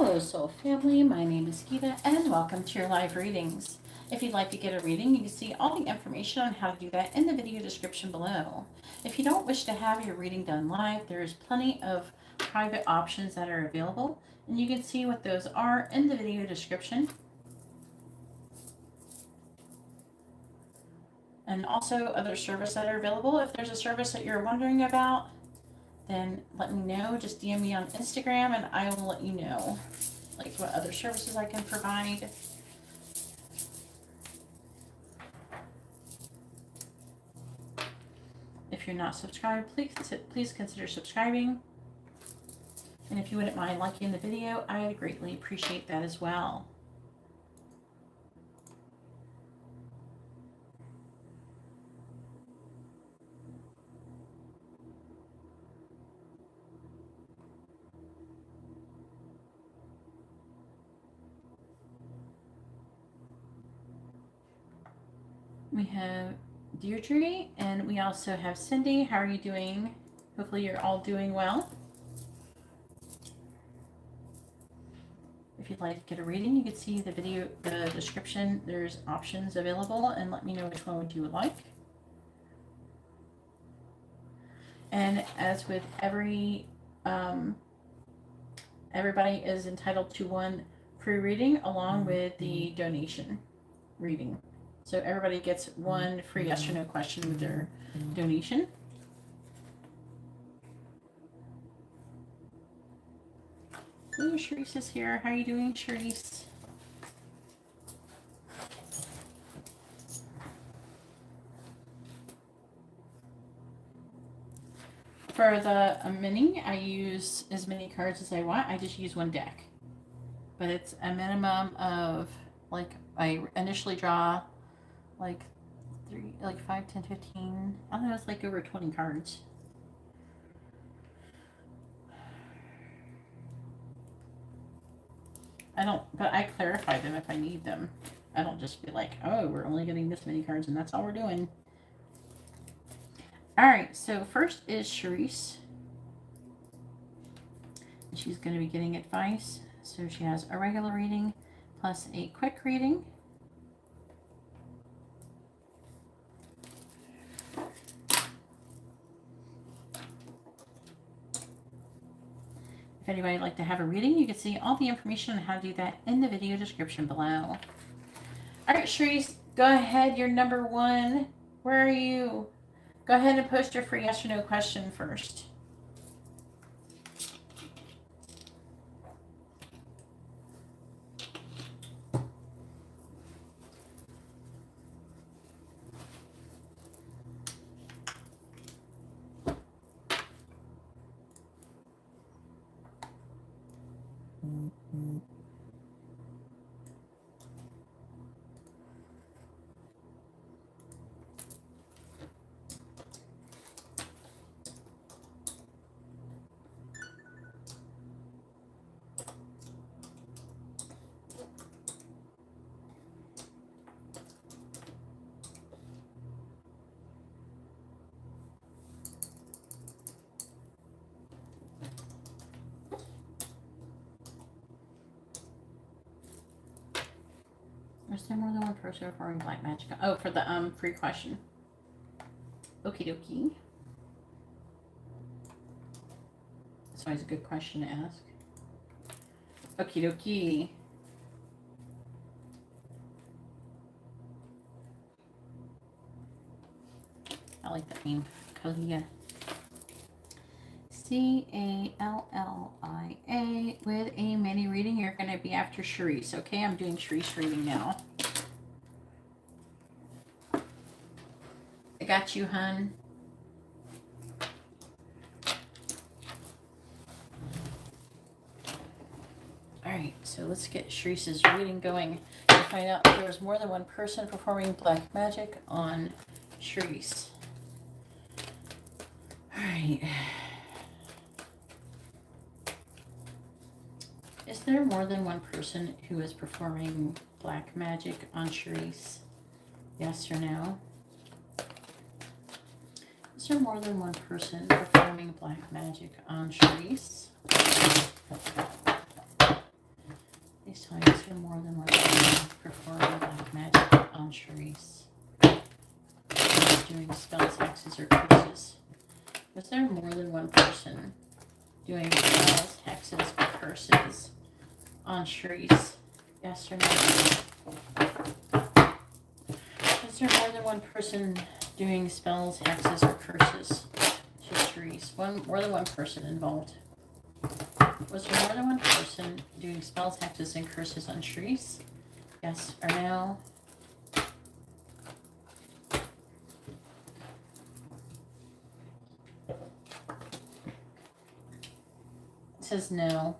Hello, Soul Family. My name is Geeta, and welcome to your live readings. If you'd like to get a reading, you can see all the information on how to do that in the video description below. If you don't wish to have your reading done live, there is plenty of private options that are available, and you can see what those are in the video description. And also other services that are available. If there's a service that you're wondering about, then let me know. Just DM me on Instagram and I will let you know like what other services I can provide. If you're not subscribed, please consider subscribing. And if you wouldn't mind liking the video, I would greatly appreciate that as well. We have Deirdre, and we also have Cindy. How are you doing? Hopefully you're all doing well. If you'd like to get a reading, you can see the description. There's options available, and let me know which one you would like. And as with everybody is entitled to one free reading along with the donation reading. So everybody gets one free yes or no question with their donation. Ooh, Charisse is here. How are you doing, Charisse? For the mini, I use as many cards as I want. I just use one deck. But it's a minimum of, like, I initially draw like 5, 10, 15. I don't know, it's like over 20 cards. But I clarify them if I need them. I don't just be like, oh, we're only getting this many cards and that's all we're doing. All right, so first is Charisse. She's going to be getting advice. So she has a regular reading plus a quick reading. If anybody would like to have a reading, you can see all the information on how to do that in the video description below. All right, Charisse, go ahead. You're number one. Where are you? Go ahead and post your free yes or no question first. Is there more than one person performing black magic? Oh, for the free question. Okie dokie. That's always a good question to ask. Okie dokie. I like that name. Kalia. Callia with a mini reading. You're going to be after Charisse. Okay, I'm doing Charisse reading now. I got you, hun. Alright, so let's get Charisse's reading going to find out if there was more than one person performing black magic on Charisse. Alright. Is there more than one person who is performing black magic on Charisse? Yes or no? Is there more than one person performing black magic on Charisse? there more than one person performing black magic on Charisse? Doing spells, hexes, or curses? Was there more than one person doing spells, hexes, or curses on Charisse? Yes or no? Was there more than one person doing spells, hexes, or curses to Charisse? More than one person involved. Was there more than one person doing spells, hexes, and curses on Charisse? Yes or no? It says no.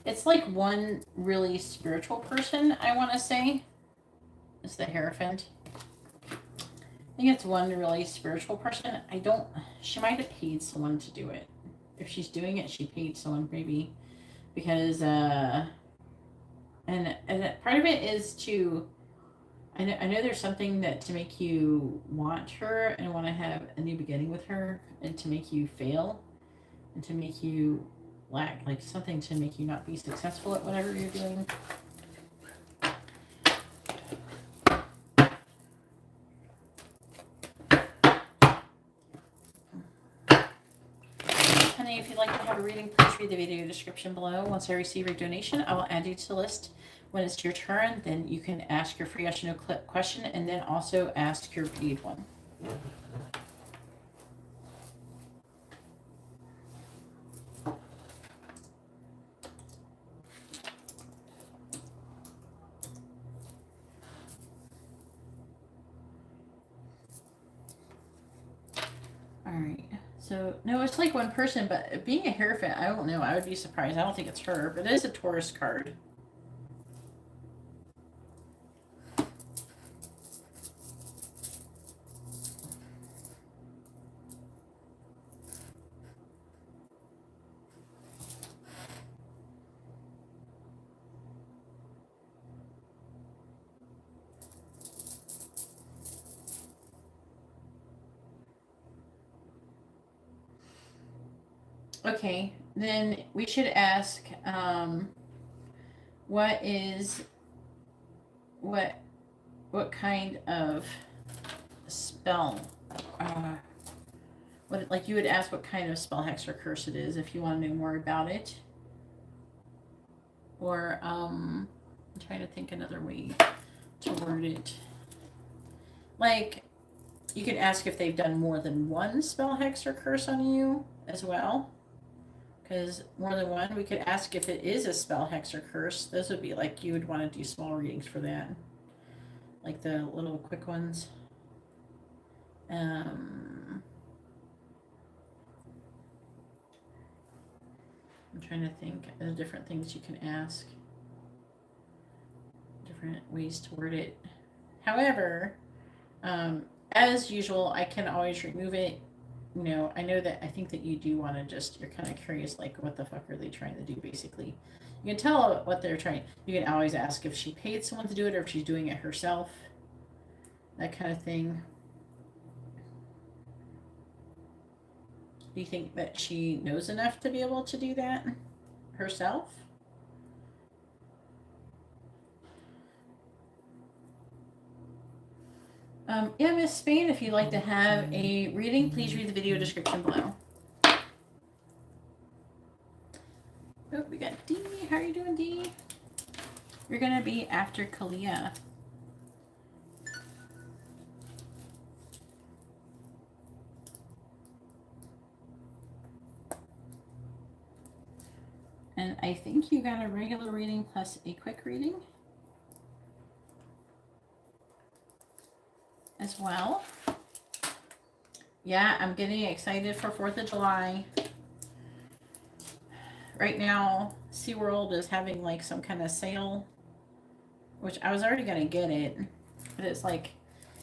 It's like one really spiritual person, I want to say. It's the Hierophant. I think it's one really spiritual person. She might have paid someone to do it. If she's doing it, she paid someone maybe. Because, and part of it is to, I know there's something that to make you want her and want to have a new beginning with her and to make you fail and to make you lack, like something to make you not be successful at whatever you're doing. Honey, if you'd like to have a reading, please read the video description below. Once I receive your donation, I will add you to the list. When it's your turn, then you can ask your free yes or no question and then also ask your paid one. Alright, so, no, it's like one person, but being a Hierophant, I don't know. I would be surprised. I don't think it's her, but it is a Taurus card. Okay, then we should ask, what kind of spell, like you would ask what kind of spell, hex, or curse it is if you want to know more about it. Or, I'm trying to think another way to word it. Like, you could ask if they've done more than one spell, hex, or curse on you as well. Because more than one, we could ask if it is a spell, hex, or curse. Those would be like, you would want to do small readings for that. Like the little quick ones. I'm trying to think of the different things you can ask. Different ways to word it. However, as usual, I can always remove it. You know, I think that you do want to you're kind of curious, like, what the fuck are they trying to do, basically. You can tell what they're trying. You can always ask if she paid someone to do it or if she's doing it herself. That kind of thing. Do you think that she knows enough to be able to do that herself? Yeah, Miss Spain, if you'd like to have a reading, please read the video description below. Oh, we got D. How are you doing, D? You're going to be after Kalia. And I think you got a regular reading plus a quick reading as well. Yeah, I'm getting excited for 4th of July. Right now, SeaWorld is having like some kind of sale, which I was already going to get it, but it's like,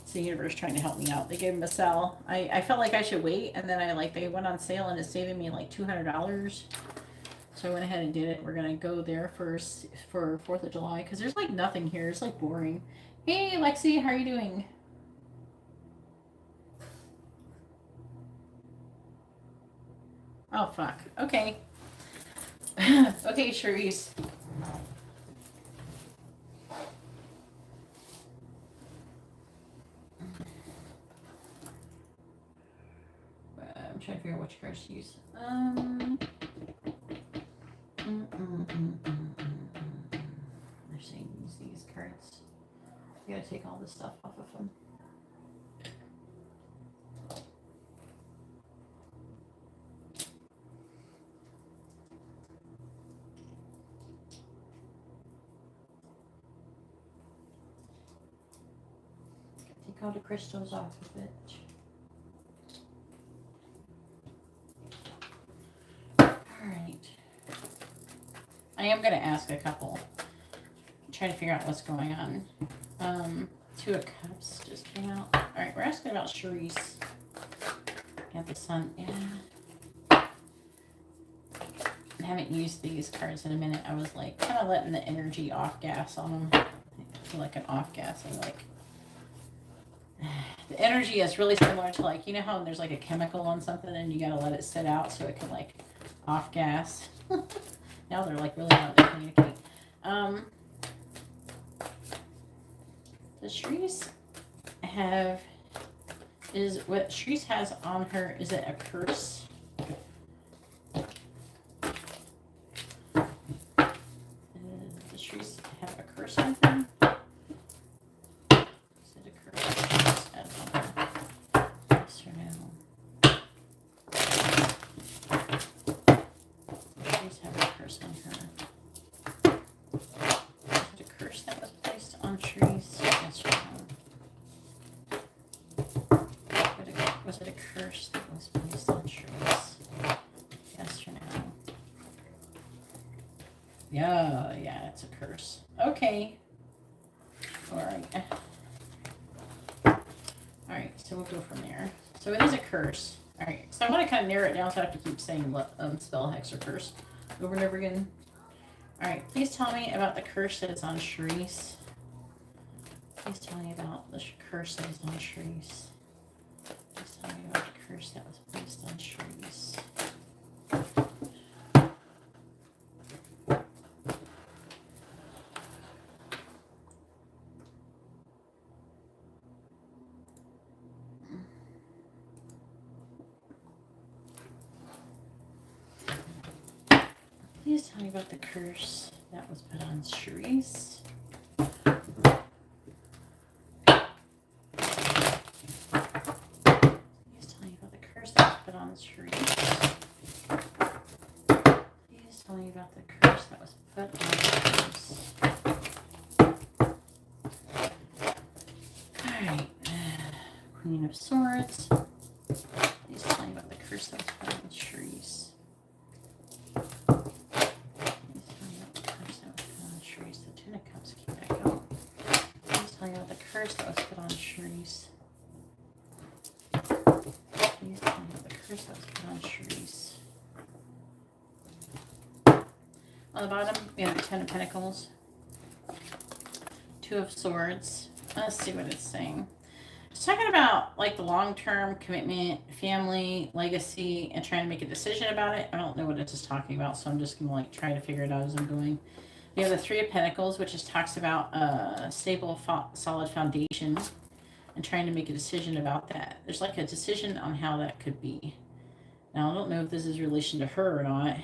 it's the universe trying to help me out. They gave them a sale. I felt like I should wait, and then they went on sale and it's saving me like $200. So I went ahead and did it. We're going to go there first for 4th of July because there's like nothing here. It's like boring. Hey, Lexi, how are you doing? Oh, fuck. Okay. Okay, Charisse. which cards to use? They're saying use these cards. You gotta take all this stuff off of them. Take all the crystals off of it. Alright. I am going to ask a couple. Try to figure out what's going on. Two of Cups just came out. Alright, we're asking about Charisse. Got the Sun. Yeah. I haven't used these cards in a minute. I was like kind of letting the energy off gas on them. I feel like an off gassing, like the energy is really similar to, like, you know how there's like a chemical on something and you gotta let it sit out so it can like off gas. Now they're like really wanting to communicate. Does Charisse have, is what Charisse has on her, is it a curse? Does Charisse have a curse on her? Was it a curse that was placed on Charisse? Yes or no? Yeah, it's a curse. Okay. Alright. Alright, so we'll go from there. So it is a curse. Alright, so I want to kind of narrow it down so I have to keep saying spell, hex, or curse over and over again. Alright, please tell me about the curse that is on Charisse. Please tell me about the curse that is on Charisse. Please tell me about the curse that was placed on Charisse. Please tell me about the curse that was put on Charisse. Charisse. Please tell me about the curse that was put on Charisse. Alright. Queen of Swords. Please tell me about the curse that was put on Charisse. Please tell me about the curse that was put on Charisse. The Ten of Cups came back out. Please tell me about the curse that was put on Charisse. Please tell me about the curse that was put on Charisse. On the bottom, we have the Ten of Pentacles, Two of Swords. Let's see what it's saying. It's talking about like the long-term commitment, family, legacy, and trying to make a decision about it. I don't know what it's just talking about, so I'm just gonna like try to figure it out as I'm going. We have the Three of Pentacles, which just talks about a stable, solid foundation and trying to make a decision about that. There's like a decision on how that could be. Now, I don't know if this is in relation to her or not.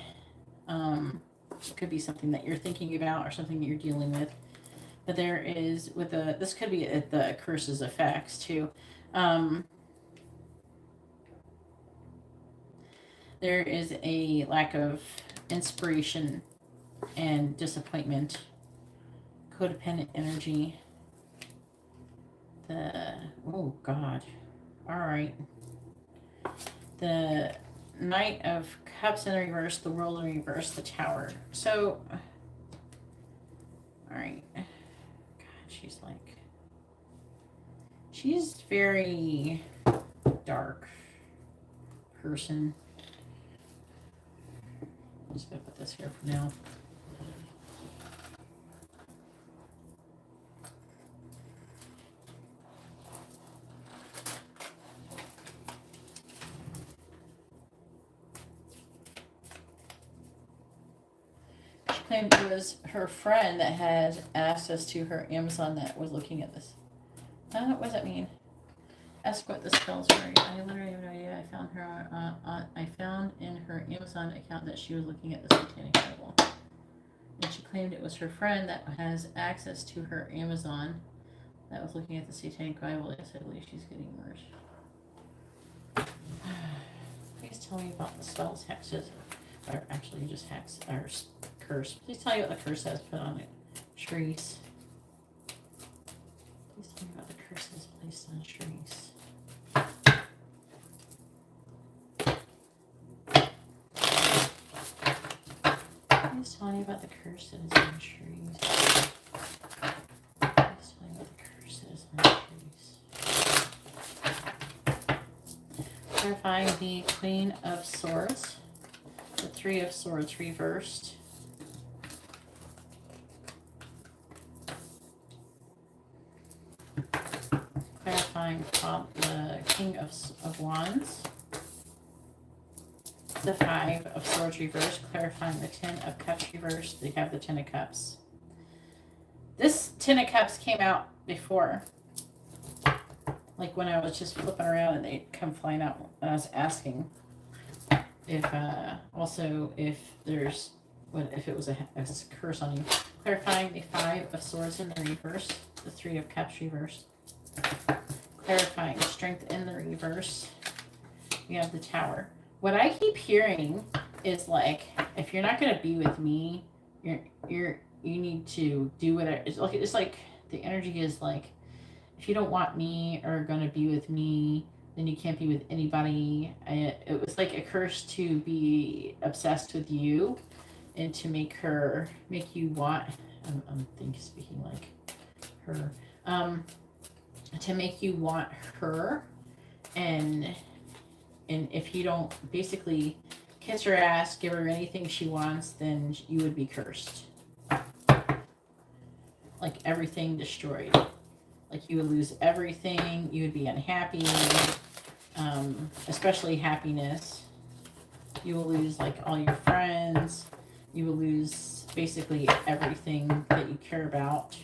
It could be something that you're thinking about or something that you're dealing with. But there is, with the, this could be the curse's effects too. There is a lack of inspiration and disappointment, codependent energy. Oh God. All right. The Knight of Cups in reverse, the World in reverse, the Tower. So, all right. God, she's very dark person. I'm just gonna put this here for now. It was her friend that had access to her Amazon that was looking at this. What does that mean? Ask what the spells were. I literally have no idea. I found in her Amazon account that she was looking at the Satanic Bible, and she claimed it was her friend that has access to her Amazon that was looking at the Satanic Bible. Yes, I believe she's getting worse. Please tell me about the spells, hexes, or actually just hex or curse. Please tell me what the curse has put on it. Shrees. Please tell me about the curses placed on Shrees. Please tell me about the curse that is on Shrees. Please tell me about the curse that is on Shrees. Clarifying the Queen of Swords, the Three of Swords reversed. Clarifying the King of Wands, the Five of Swords reversed, clarifying the Ten of Cups reversed. They have the Ten of Cups. This Ten of Cups came out before, like when I was just flipping around and they'd come flying out. And I was asking if also if there's if it was a curse on you. Clarifying the Five of Swords in the reverse, the Three of Cups reversed. Clarifying strength in the reverse. We have the Tower. What I keep hearing is like, if you're not gonna be with me, you need to do whatever. It's like the energy is like, if you don't want me or gonna be with me, then you can't be with anybody. It was like a curse to be obsessed with you, and to make you want. I'm speaking like her. To make you want her, and if you don't basically kiss her ass, give her anything she wants, then you would be cursed. Like everything destroyed. Like you would lose everything. You would be unhappy, especially happiness. You will lose like all your friends. You will lose basically everything that you care about.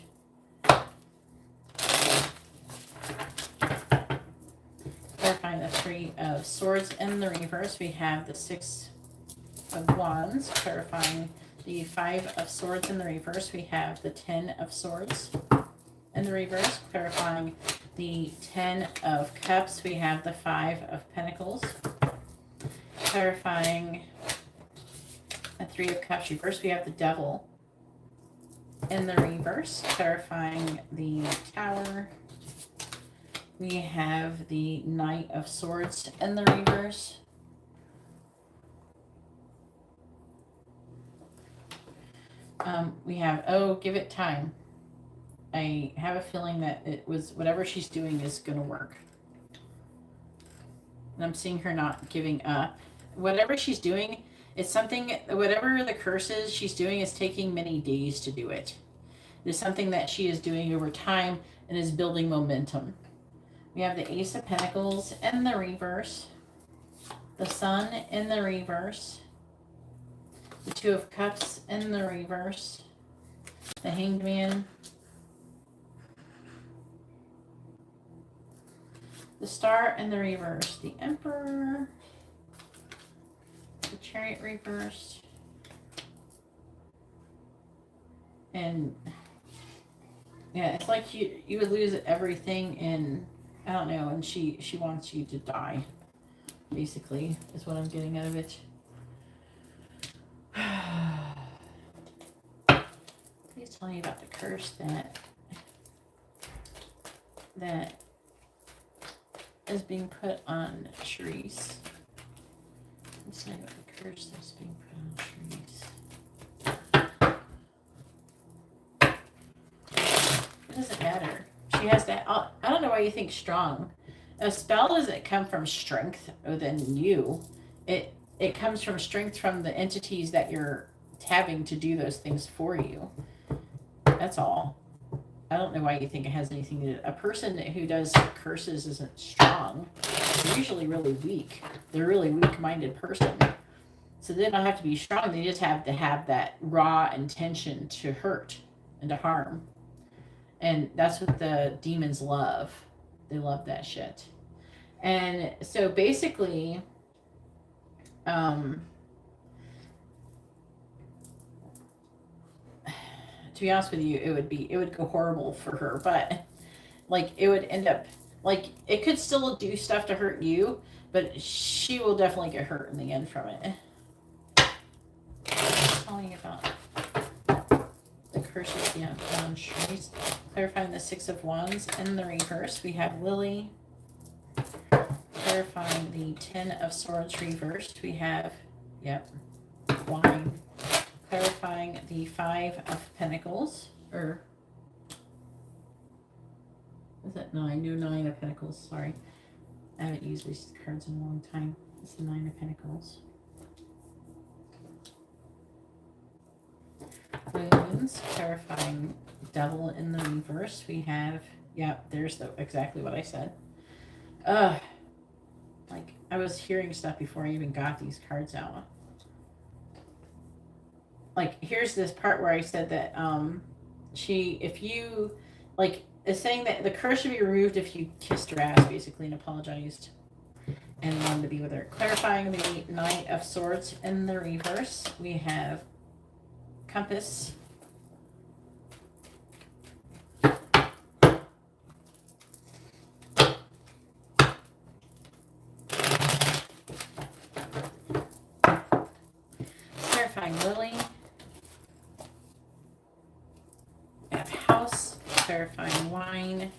Clarifying the Three of Swords in the reverse, we have the Six of Wands. Clarifying the Five of Swords in the reverse, we have the Ten of Swords in the reverse. Clarifying the Ten of Cups, we have the Five of Pentacles. Clarifying the Three of Cups reverse, we have the Devil in the reverse. Clarifying the Tower, we have the Knight of Swords in the reverse. We have, oh, give it time. I have a feeling that it was, whatever she's doing is going to work. And I'm seeing her not giving up. Whatever she's doing, it's something, whatever the curse is she's doing is taking many days to do it. It is something that she is doing over time and is building momentum. We have the Ace of Pentacles in the reverse, the Sun in the reverse, the Two of Cups in the reverse, the Hanged Man, the Star in the reverse, the Emperor, the Chariot reversed, and yeah, it's like you would lose everything in, I don't know, and she wants you to die, basically, is what I'm getting out of it. Please tell me about the curse that is being put on Shrees. Let's see about the curse that's being put on Shrees. It doesn't matter. She has that. I don't know why you think strong. A spell doesn't come from strength within you. It comes from strength from the entities that you're having to do those things for you. That's all. I don't know why you think it has anything to do. A person who does curses isn't strong. They're usually really weak. They're a really weak-minded person. So they don't have to be strong. They just have to have that raw intention to hurt and to harm. And that's what the demons love. They love that shit. And so basically, um, to be honest with you, it would go horrible for her, but like it would end up like it could still do stuff to hurt you, but she will definitely get hurt in the end from it. Telling about the curses, yeah, on trees. Clarifying the Six of Wands in the reverse. We have Lily. Clarifying the Ten of Swords reversed. We have, yep, Wine. Clarifying the Five of Pentacles, or is it nine? No, Nine of Pentacles. Sorry, I haven't used these cards in a long time. It's the Nine of Pentacles. Moons, clarifying Devil in the reverse. We have, yep, there's the exactly what I said. Like I was hearing stuff before I even got these cards out. Like here's this part where I said that if you like is saying that the curse should be removed if you kissed her ass basically and apologized and wanted to be with her. Clarifying the Knight of Swords in the reverse. We have Compass. Clarifying Lily. We have House. Clarifying Wine.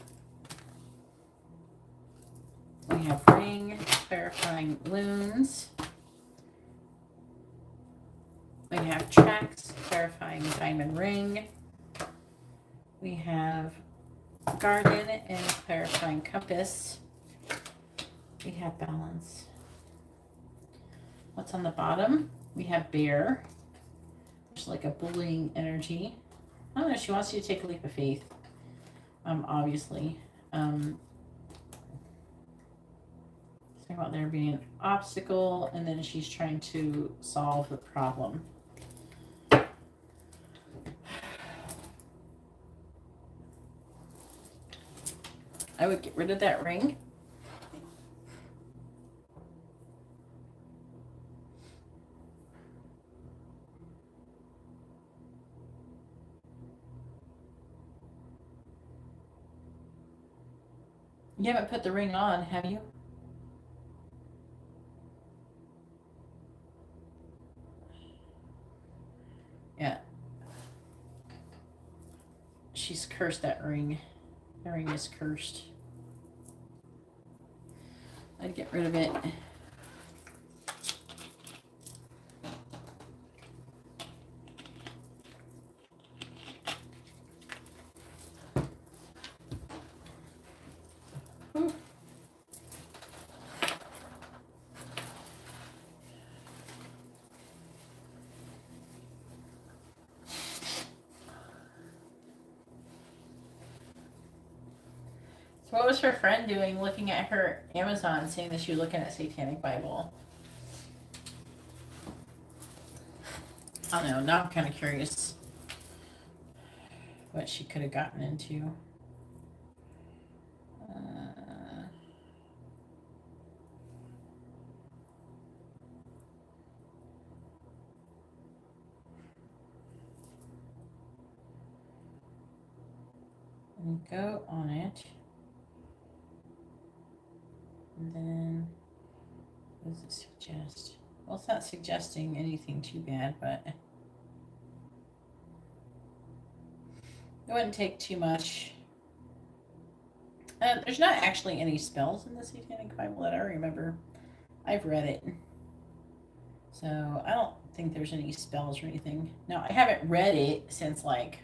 We have Ring. Clarifying Loons. We have Tracks, clarifying Diamond Ring. We have Garden and clarifying Compass. We have Balance. What's on the bottom? We have Bear. There's like a bullying energy. I don't know, she wants you to take a leap of faith. Obviously. Talking about there being an obstacle, and then she's trying to solve the problem. I would get rid of that ring. You haven't put the ring on, have you? Yeah. She's cursed that ring. The ring is cursed. I'd get rid of it. So what was her friend doing looking at her Amazon saying that she was looking at Satanic Bible? I don't know. Now I'm kind of curious what she could have gotten into. And go on it. And then, what does it suggest? Well, it's not suggesting anything too bad, but it wouldn't take too much. There's not actually any spells in the Satanic Bible that I remember. I've read it. So I don't think there's any spells or anything. Now, I haven't read it since like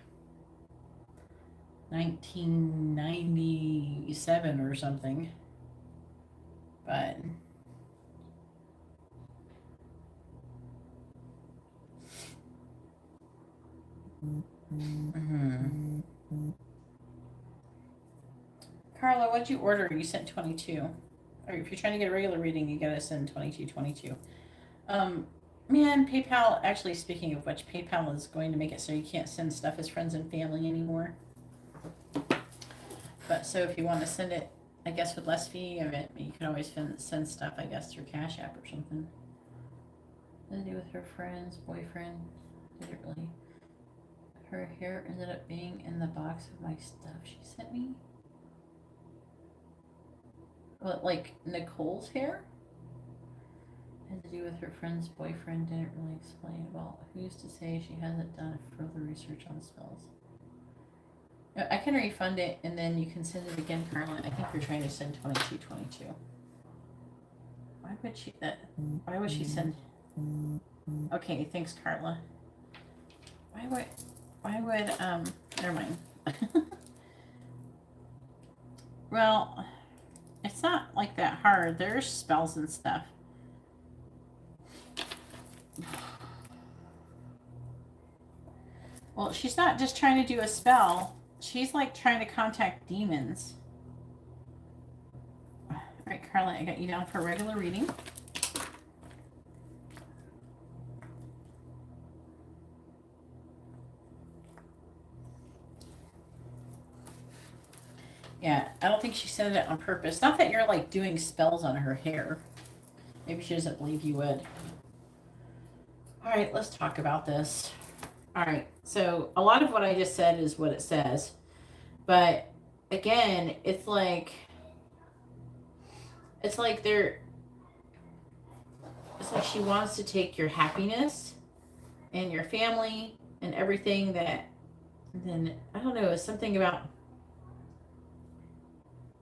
1997 or something. But Carla, what'd you order? You sent 22. Or if you're trying to get a regular reading, you gotta send 22. Man, PayPal, actually speaking of which, PayPal is going to make it so you can't send stuff as friends and family anymore. But so if you want to send it I guess with less fee of it, you can always send stuff, I guess, through Cash App or something. What to do with her friend's boyfriend? Did it really? Her hair ended up being in the box of my stuff she sent me. What, like Nicole's hair? Had to do with her friend's boyfriend. Didn't really explain. Well, who's to say she hasn't done further research on spells? I can refund it and then you can send it again, Carla. I think you're trying to send 2222. Why would she why would she send? Okay, thanks, Carla. Why would never mind. Well, it's not like that hard. There's spells and stuff. Well, she's not just trying to do a spell. She's like trying to contact demons. All right, Carla, I got you down for a regular reading. Yeah, I don't think she said it on purpose. Not that you're like doing spells on her hair. Maybe she doesn't believe you would. All right, let's talk about this. All right, so a lot of what I just said is what it says. But again, it's like she wants to take your happiness and your family and everything that, then I don't know, it's something about,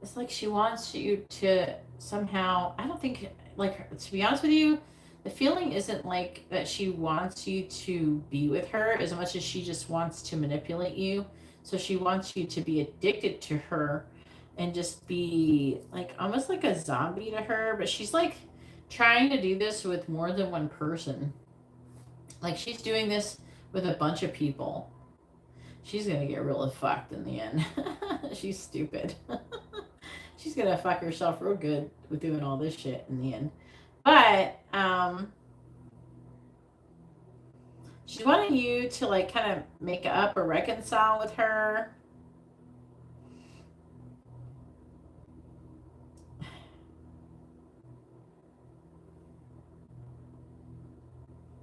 it's like she wants you to somehow, I don't think, like, to be honest with you, the feeling isn't like that she wants you to be with her as much as she just wants to manipulate you. So she wants you to be addicted to her and just be like almost like a zombie to her. But she's like trying to do this with more than one person. Like she's doing this with a bunch of people. She's going to get really fucked in the end. She's stupid. She's going to fuck herself real good with doing all this shit in the end. But she's wanting you to like kind of make up or reconcile with her.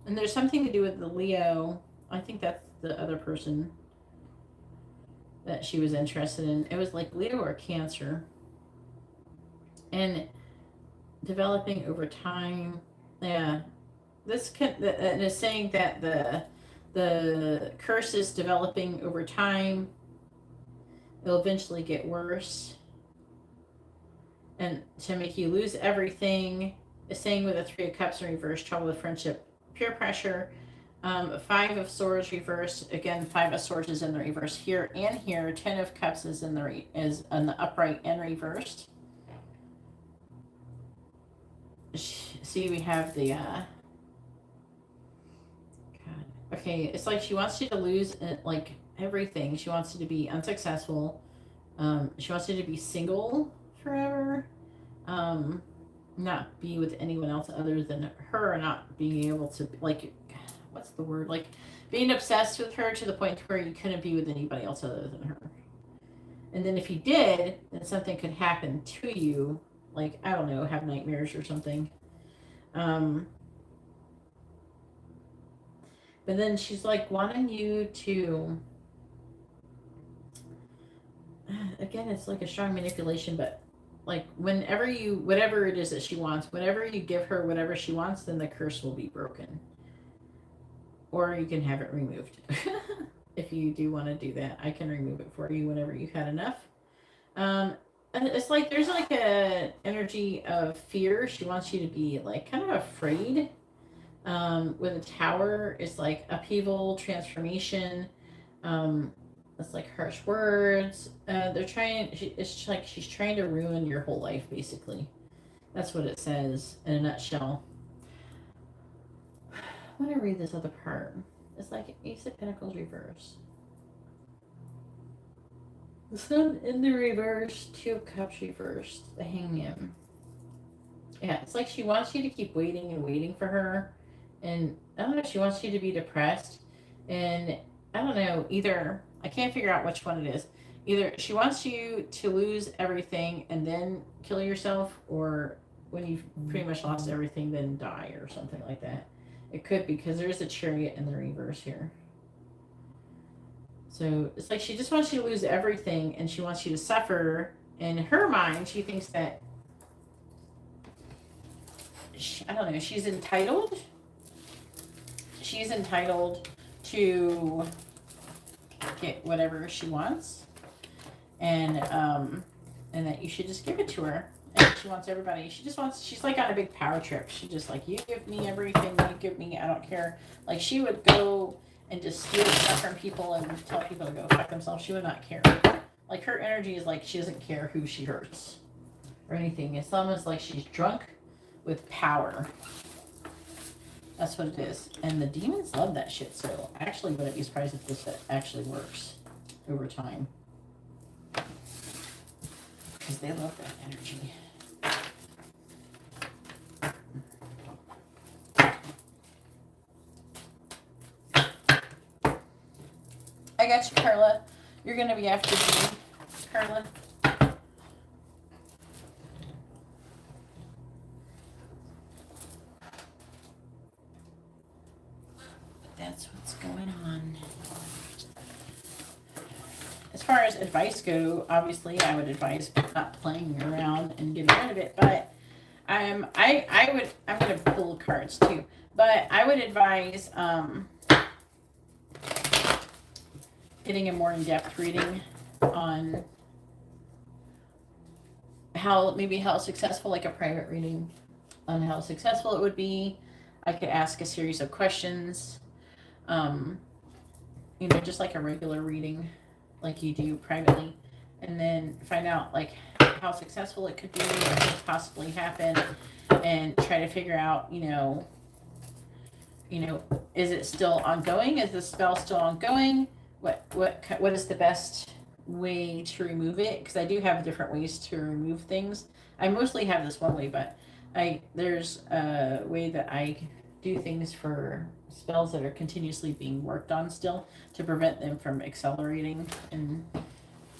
And there's something to do with the Leo. I think that's the other person that she was interested in. It was like Leo or Cancer. And developing over time. Yeah. This and is saying that the curse is developing over time. It'll eventually get worse. And to make you lose everything. Is saying with a 3 of Cups in reverse, trouble with friendship, peer pressure. 5 of Swords reversed. Again, 5 of Swords is in the reverse here and here. 10 of Cups is in the upright and reversed. See, we have the God. Okay, it's like she wants you to lose like everything. She wants you to be unsuccessful. She wants you to be single forever. Not be with anyone else other than her. Not being able to, like, what's the word? Like being obsessed with her to the point where you couldn't be with anybody else other than her. And then if you did, then something could happen to you. Like, I don't know, have nightmares or something. But then she's like wanting you to, again, it's like a strong manipulation, but like whatever it is that she wants, whenever you give her whatever she wants, then the curse will be broken. Or you can have it removed. If you do want to do that, I can remove it for you whenever you've had enough. And it's like there's like a energy of fear. She wants you to be like kind of afraid. With a Tower, it's like upheaval, transformation. It's like harsh words. It's like she's trying to ruin your whole life, basically. That's what it says in a nutshell. I want to read this other part. It's like Ace of Pentacles reverse. The Sun in the reverse, 2 of Cups reversed, the Hangman. Yeah, it's like she wants you to keep waiting and waiting for her. And I don't know, she wants you to be depressed. And I don't know, either, I can't figure out which one it is. Either she wants you to lose everything and then kill yourself, or when you've pretty much lost everything, then die or something like that. It could be because there's a chariot in the reverse here. So it's like she just wants you to lose everything and she wants you to suffer. In her mind, she thinks that, I don't know, she's entitled. She's entitled to get whatever she wants. And that you should just give it to her. And she wants everybody. She's like on a big power trip. She just like, you give me everything, you give me, I don't care. Like she would go and just steal stuff from people and tell people to go fuck themselves. She would not care. Like her energy is like she doesn't care who she hurts or anything. It's almost like she's drunk with power. That's what it is. And the demons love that shit. So I actually wouldn't be surprised if this actually works over time. Because they love that energy. I got you, Carla. You're going to be after me, Carla. That's what's going on. As far as advice go, obviously I would advise not playing around and getting rid of it, but I'm gonna pull cards too, but I would advise getting a more in-depth reading on how successful, like a private reading on how successful it would be. I could ask a series of questions, just like a regular reading like you do privately, and then find out like how successful it could be, what could possibly happen, and try to figure out, is it still ongoing? Is the spell still ongoing? What is the best way to remove it? Because I do have different ways to remove things. I mostly have this one way, but there's a way that I do things for spells that are continuously being worked on still to prevent them from accelerating and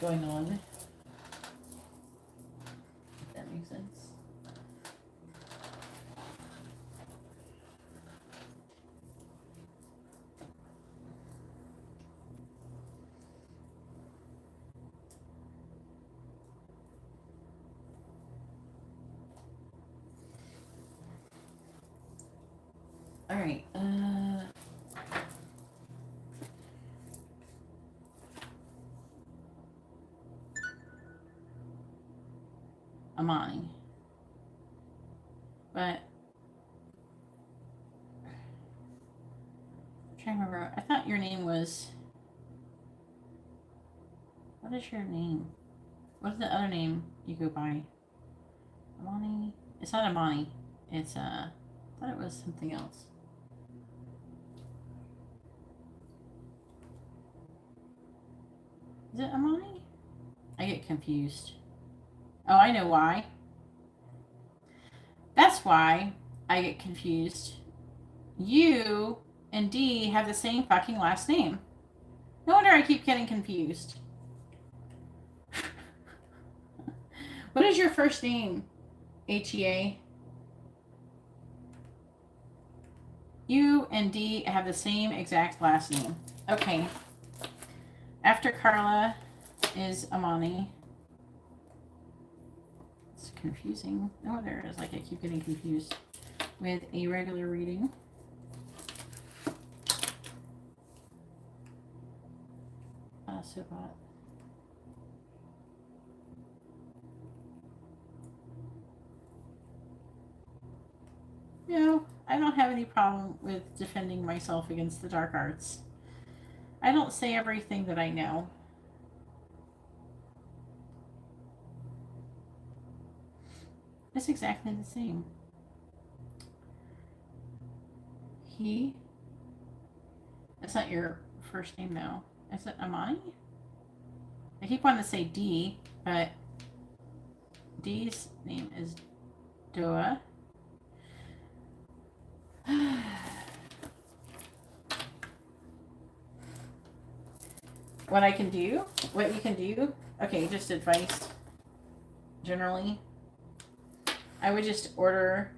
going on. If that makes sense. All right. Amani. But I'm trying to remember. I thought your name was. What is your name? What's the other name you go by? Amani? It's not Amani. It's I thought it was something else. Is it Amani? I get confused. Oh, I know why. That's why I get confused. You and D have the same fucking last name. No wonder I keep getting confused. What is your first name, HEA? You and D have the same exact last name. Okay. After Carla is Amani. It's confusing. No wonder it's like I keep getting confused with a regular reading. So hot. No, I don't have any problem with defending myself against the dark arts. I don't say everything that I know. It's exactly the same. He. That's not your first name, though. Is it Amani? I keep wanting to say D, but D's name is Doa. what I can do, what you can do. Okay, just advice generally. I would just order.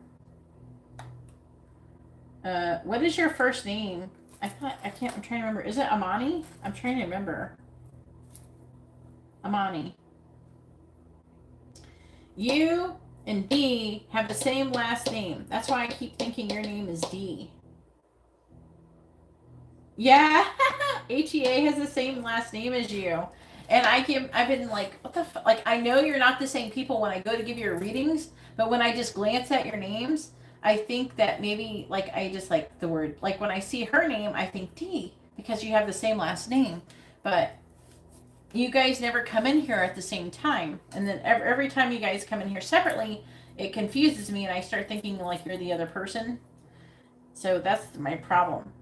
What is your first name? I'm trying to remember. Is it Amani? I'm trying to remember. Amani. You and D have the same last name. That's why I keep thinking your name is D. Yeah, HEA has the same last name as you. And I've been like, what the fuck? Like, I know you're not the same people when I go to give your readings, but when I just glance at your names, I think that maybe, like, I just like the word, like, when I see her name, I think D, because you have the same last name. But you guys never come in here at the same time. And then every time you guys come in here separately, it confuses me, and I start thinking, like, you're the other person. So that's my problem.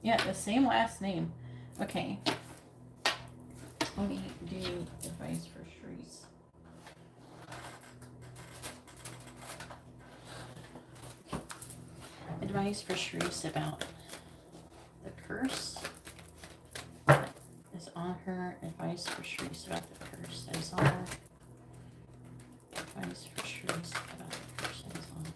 Yeah, the same last name. Okay. Let me do advice for Shrees. Advice for Shrees about the curse that is on her. Advice for Shrees about the curse that is on her. Advice for Shrees about the curse that is on her.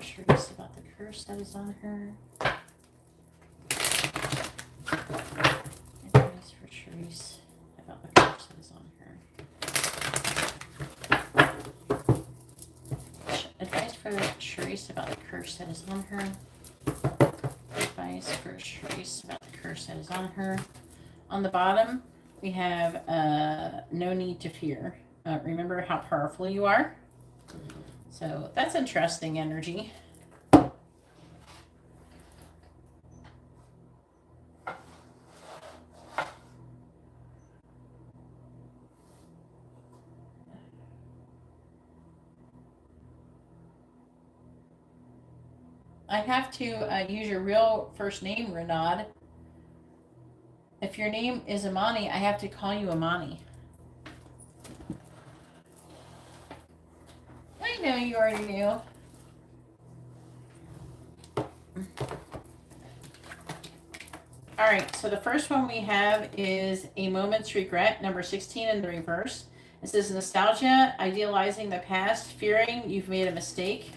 Shrees about the curse that is on her. Advice for Shrees about the curse that is on her. Advice for Shrees about the curse that is on her. Advice for Shrees about the curse that is on her. On the bottom, we have no need to fear. Remember how powerful you are. So that's interesting energy. I have to use your real first name, Renad. If your name is Amani, I have to call you Amani. I know you already knew. All right, so the first one we have is A Moment's Regret, number 16 in the reverse. It says nostalgia, idealizing the past, fearing you've made a mistake.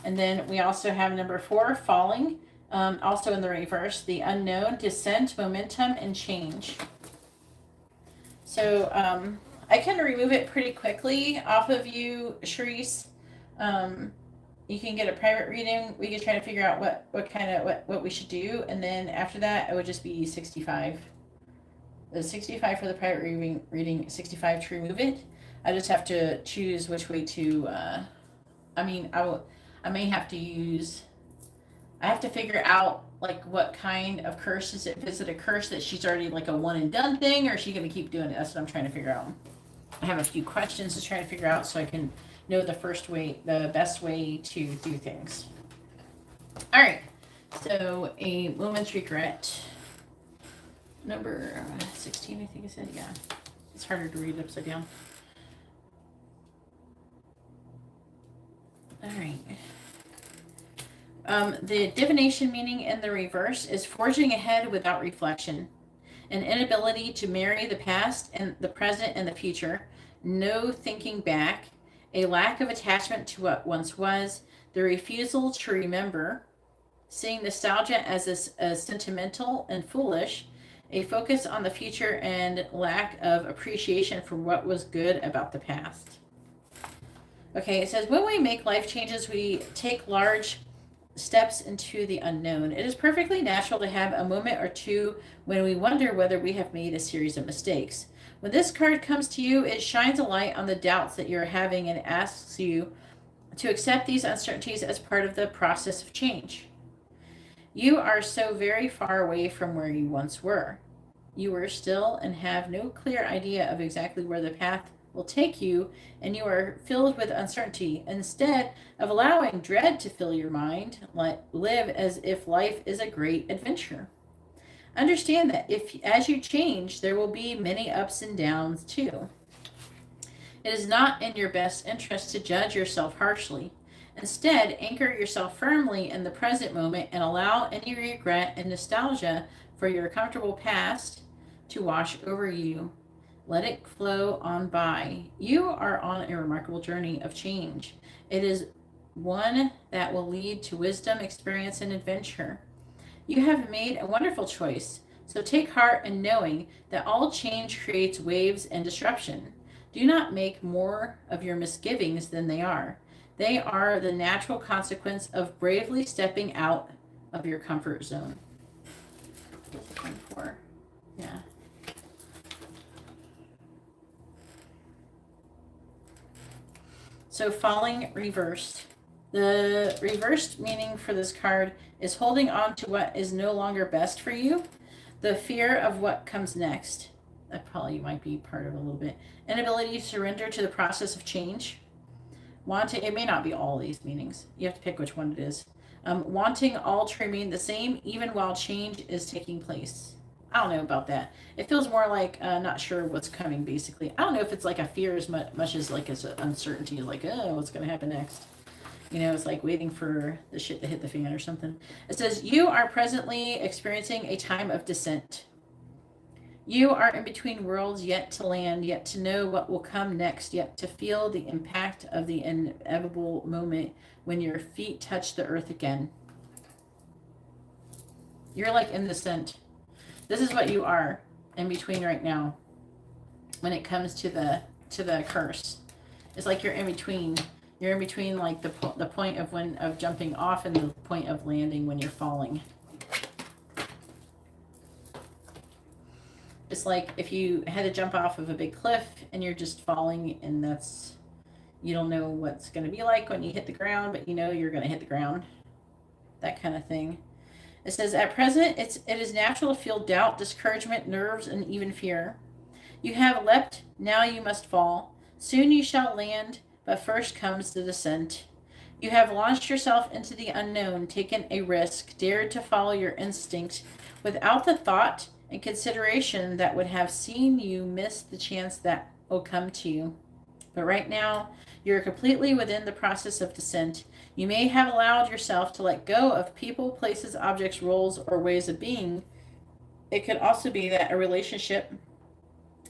And then we also have number 4, falling, also in the reverse, the unknown, descent, momentum, and change. So I can remove it pretty quickly off of you, Shrees. You can get a private reading. We can try to figure out what we should do, and then after that, it would just be 65. The 65 for the private reading, 65 to remove it. I just have to choose which way to. I may have to use. I have to figure out like what kind of curse is it. If it's a curse that she's already like a one and done thing, or is she going to keep doing it? That's what I'm trying to figure out. I have a few questions to try to figure out so I can know the best way to do things. All right, so A Moment's Regret, number 16, I think I said. Yeah, it's harder to read upside down. All right. The divination meaning in the reverse is forging ahead without reflection, an inability to marry the past and the present and the future, no thinking back, a lack of attachment to what once was, the refusal to remember, seeing nostalgia as sentimental and foolish, a focus on the future, and lack of appreciation for what was good about the past. Okay, it says, when we make life changes, we take large steps into the unknown. It is perfectly natural to have a moment or two when we wonder whether we have made a series of mistakes. When this card comes to you, it shines a light on the doubts that you're having and asks you to accept these uncertainties as part of the process of change. You are so very far away from where you once were. You are still and have no clear idea of exactly where the path will take you, and you are filled with uncertainty. Instead of allowing dread to fill your mind, live as if life is a great adventure. Understand that if as you change, there will be many ups and downs too. It is not in your best interest to judge yourself harshly. Instead, anchor yourself firmly in the present moment and allow any regret and nostalgia for your comfortable past to wash over you. Let it flow on by. You are on a remarkable journey of change. It is one that will lead to wisdom, experience, and adventure. You have made a wonderful choice, so take heart in knowing that all change creates waves and disruption. Do not make more of your misgivings than they are. They are the natural consequence of bravely stepping out of your comfort zone. What's this one for? Yeah. So falling reversed. The reversed meaning for this card is holding on to what is no longer best for you. The fear of what comes next. That probably might be part of it a little bit. Inability to surrender to the process of change. Wanting, it may not be all these meanings. You have to pick which one it is. Wanting all to remain the same even while change is taking place. I don't know about that. It feels more like not sure what's coming, basically. I don't know if it's like a fear as much as like as an uncertainty, like, oh, what's going to happen next? You know, it's like waiting for the shit to hit the fan or something. It says, you are presently experiencing a time of descent. You are in between worlds, yet to land, yet to know what will come next, yet to feel the impact of the inevitable moment when your feet touch the earth again. You're like in descent. This is what you are in between right now when it comes to the curse. It's like you're in between. You're in between like the point of jumping off and the point of landing when you're falling. It's like if you had to jump off of a big cliff and you're just falling, and you don't know what's going to be like when you hit the ground, but you know you're going to hit the ground. That kind of thing. It says, at present, it is natural to feel doubt, discouragement, nerves, and even fear. You have leapt, now you must fall. Soon you shall land, but first comes the descent. You have launched yourself into the unknown, taken a risk, dared to follow your instinct without the thought and consideration that would have seen you miss the chance that will come to you. But right now, you're completely within the process of descent. You may have allowed yourself to let go of people, places, objects, roles, or ways of being. It could also be that a relationship,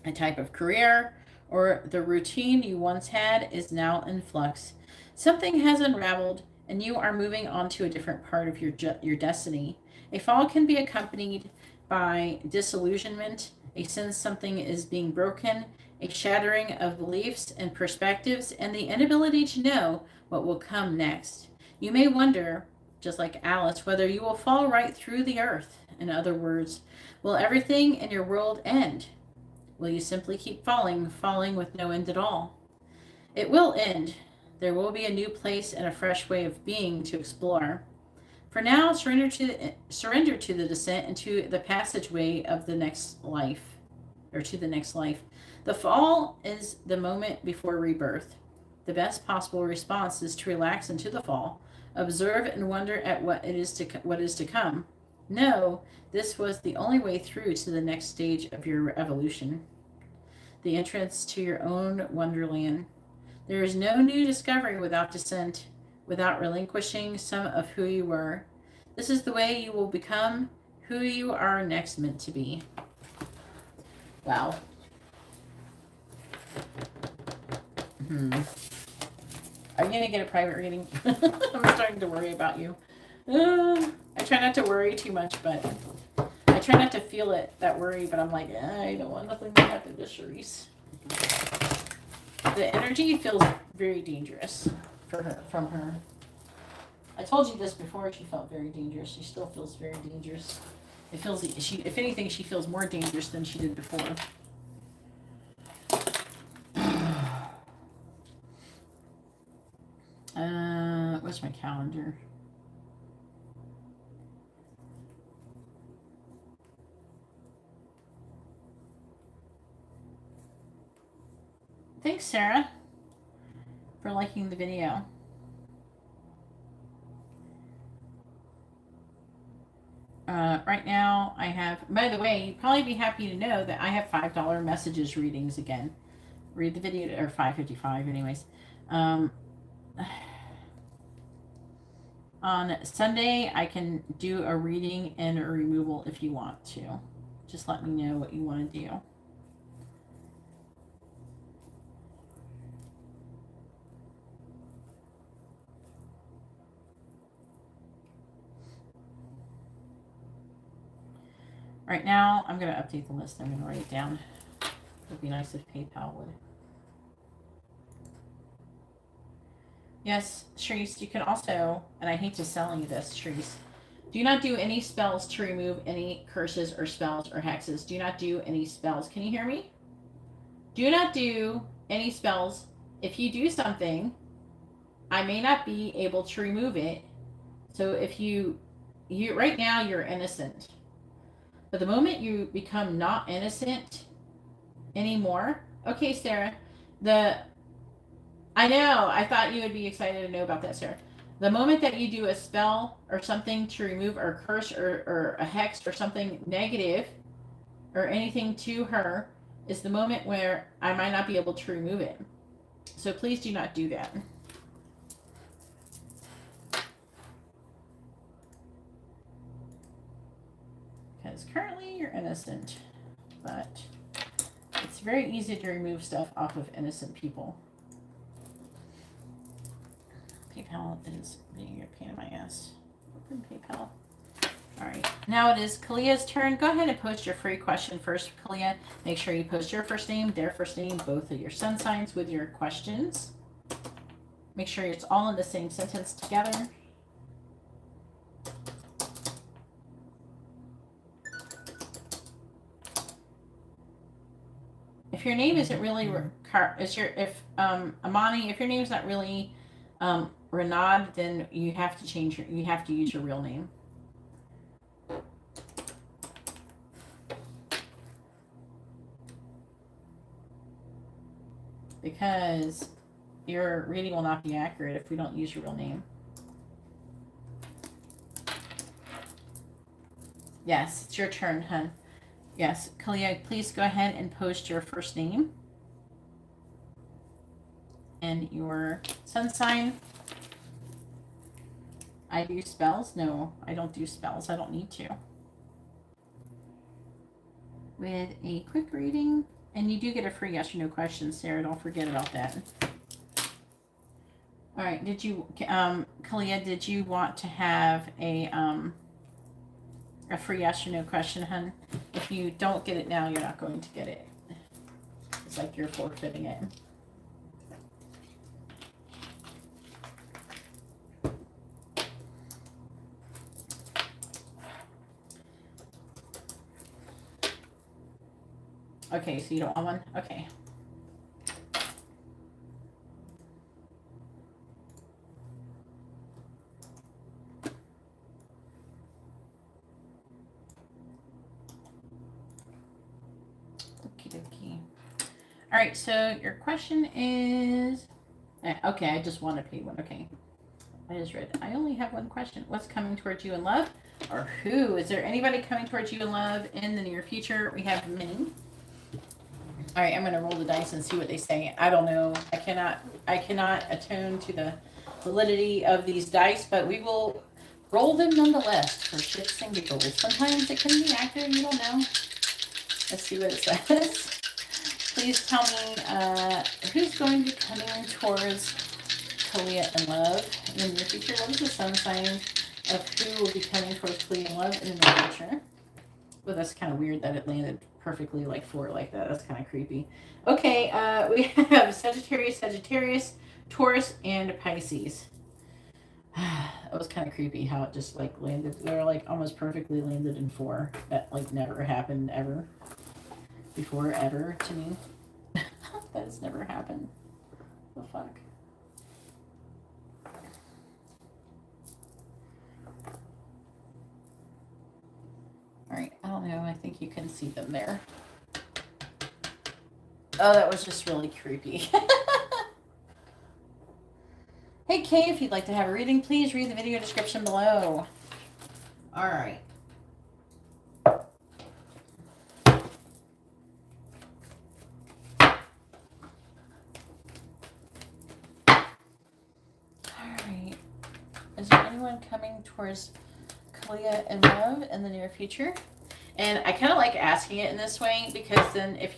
a type of career, or the routine you once had is now in flux. Something has unraveled, and you are moving on to a different part of your destiny. A fall can be accompanied by disillusionment, a sense something is being broken, a shattering of beliefs and perspectives, and the inability to know what will come next. You may wonder, just like Alice, whether you will fall right through the earth. In other words, will everything in your world end? Will you simply keep falling with no end at all? It will end. There will be a new place and a fresh way of being to explore. For now, surrender to the descent and to the passageway of the next life, or to the next life. The fall is the moment before rebirth. The best possible response is to relax into the fall, observe and wonder at what is to come. Know this was the only way through to the next stage of your evolution, the entrance to your own wonderland. There is no new discovery without descent, without relinquishing some of who you were. This is the way you will become who you are next meant to be. Wow. Are you going to get a private reading? I'm starting to worry about you. I try not to worry too much, but I try not to feel that worry, but I'm like, I don't want nothing to happen to Charisse. The energy feels very dangerous from her. I told you this before. She felt very dangerous. She still feels very dangerous. It feels if anything, she feels more dangerous than she did before. Where's my calendar? Sarah, for liking the video. Right now, I have, by the way, you'd probably be happy to know that I have $5 messages readings again. Read the video, or $5.55 anyways. On Sunday, I can do a reading and a removal if you want to. Just let me know what you want to do. Right now, I'm going to update the list. I'm going to write it down. It would be nice if PayPal would. Yes, Shreese, you can also, and I hate to sell you this, Shreese, do not do any spells to remove any curses or spells or hexes. Do not do any spells. Can you hear me? Do not do any spells. If you do something, I may not be able to remove it. So if you right now you're innocent. But the moment you become not innocent anymore, okay, Sarah, I know, I thought you would be excited to know about that, Sarah. The moment that you do a spell or something to remove or curse or a hex or something negative or anything to her is the moment where I might not be able to remove it. So please do not do that. Because currently you're innocent, but it's very easy to remove stuff off of innocent people. PayPal is being a pain in my ass. Open PayPal. All right, now it is Kalia's turn. Go ahead and post your free question first, Kalia. Make sure you post your first name, their first name, both of your sun signs with your questions. Make sure it's all in the same sentence together. If your name isn't really Amani, if your name's not really Renaud, then you have to use your real name. Because your reading will not be accurate if we don't use your real name. Yes, it's your turn, hun. Yes, Kalia, please go ahead and post your first name and your sun sign. I do spells? No, I don't do spells. I don't need to. With a quick reading, and you do get a free yes or no question, Sarah. Don't forget about that. All right. Did you, Kalia? Did you want to have a free yes or no question, hun? If you don't get it now, you're not going to get it. It's like you're forfeiting it. Okay, so you don't want one? Okay. Okie dokie. All right, so your question is... Okay, I just want to pay one. Okay. I just read. I only have one question. What's coming towards you in love? Or who? Is there anybody coming towards you in love in the near future? We have many. All right, I'm going to roll the dice and see what they say. I don't know. I cannot attune to the validity of these dice, but we will roll them nonetheless for shits and giggles. Sometimes it can be accurate. You don't know. Let's see what it says. Please tell me who's going to be coming towards Kalia in love in the near future. What is the sun sign of who will be coming towards Kalia in love in the near future? Well, that's kind of weird that it landed perfectly like 4 like that. That's kind of creepy. Okay, we have Sagittarius, Taurus, and Pisces. That was kind of creepy how it just like landed. They're like almost perfectly landed in 4. That like never happened ever before ever to me. That has never happened. The fuck. All right, I don't know. I think you can see them there. Oh, that was just really creepy. Hey, Kay, if you'd like to have a reading, please read the video description below. All right. Is there anyone coming towards Kalia in love in the near future? And I kind of like asking it in this way because then if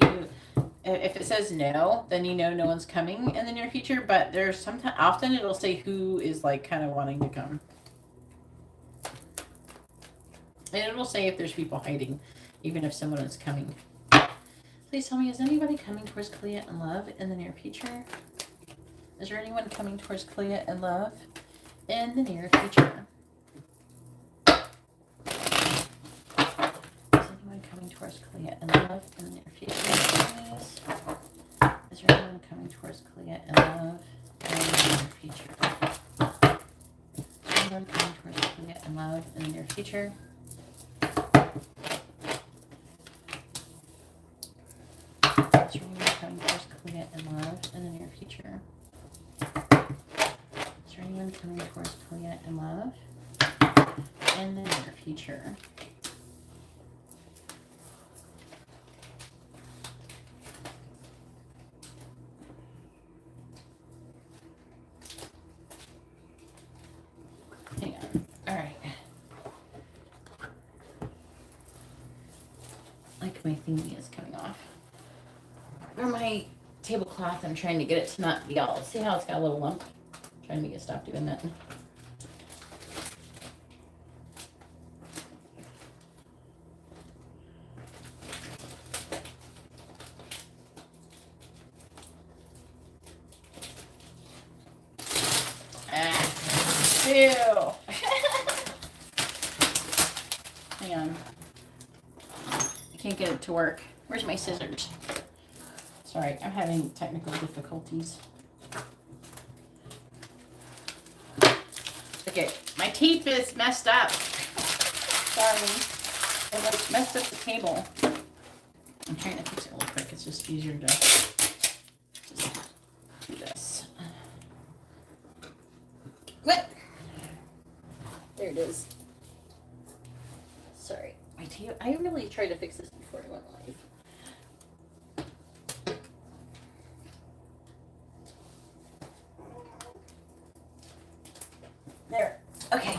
it says no, then you know no one's coming in the near future. But there's sometimes, often it'll say who is like kind of wanting to come. And it'll say if there's people hiding, even if someone is coming. Please tell me, is anybody coming towards Kalia in love in the near future? Is there anyone coming towards Kalia in love in the near future? Is anyone coming towards Kalia in love in the near future, please? Is there anyone coming towards Kalia in love in the near future? Is there anyone coming towards Kalia in love in the near future? Is there anyone coming towards Kalia in love in the near future? Is there anyone coming towards Kalia in love in the near future? Hang on. All right. Like my thingy is coming off. Or my tablecloth, I'm trying to get it to not be all. See how it's got a little lump? I'm trying to get stop doing that. Ew. Hang on. I can't get it to work. Where's my scissors? Sorry, I'm having technical difficulties. Okay, my tape is messed up. Sorry. It like messed up the table. I'm trying to fix it real quick. It's just easier to just do this. What? There it is. Sorry. My tape. I really tried to fix this before I went live. There. Okay.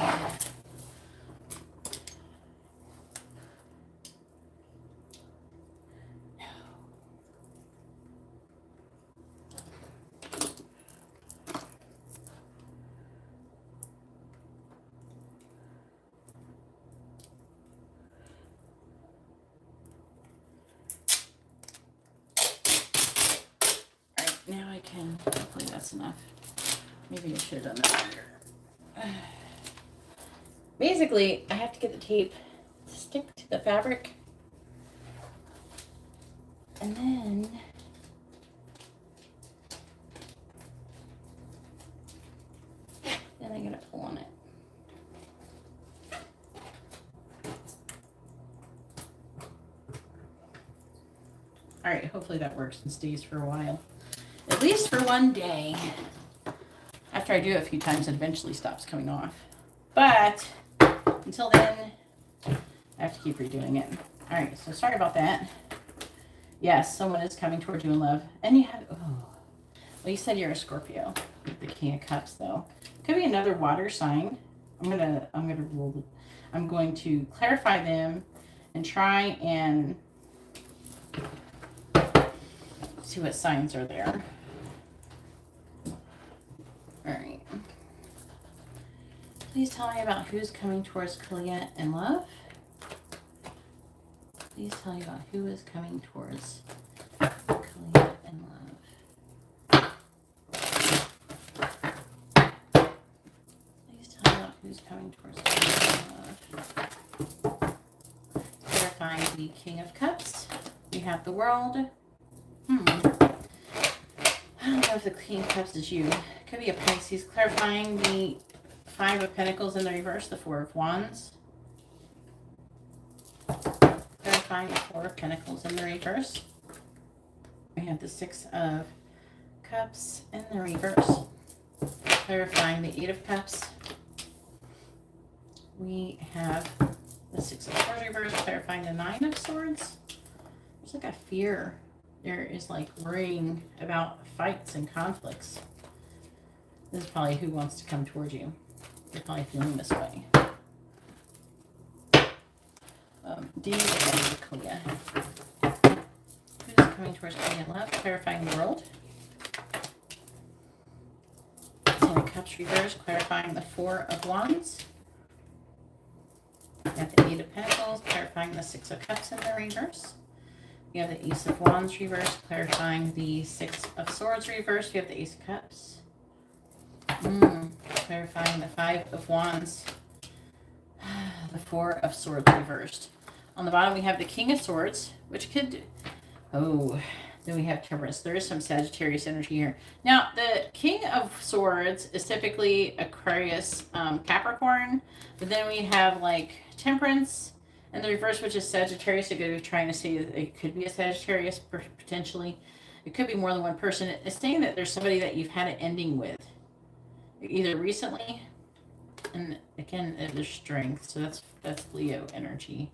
Alright, now I can. Hopefully that's enough. Maybe I should have done that earlier. Basically, I have to get the tape to stick to the fabric. And then I gotta pull on it. Alright, hopefully that works and stays for a while. At least for one day. After I do it a few times, it eventually stops coming off. But until then, I have to keep redoing it. All right, so sorry about that. Yes, someone is coming towards you in love. And you had, oh, well, you said you're a Scorpio with the King of Cups, though. Could be another water sign. I'm going to clarify them and try and see what signs are there. All right. Please tell me about who's coming towards Kalia in love. Please tell me about who is coming towards Kalia in love. Please tell me about who's coming towards Kalia in love. Clarifying the King of Cups. We have the World. I don't know if the King of Cups is you. Could be a Pisces. Clarifying the Five of Pentacles in the reverse, the Four of Wands. Clarifying the Four of Pentacles in the reverse. We have the Six of Cups in the reverse, clarifying the Eight of Cups. We have the Six of Swords reverse, clarifying the Nine of Swords. There's like a fear. There is like worrying about fights and conflicts. This is probably who wants to come towards you. They're probably feeling this way. D is ready to Clea. Who's coming towards Clea? Love, clarifying the world. Ten of Cups reverse, clarifying the Four of Wands. You have the Eight of Pentacles, clarifying the Six of Cups in the reverse. You have the Ace of Wands reverse, clarifying the Six of Swords reverse. You have the Ace of Cups. Clarifying the Five of Wands. The Four of Swords reversed. On the bottom we have the King of Swords, which could... Oh, then we have Temperance. There is some Sagittarius energy here. Now, the King of Swords is typically Aquarius, Capricorn. But then we have like Temperance. And the reverse, which is Sagittarius, it could be trying to say that it could be a Sagittarius, potentially. It could be more than one person. It's saying that there's somebody that you've had an ending with. Either recently, and again, there's strength, so that's Leo energy.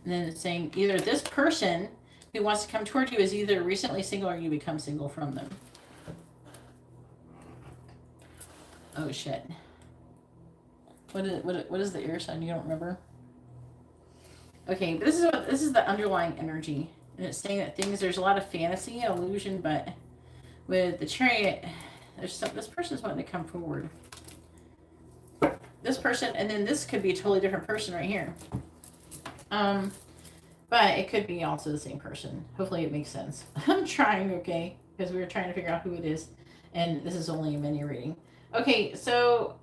And then it's saying either this person who wants to come toward you is either recently single or you become single from them. Oh, shit. What is the air sign? You don't remember? Okay, this is the underlying energy, and it's saying that there's a lot of fantasy and illusion, but with the Chariot, this person's wanting to come forward. This person, and then this could be a totally different person right here. But it could be also the same person. Hopefully it makes sense. I'm trying, okay, because we were trying to figure out who it is, and this is only a mini reading. Okay, so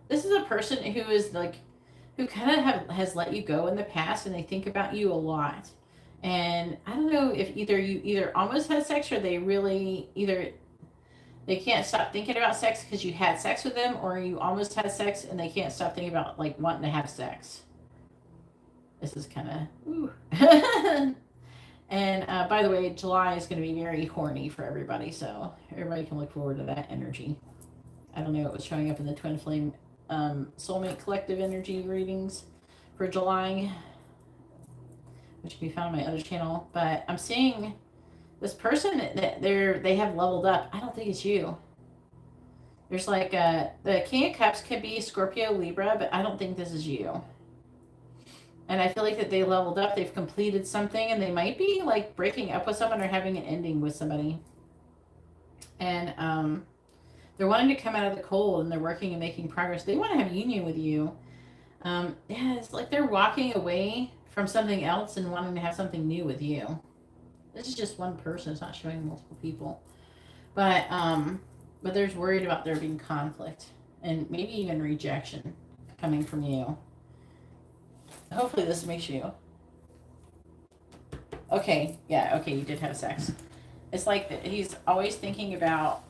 this is a person who is like, who kind of has let you go in the past, and they think about you a lot. And I don't know if you almost had sex, or they really they can't stop thinking about sex because you had sex with them, or you almost had sex and they can't stop thinking about like wanting to have sex. This is kind of ooh. And by the way, July is going to be very horny for everybody, so everybody can look forward to that energy. I don't know, it was showing up in the Twin Flame Soulmate Collective Energy readings for July, which can be found on my other channel. But I'm seeing this person that they have leveled up. I don't think it's you. There's like the King of Cups could be Scorpio, Libra, but I don't think this is you. And I feel like that they leveled up. They've completed something, and they might be like breaking up with someone or having an ending with somebody. And they're wanting to come out of the cold, and they're working and making progress. They want to have union with you. Yeah, it's like they're walking away from something else and wanting to have something new with you. This is just one person. It's not showing multiple people. But there's worried about there being conflict and maybe even rejection coming from you. Hopefully this makes you. Okay, yeah, okay, you did have sex. It's like he's always thinking about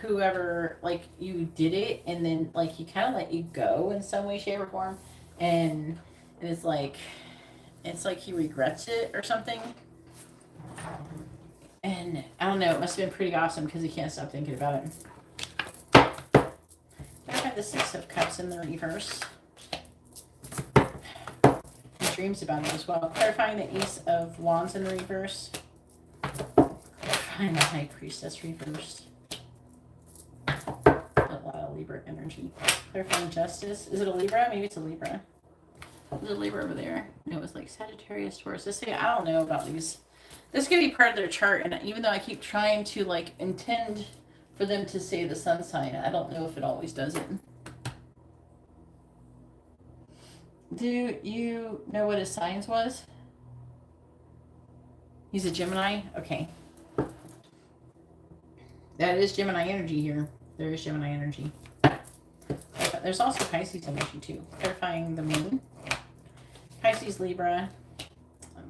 whoever, like, you did it, and then, like, he kind of let you go in some way, shape, or form. And it's like he regrets it or something. And I don't know, it must have been pretty awesome because he can't stop thinking about it. I have the Six of Cups in the reverse. He dreams about it as well. Clarifying the Ace of Wands in the reverse. Clarifying the High Priestess reverse. A lot of Libra energy. Clarifying Justice. Is it a Libra? Maybe it's a Libra. There's a Libra over there. No, it was like Sagittarius, Taurus. I don't know about these. This could be part of their chart, and even though I keep trying to like intend for them to say the sun sign, I don't know if it always does it. Do you know what his signs was? He's a Gemini? Okay. That is Gemini energy here. There is Gemini energy. There's also Pisces energy too. Clarifying the moon. Pisces, Libra.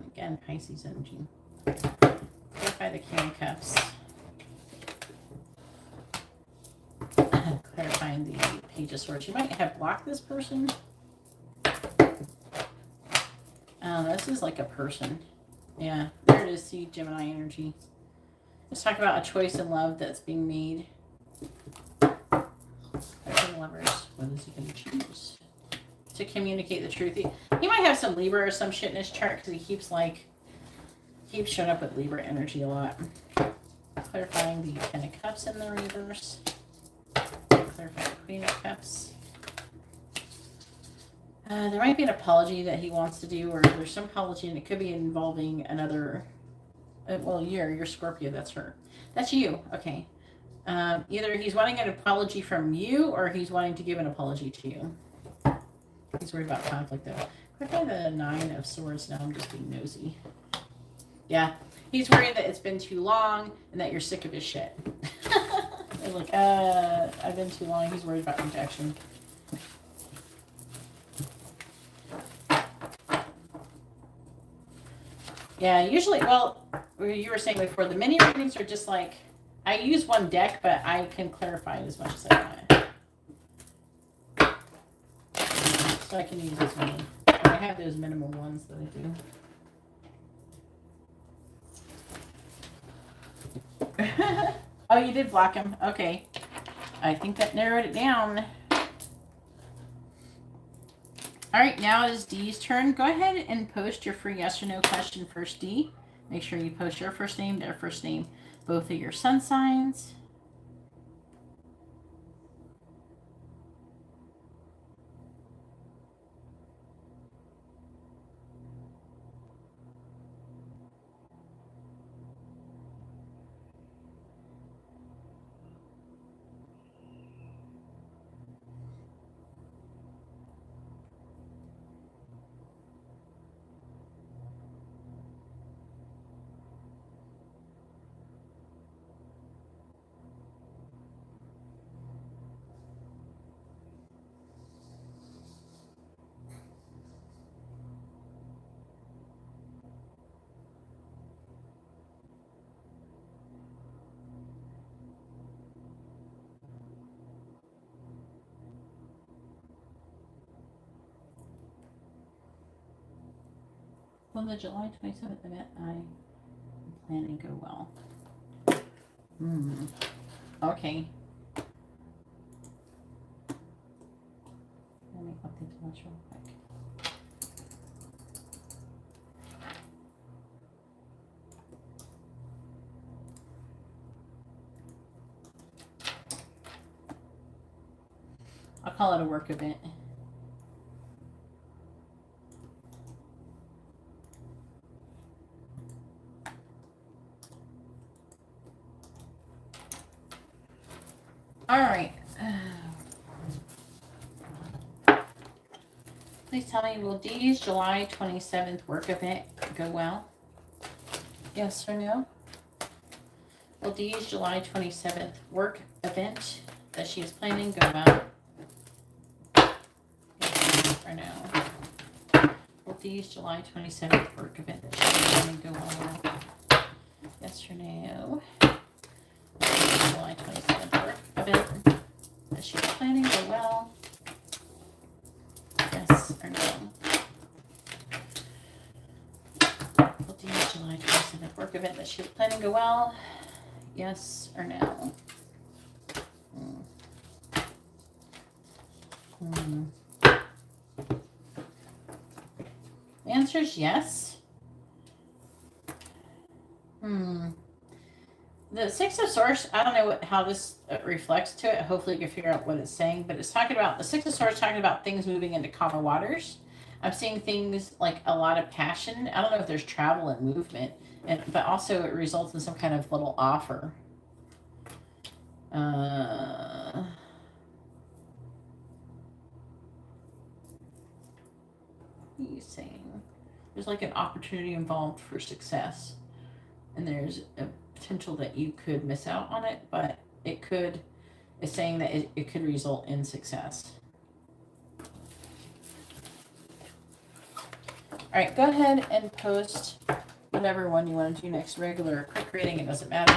Again, Pisces energy. Clarify the King of Cups. Clarifying the Page of Swords. You might have blocked this person. This is like a person. Yeah, there it is. See, Gemini energy. Let's talk about a choice in love that's being made. Okay, lovers. What is he going to choose? To communicate the truth. He might have some Libra or some shit in his chart because he keeps showing up with Libra energy a lot. Clarifying the Ten of Cups in the reverse. Clarifying the Queen of Cups. There might be an apology that he wants to do, or there's some apology, and it could be involving another. Well, you're Scorpio. That's her. That's you. Okay. Either he's wanting an apology from you, or he's wanting to give an apology to you. He's worried about conflict, though. Click on the Nine of Swords now. I'm just being nosy. Yeah. He's worried that it's been too long and that you're sick of his shit. They're like, I've been too long. He's worried about rejection. Yeah, usually, well, you were saying before, the mini readings are just like, I use one deck, but I can clarify it as much as I want. So I can use as many. I have those minimal ones that I do. Oh, you did block him. Okay. I think that narrowed it down. All right, now it is Dee's turn. Go ahead and post your free yes or no question first, Dee. Make sure you post your first name, their first name, both of your sun signs. Will the July 27th event I am planning go well? Okay. Let me update the watch real quick. I'll call it a work event. All right. Please tell me, will Dee's July 27th work event go well? Yes or no? Will Dee's July 27th work event that she is planning go well? Yes or no? Will Dee's July 27th work event that she is planning go well? Yes or no? July 27th work event that she's planning go well? Yes or no? Will Dee's July 27th work event that she's planning go well? Yes or no? The answer is yes. The Six of Swords, I don't know how this reflects to it. Hopefully you can figure out what it's saying. But it's talking about, the Six of Swords talking about things moving into calmer waters. I'm seeing things like a lot of passion. I don't know if there's travel and movement. But also it results in some kind of little offer. What are you saying? There's like an opportunity involved for success. And there's a potential that you could miss out on it, but it could, it's saying that it could result in success. All right, go ahead and post whatever one you want to do next, regular or quick reading, it doesn't matter.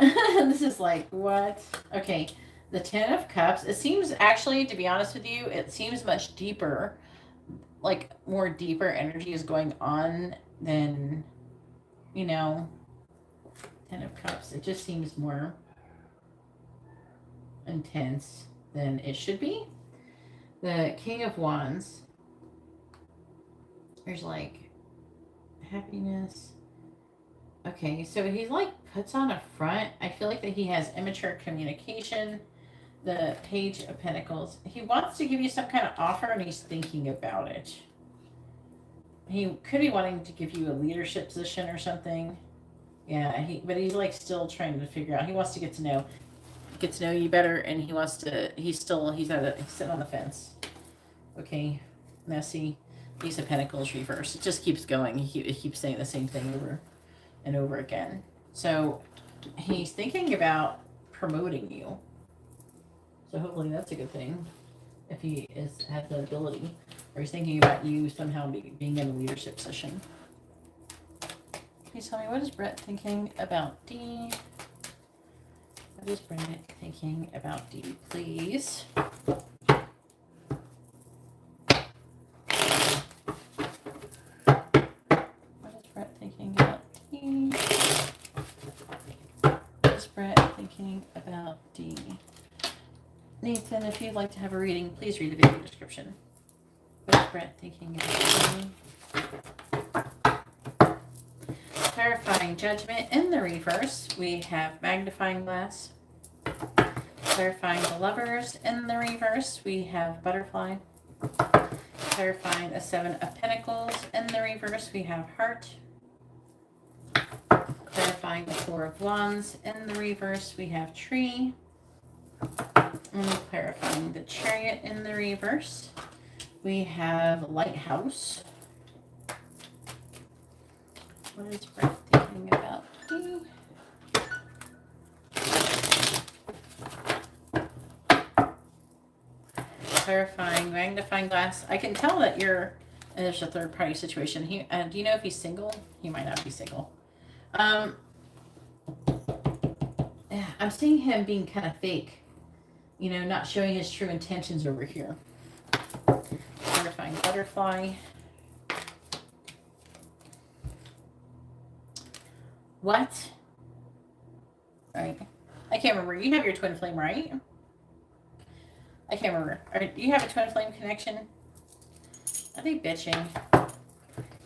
This is like, what? Okay, the Ten of Cups. It seems, actually, to be honest with you, it seems much deeper. Like, more deeper energy is going on than, you know, Ten of Cups. It just seems more intense than it should be. The King of Wands. There's like happiness. Okay, so he like puts on a front. I feel like that he has immature communication. The Page of Pentacles. He wants to give you some kind of offer and he's thinking about it. He could be wanting to give you a leadership position or something. Yeah, but he's like still trying to figure out. He wants to get to know you better, and he wants to. He's sitting on the fence. Okay, messy. Ace of Pentacles reverse. It just keeps going. It keeps saying the same thing over and over again. So he's thinking about promoting you. So hopefully that's a good thing. If he has the ability, or he's thinking about you somehow being in a leadership position. Please tell me, what is Brett thinking about D? What is Brett thinking about D, please? What is Brett thinking about D? What is Brett thinking about D? Nathan, if you'd like to have a reading, please read the video description. What is Brett thinking about D? Clarifying Judgment in the reverse. We have Magnifying Glass. Clarifying the Lovers in the reverse. We have Butterfly. Clarifying the Seven of Pentacles in the reverse. We have Heart. Clarifying the Four of Wands in the reverse. We have Tree. And clarifying the Chariot in the reverse. We have Lighthouse. What is Brett thinking about D? Clarifying Magnifying Glass. I can tell that there's a third party situation. Do you know if he's single? He might not be single. I'm seeing him being kind of fake. You know, not showing his true intentions over here. Clarifying Butterfly. What? Right. I can't remember. You have your twin flame, right? I can't remember. Do you have a twin flame connection? Are they bitching?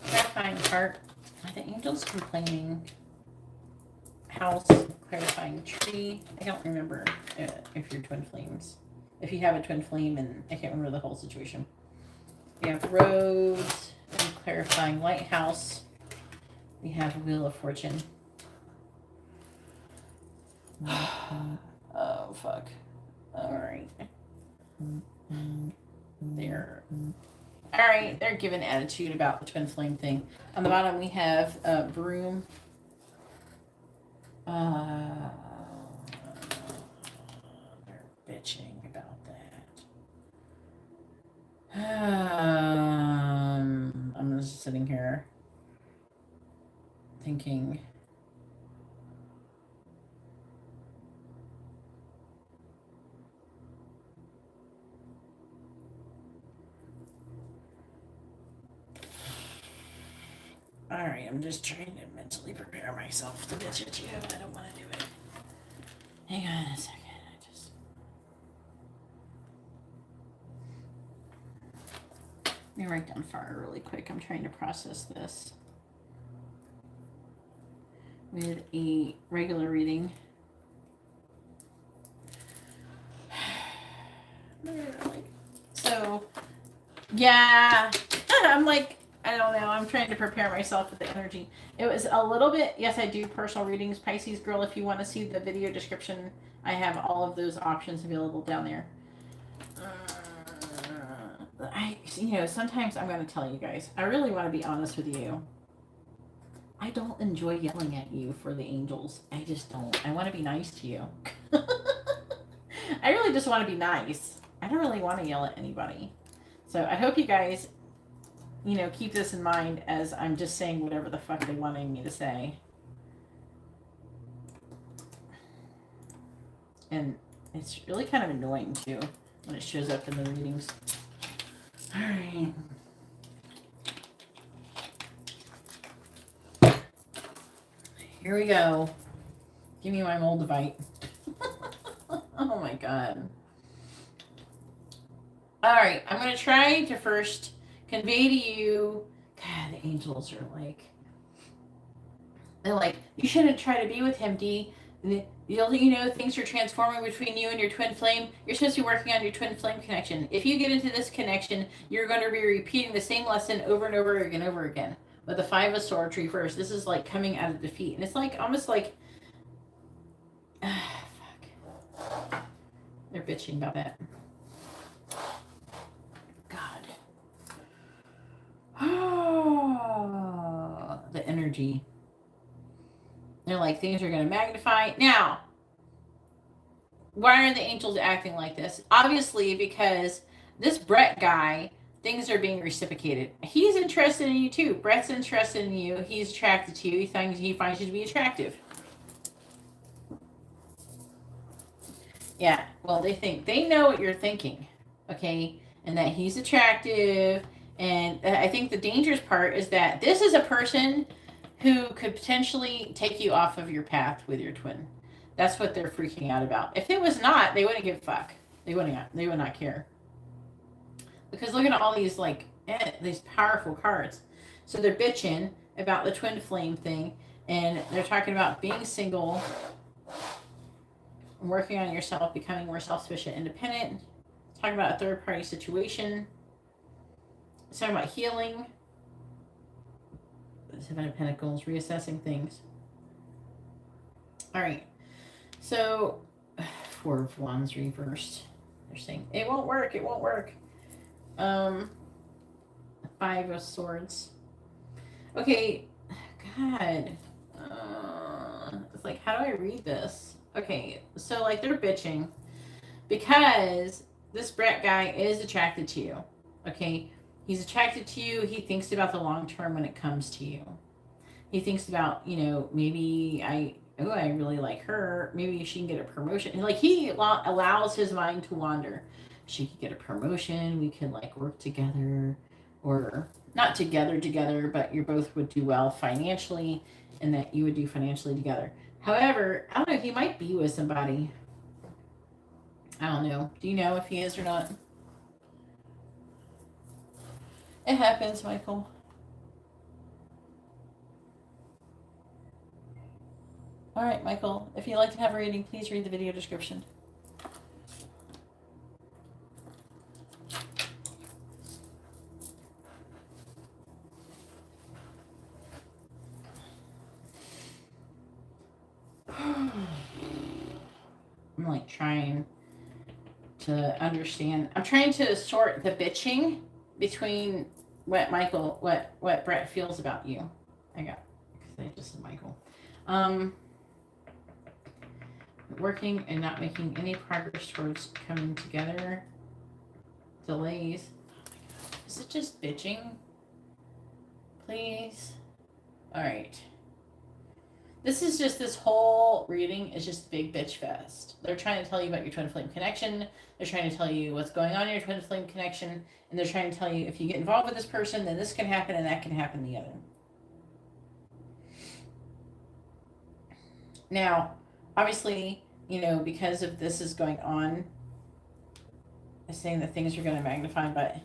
Clarifying Heart. Are the angels complaining? House. Clarifying Tree. I don't remember if you're twin flames. If you have a twin flame, and I can't remember the whole situation. We have Rose. And clarifying Lighthouse. We have Wheel of Fortune. Oh, fuck. Alright. They're giving attitude about the twin flame thing. On the bottom we have Broom. They're bitching about that. I'm just sitting here thinking. Alright, I'm just trying to mentally prepare myself to bitch at you. I don't want to do it. Hang on a second. Let me write down fire really quick. I'm trying to process this with a regular reading. So, yeah. I'm like, I don't know. I'm trying to prepare myself with the energy. It was a little bit, yes, I do personal readings. Pisces girl, if you want to see the video description, I have all of those options available down there. Sometimes I'm going to tell you guys, I really want to be honest with you. I don't enjoy yelling at you for the angels. I just don't. I want to be nice to you. I really just want to be nice. I don't really want to yell at anybody. So I hope you guys, keep this in mind as I'm just saying whatever the fuck they wanted me to say. And it's really kind of annoying, too, when it shows up in the readings. All right. Here we go. Give me my Moldavite. Oh, my God. All right. I'm going to try to first convey to you. God, the angels are like... They're like, you shouldn't try to be with him, Dee. Things are transforming between you and your twin flame. You're supposed to be working on your twin flame connection. If you get into this connection, you're going to be repeating the same lesson over and over again. With the 5 of Swords reversed, this is like coming out of defeat. And it's like, almost like, fuck. They're bitching about that. God. Oh, the energy. They're like, things are going to magnify. Now, why are the angels acting like this? Obviously, because this Brett guy, things are being reciprocated. He's interested in you, too. Brett's interested in you. He's attracted to you. He finds you to be attractive. Yeah, well, they know what you're thinking, okay? And that he's attractive. And I think the dangerous part is that this is a person who could potentially take you off of your path with your twin. That's what they're freaking out about. If it was not, they wouldn't give a fuck. They would not care. Because look at all these these powerful cards. So they're bitching about the twin flame thing, and they're talking about being single, working on yourself, becoming more self-sufficient, independent. Talking about a third-party situation. It's talking about healing. 7 of Pentacles, reassessing things. All right. So, 4 of Wands reversed. They're saying, it won't work. It won't work. 5 of Swords. Okay. God. It's like, how do I read this? Okay. So, they're bitching because this Brett guy is attracted to you. Okay. He's attracted to you. He thinks about the long term when it comes to you. He thinks about, maybe I really like her. Maybe she can get a promotion. And he allows his mind to wander. She could get a promotion. We could work together, or not together, but you both would do well financially, and that you would do financially together. However, I don't know. He might be with somebody. I don't know. Do you know if he is or not? It happens, Michael. All right, Michael. If you'd like to have a reading, please read the video description. I'm trying to understand. I'm trying to sort the bitching between what Brett feels about you. Because I just said Michael. Working and not making any progress towards coming together. Delays. Oh my God. Is it just bitching? Please. All right. This whole reading is just big bitch fest. They're trying to tell you about your twin flame connection. They're trying to tell you what's going on in your twin flame connection. And they're trying to tell you if you get involved with this person, then this can happen and that can happen the other. Now, obviously, because of this is going on, I'm saying that things are going to magnify, but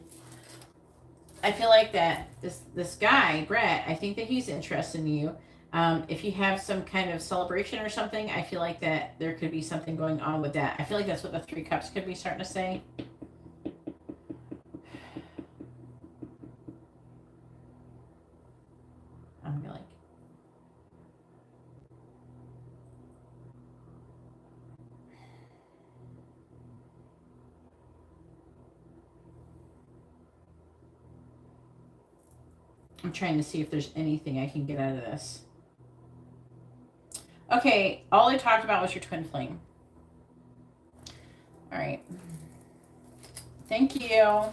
I feel like that this guy, Brett, I think that he's interested in you. If you have some kind of celebration or something, I feel like that there could be something going on with that. I feel like that's what the 3 Cups could be starting to say. I'm trying to see if there's anything I can get out of this. Okay, all I talked about was your twin flame. All right. Thank you.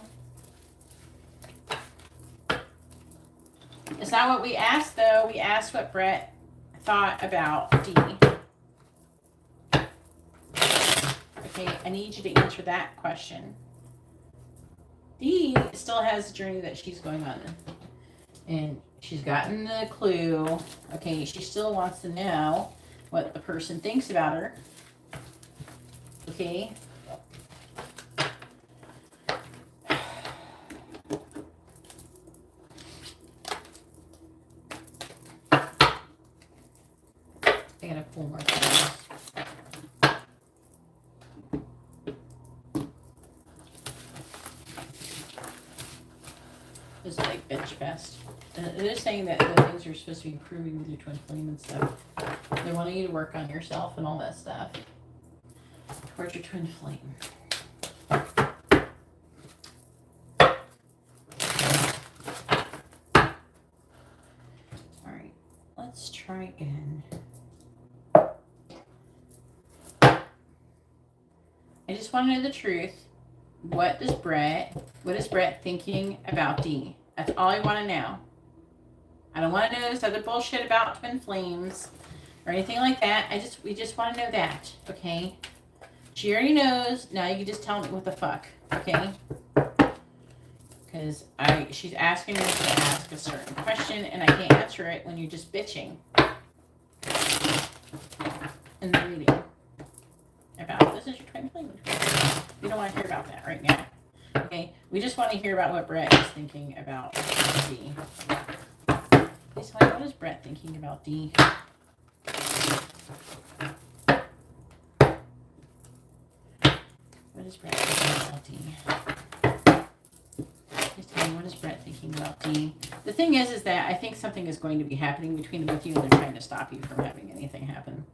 It's not what we asked, though. We asked what Brett thought about Dee. Okay, I need you to answer that question. D still has a journey that she's going on. And she's gotten the clue. Okay, she still wants to know what the person thinks about her. Okay. I gotta pull more things. This is like bitch fest. They're saying that the things are supposed to be improving with your twin flame and stuff. They're wanting you to work on yourself and all that stuff towards your twin flame. All right, let's try again. I just want to know the truth. What is Brett thinking about D? That's all I want to know. I don't want to know this other bullshit about twin flames or anything like that. We just want to know that, okay? She already knows. Now you can just tell me what the fuck, okay? Because she's asking me to ask a certain question and I can't answer it when you're just bitching in the reading about this is your twin flame. We don't want to hear about that right now. Okay, we just want to hear about what Brett is thinking about D. Please tell me, what is Brett thinking about D? What is Brett thinking about D? Please tell me, what is Brett thinking about D? The thing is that I think something is going to be happening between the both of you and they're trying to stop you from having anything happen.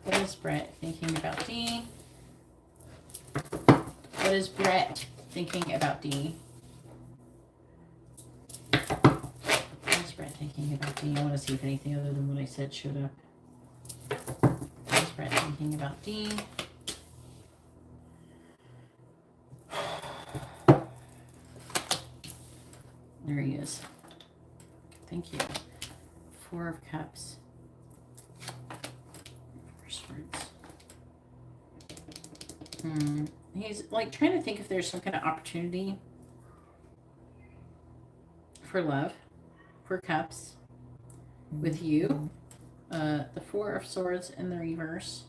What is Brett thinking about D? What is Brett thinking about D? What is Brett thinking about D? I want to see if anything other than what I said showed up. What is Brett thinking about D? There he is. Thank you. 4 of Cups. He's like trying to think if there's some kind of opportunity for love, for Cups, with you. The 4 of Swords in the reverse.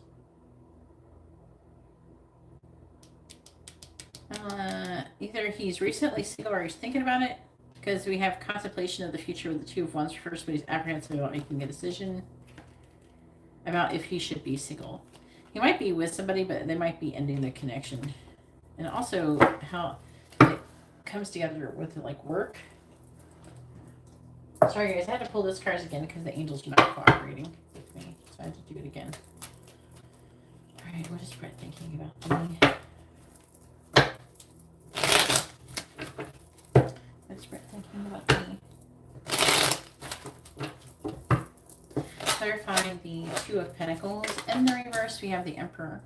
Either he's recently single or he's thinking about it, because we have contemplation of the future with the 2 of Wands first, but he's apprehensive about making a decision about if he should be single. He might be with somebody, but they might be ending the connection. And also how it comes together with like work. Sorry guys, I had to pull this card again because the angels are not cooperating with me. So I had to do it again. Alright, what is Brett thinking about me? What is Brett thinking about me? Clarifying the 2 of Pentacles. In the reverse, we have the Emperor.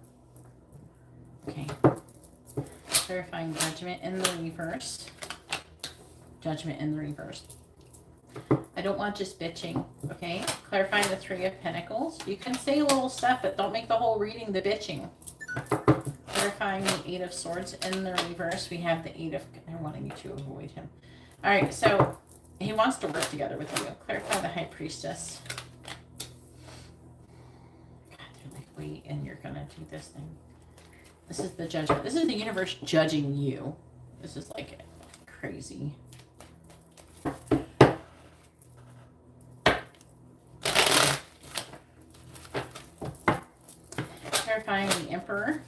Okay. Clarifying Judgment in the reverse. Judgment in the reverse. I don't want just bitching, okay? Clarifying the 3 of Pentacles. You can say a little stuff, but don't make the whole reading the bitching. Clarifying the 8 of Swords in the reverse. We have the 8 of... I'm wanting you to avoid him. All right, so he wants to work together with you. Clarify the High Priestess. Wait, and you're gonna do this thing. This is the Judgment. This is the universe judging you. This is like crazy. Clarifying the Emperor.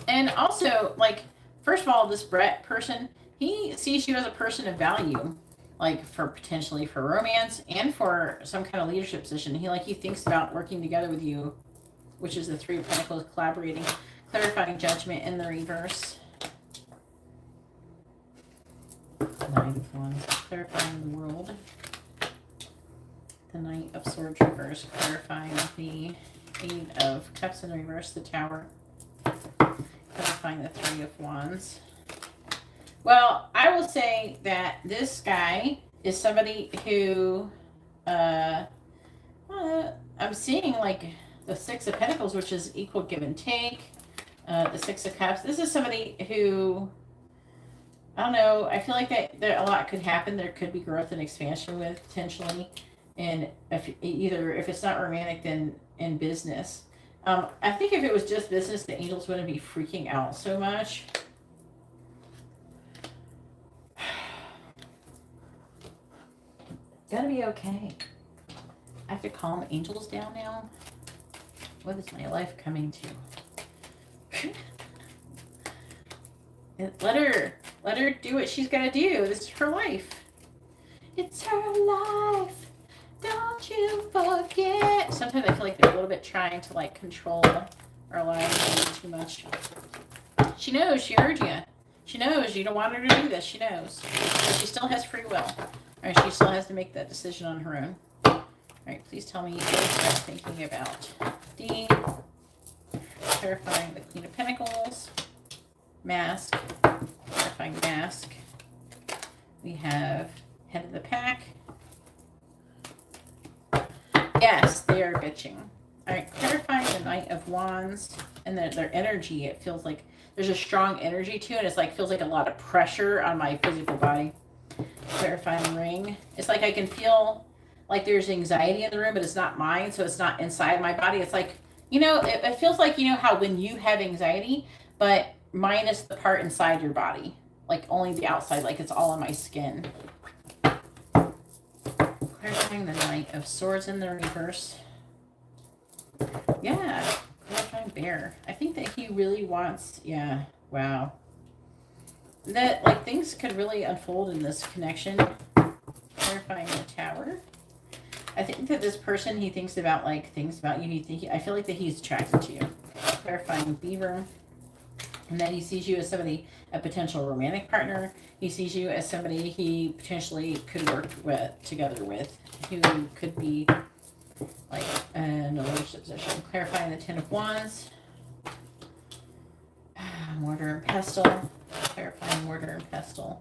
And also, like, first of all, this Brett person, he sees you as a person of value. Like for potentially for romance and for some kind of leadership position. He thinks about working together with you, which is the 3 of Pentacles, collaborating. Clarifying Judgment in the reverse. 9 of Wands, clarifying the World. The Knight of Swords reverse, clarifying the 8 of Cups in the reverse, the Tower. Clarifying the 3 of Wands. Well, I will say that this guy is somebody who, I'm seeing like the 6 of Pentacles, which is equal give and take. The Six of Cups. This is somebody who, I don't know, I feel like that there a lot could happen. There could be growth and expansion with potentially. And if it's not romantic, then in business. I think if it was just business, the angels wouldn't be freaking out so much. Gotta be okay. I have to calm angels down now. What is my life coming to? Let her do what she's gotta do. This is her life. It's her life. Don't you forget. Sometimes I feel like they're a little bit trying to like control our lives too much. She knows. She heard you. She knows you don't want her to do this. She knows. But she still has free will. Or she still has to make that decision on her own. All right, please tell me what you're thinking about. D. Clarifying the Queen of Pentacles. Mask. Clarifying mask. We have Head of the Pack. Yes, they are bitching. All right, clarifying the Knight of Wands and their energy. It feels like there's a strong energy to it. It's like feels like a lot of pressure on my physical body. Clarifying Ring. It's like I can feel like there's anxiety in the room, but it's not mine, so it's not inside my body. It's like, you know, it feels like, you know how when you have anxiety, but minus the part inside your body, like only the outside, like it's all on my skin. Clarifying the Knight of Swords in the reverse. Yeah, clarifying Bear. I think that he really wants, yeah, wow. That, like, things could really unfold in this connection. Clarifying the Tower. I think that this person, he thinks about, like, things about you. I feel like that he's attracted to you. Clarifying Beaver. And that he sees you as somebody, a potential romantic partner. He sees you as somebody he potentially could work together with, who could be like in a leadership position. Clarifying the Ten of Wands. Mortar and Pestle. Clarifying Mortar and Pestle.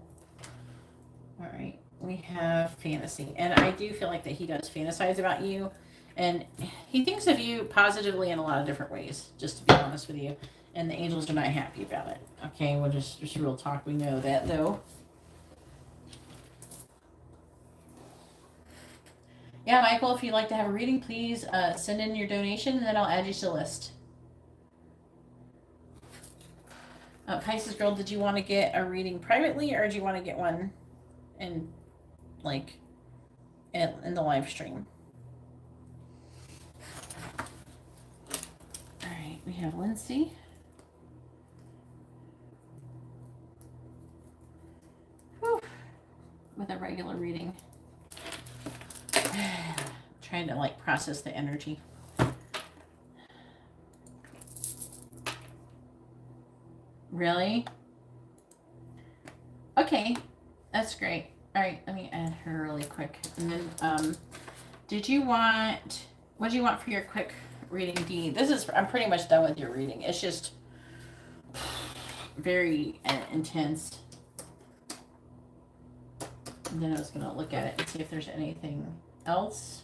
All right, we have fantasy, and I do feel like that he does fantasize about you, and he thinks of you positively in a lot of different ways. Just to be honest with you. And the angels are not happy about it. Okay, we'll just real talk. We know that, though. Yeah, Michael, if you'd like to have a reading, please send in your donation, and then I'll add you to the list. Pisces Girl, did you want to get a reading privately, or do you want to get one in, like, in the live stream? All right, we have Lindsay. With a regular reading. Trying to like process the energy. Really? Okay, that's great. All right, let me add her really quick. And then, what do you want for your quick reading, Dee? I'm pretty much done with your reading. It's just very intense. And then I was going to look at it and see if there's anything else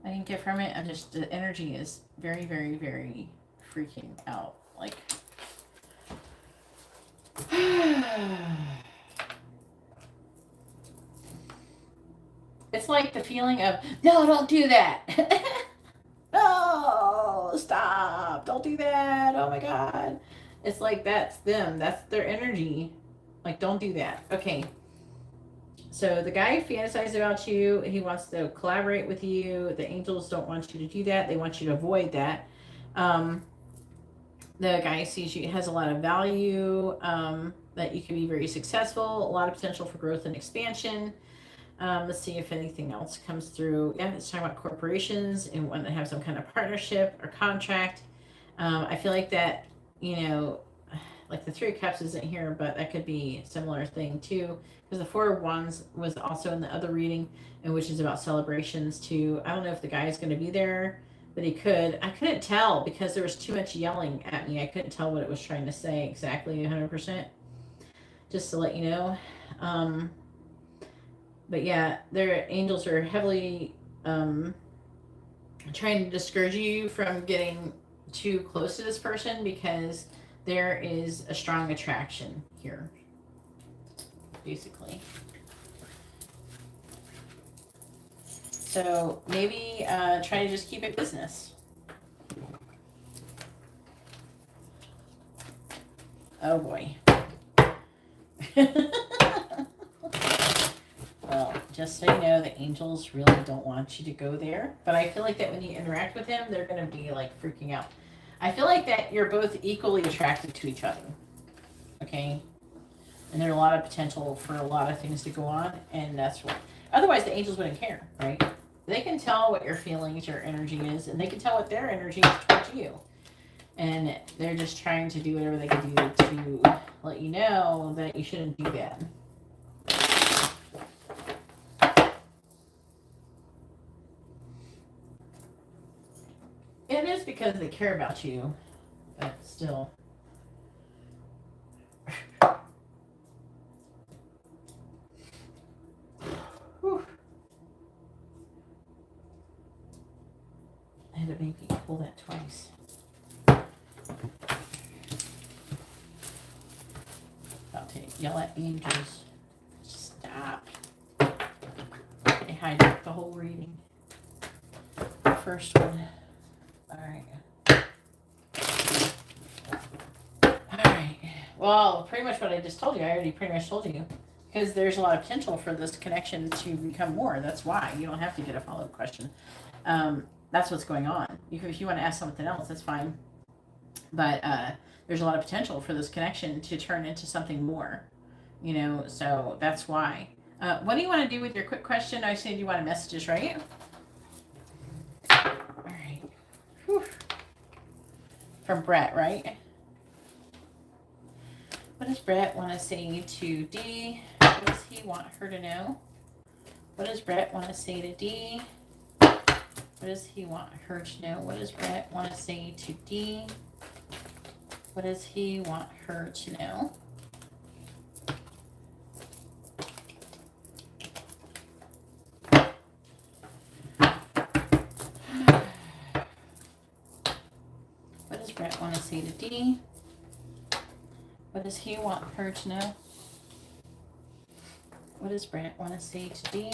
I can get from it. The energy is very, very, very freaking out. Like, it's like the feeling of, no, don't do that. No, stop. Don't do that. Oh my God. It's like, that's them. That's their energy. Like, don't do that. Okay. So the guy fantasizes about you. He wants to collaborate with you. The angels don't want you to do that. They want you to avoid that. The guy sees you, has a lot of value, that you can be very successful, a lot of potential for growth and expansion. Let's see if anything else comes through. Yeah, it's talking about corporations and want to have some kind of partnership or contract. I feel like that, you know, like the Three of Cups isn't here, but that could be a similar thing too. Because the Four of Wands was also in the other reading, and which is about celebrations too. I don't know if the guy is going to be there, but he could. I couldn't tell because there was too much yelling at me. I couldn't tell what it was trying to say exactly 100%. Just to let you know. But yeah, their angels are heavily trying to discourage you from getting too close to this person because there is a strong attraction here, basically. So maybe try to just keep it business. Oh boy. Well, just so you know, the angels really don't want you to go there. But I feel like that when you interact with them, they're going to be like freaking out. I feel like that you're both equally attracted to each other. Okay? And there's a lot of potential for a lot of things to go on. And that's what. Otherwise, the angels wouldn't care, right? They can tell what your feelings, your energy is. And they can tell what their energy is towards you. And they're just trying to do whatever they can do to let you know that you shouldn't do that. It is because they care about you, but still. Whew. I had to maybe pull that twice. I'll yell at angels. Stop. They hijacked the whole reading. The first one. Alright. Alright. Well, pretty much what I just told you. I already pretty much told you. Because there's a lot of potential for this connection to become more. That's why. You don't have to get a follow-up question. That's what's going on. If you want to ask something else, that's fine. But there's a lot of potential for this connection to turn into something more. You know, so that's why. What do you want to do with your quick question? I said you want messages, right? All right. Whew. From Brett, right? What does Brett want to say to D? What does he want her to know? What does Brett want to say to D? What does he want her to know? What does Brett want to say to D? What does he want her to know? What does Brett want to say to D? What does he want her to know? What does Brett want to say to D?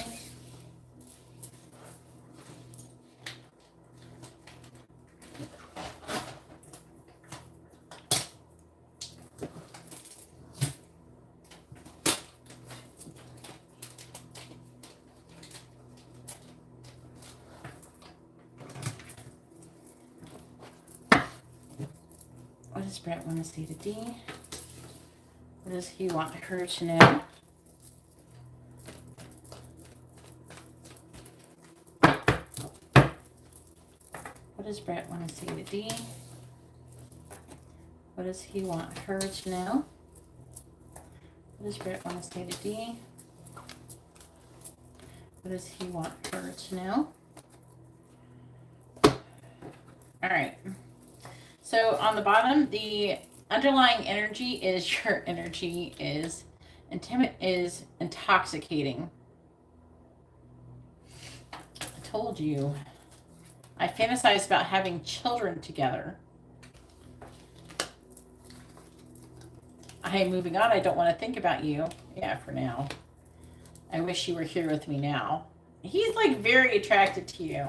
What does Brett want to say to D? What does he want her to know? What does Brett want to say to D? What does he want her to know? What does Brett want to say to D? What does he want her to know? All right. So on the bottom, the underlying energy is your energy is intoxicating. I told you. I fantasize about having children together. I am moving on. I don't want to think about you. Yeah, for now. I wish you were here with me now. He's like very attracted to you.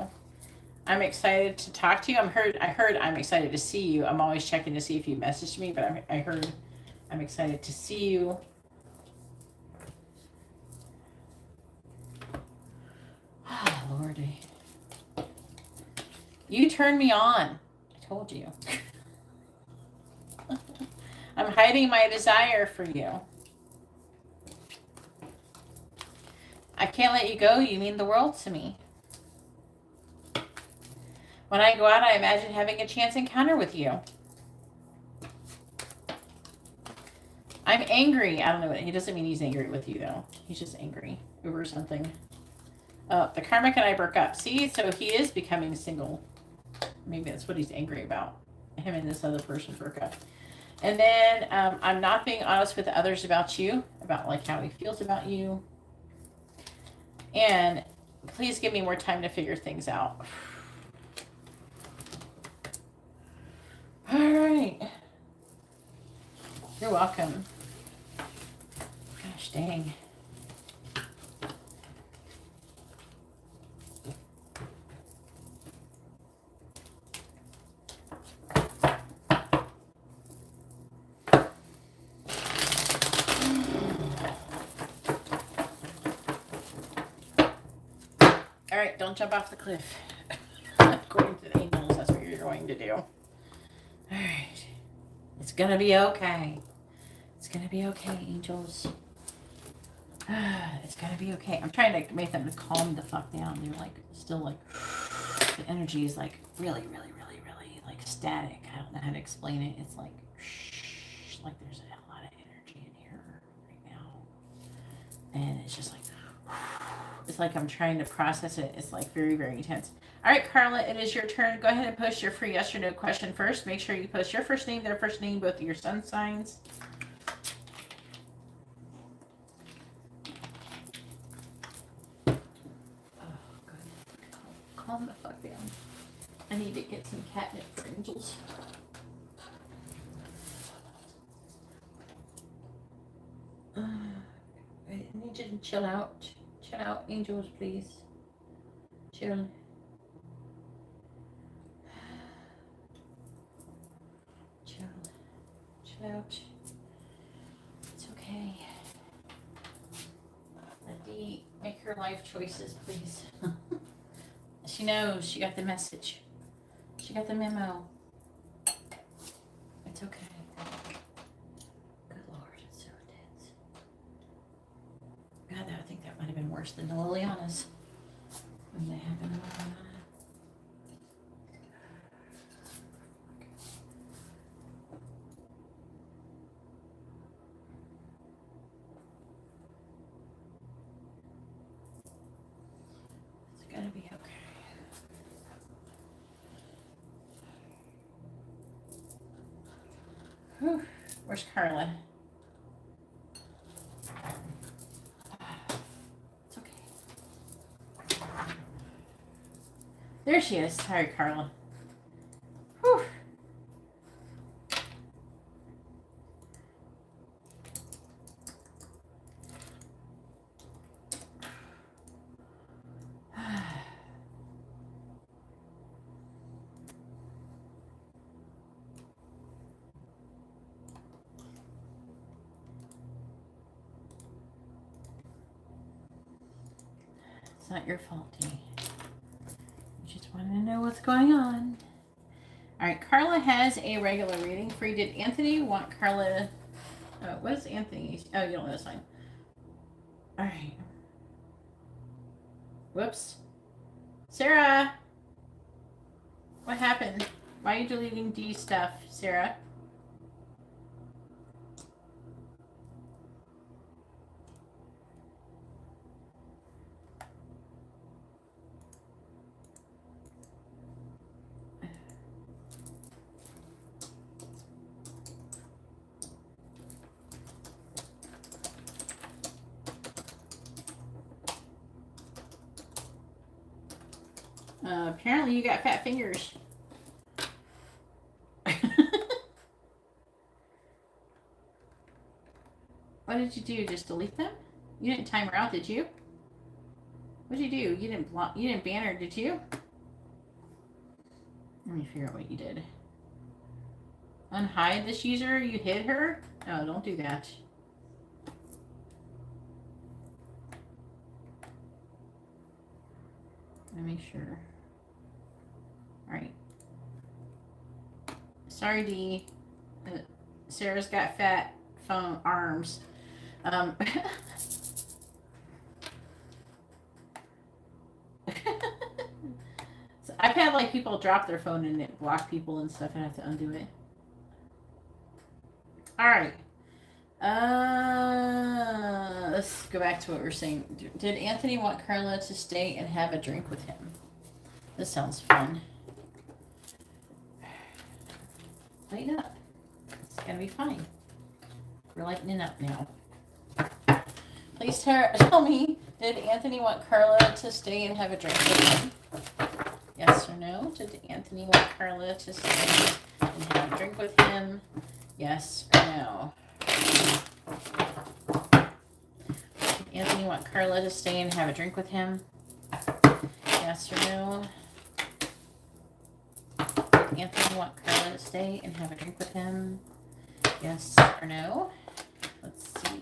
I'm excited to talk to you. I heard I'm excited to see you. I'm always checking to see if you messaged me, but I heard I'm excited to see you. Ah, Lordy. You turned me on. I told you. I'm hiding my desire for you. I can't let you go. You mean the world to me. When I go out, I imagine having a chance encounter with you. I'm angry. I don't know what he doesn't mean he's angry with you though. He's just angry over something. The karmic and I broke up. See, so he is becoming single. Maybe that's what he's angry about. Him and this other person broke up. And then I'm not being honest with others about you, about like how he feels about you. And please give me more time to figure things out. You're welcome. Gosh dang. All right, don't jump off the cliff. According to the angels, that's what you're going to do. All right. It's going to be okay. It's going to be okay, angels. It's going to be okay. I'm trying to make them to calm the fuck down. They're like, still like, the energy is like really, really, really, really like static. I don't know how to explain it. It's like there's a lot of energy in here right now. And it's just like, it's like I'm trying to process it. It's like very, very intense. All right, Carla, it is your turn. Go ahead and post your free yes or no question first. Make sure you post your first name, their first name, both of your sun signs. Oh, good. Calm the fuck down. I need to get some catnip for angels. I need you to chill out. Chill out, angels, please. Chill. Chill out. It's okay. Let Dee make her life choices, please. She knows. She got the message. She got the memo. It's okay. Good Lord, it's so intense. God, I think that might have been worse than the Liliana's when they happened. It's gonna be okay. Whew. Where's Carla? It's okay. There she is. Sorry, Carla. Whew. It's not your fault, Dee. You just wanted to know what's going on. All right, Carla has a regular reading for you. Did Anthony want Carla? What is Anthony? Oh, you don't know this line. All right. Whoops. Sarah! What happened? Why are you deleting Dee's stuff, Sarah? Apparently you got fat fingers. What did you do? Just delete them? You didn't time her out, did you? What did you do? You didn't block, you didn't ban her, did you? Let me figure out what you did. Unhide this user? You hid her? No, don't do that. Let me make sure. Alright. Sorry, Dee. Sarah's got fat phone arms. So I've had like people drop their phone and it block people and stuff and I have to undo it. Alright. Let's go back to what we were saying. Did Anthony want Carla to stay and have a drink with him? This sounds fun. Lighten up. It's gonna be fine. We're lightening up now. Please tell me, did Anthony want Carla to stay and have a drink with him? Yes or no? Did Anthony want Carla to stay and have a drink with him? Yes or no? Anthony want Carla to stay and have a drink with him? Yes or no? Anthony want Carla to stay and have a drink with him? Yes or no? Let's see.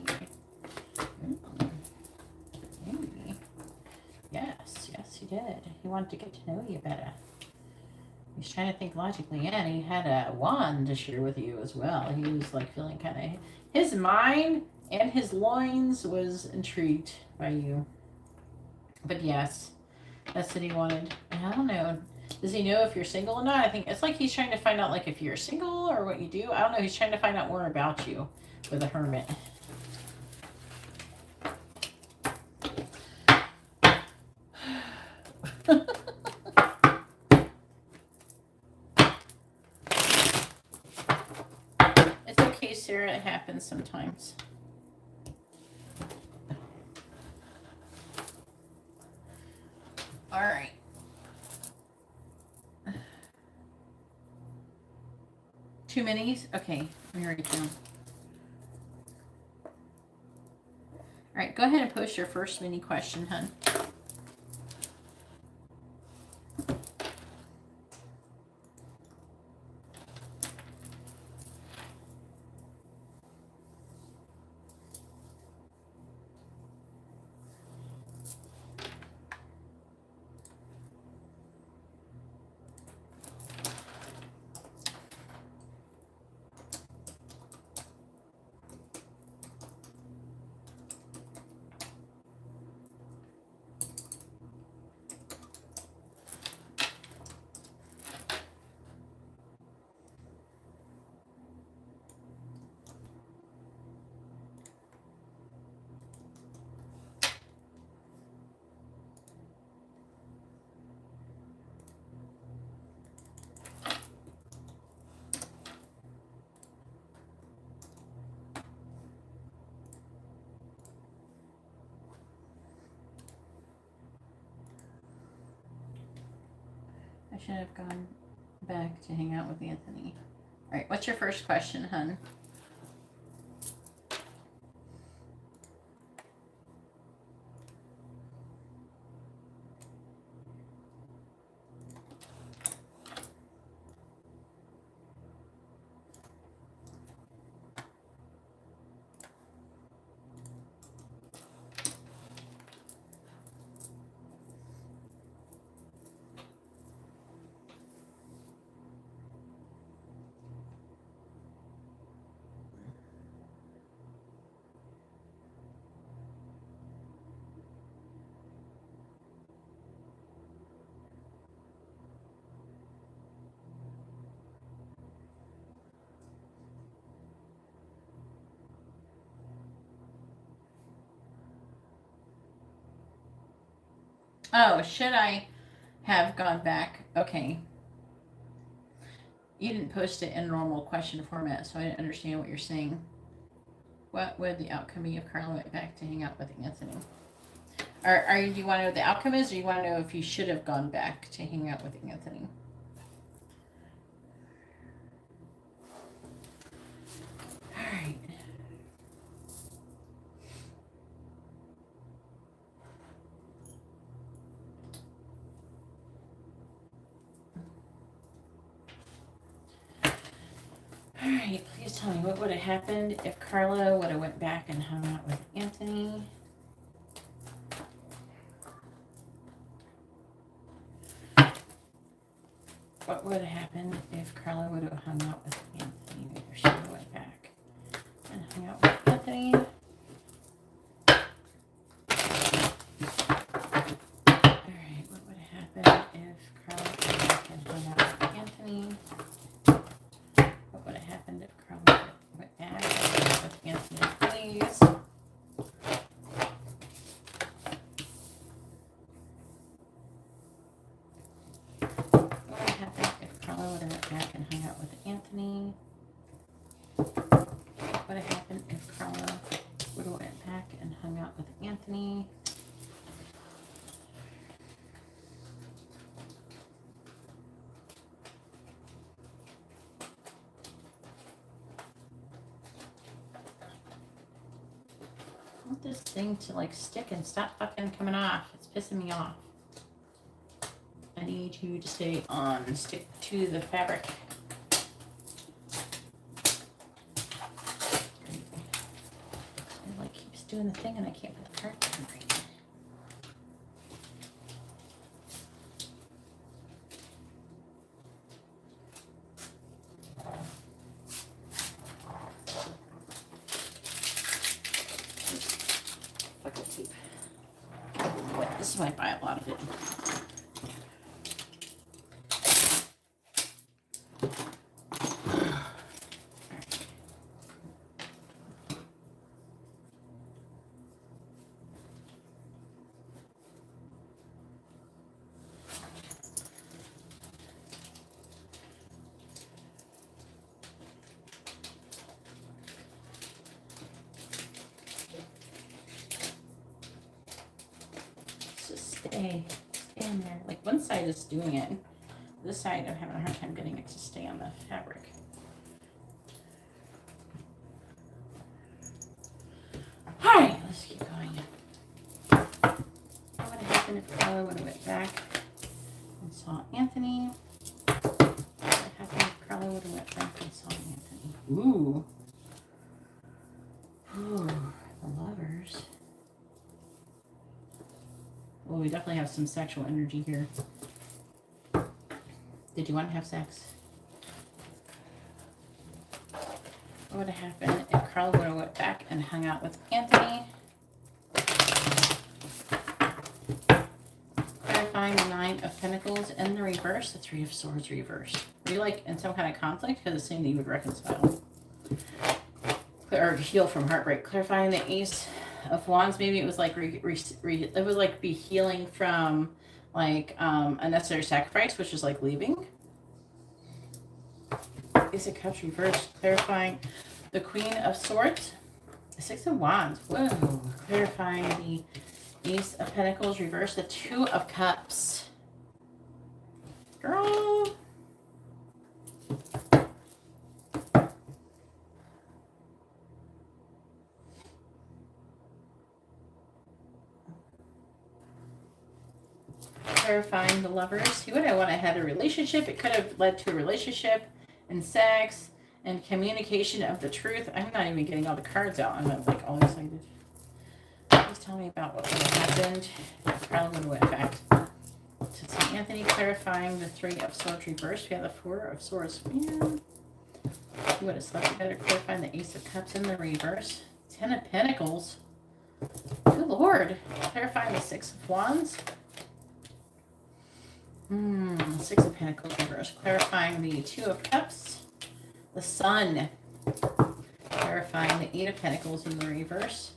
Maybe. Yes, he did. He wanted to get to know you better. He's trying to think logically, and he had a wand to share with you as well. He was like feeling kind of, his mind and his loins was intrigued by you. But yes, that's what he wanted. I don't know. Does he know if you're single or not? I think it's like he's trying to find out like if you're single or what you do. I don't know. He's trying to find out more about you with a hermit. It's okay, Sarah. It happens sometimes. All right. Two minis? Okay, let me write it down. All right, go ahead and post your first mini question, hun. I should have gone back to hang out with Anthony. All right, what's your first question, hun? Oh, should I have gone back? Okay. You didn't post it in normal question format, so I didn't understand what you're saying. What would the outcome be if Carla went back to hang out with Anthony? Do you want to know what the outcome is, or you want to know if you should have gone back to hang out with Anthony? All right. All right, please tell me what would have happened if Carla would have went back and hung out with Anthony. What would have happened if Carla would have hung out with Anthony? Maybe she would have went back and hung out with Anthony. All right, what would have happened if Carla went back and hung out with Anthony? What would have happened if Carla went back and hung out with Anthony, please? Anthony. What would have happened if Carla would have went back and hung out with Anthony? want this thing to like stick and stop fucking coming off. It's pissing me off. I need you to stay on. Stick to the fabric. It like keeps doing the thing and I can't put the card down right. This is why I buy a lot of it. Stay in there. Like one side is doing it. This side I'm having a hard time getting it to stay on the fabric. Alright, let's keep going. What would happen if Carla would have went back and saw Anthony? What would happen if Carla would have went back and saw Anthony? Ooh. Ooh, the lovers. Well, we definitely have some sexual energy here. Did you want to have sex? What would have happened if Carla would have went back and hung out with Anthony? Clarifying the Nine of Pentacles in the reverse, the Three of Swords reverse. Are you like in some kind of conflict? Because it's saying that you would reconcile. Or heal from heartbreak. Clarifying the Ace of Wands, maybe it was like it was like be healing from like unnecessary sacrifice, which is like leaving. Ace of Cups reversed, clarifying the Queen of Swords, the Six of Wands. Whoa, clarifying the Ace of Pentacles reversed, the Two of Cups. Girl. Clarifying the Lovers. He would have wanted to have a relationship. It could have led to a relationship and sex and communication of the truth. I'm not even getting all the cards out. I'm like all excited. Please tell me about what would have happened. Probably would have went back to St. Anthony. Clarifying the Three of Swords reversed. We have the Four of Swords. Man. He would have slept together. Clarifying the Ace of Cups in the reverse. Ten of Pentacles. Good Lord. Clarifying the Six of Wands. Six of Pentacles reverse. Clarifying the Two of Cups. The Sun. Clarifying the Eight of Pentacles in the reverse.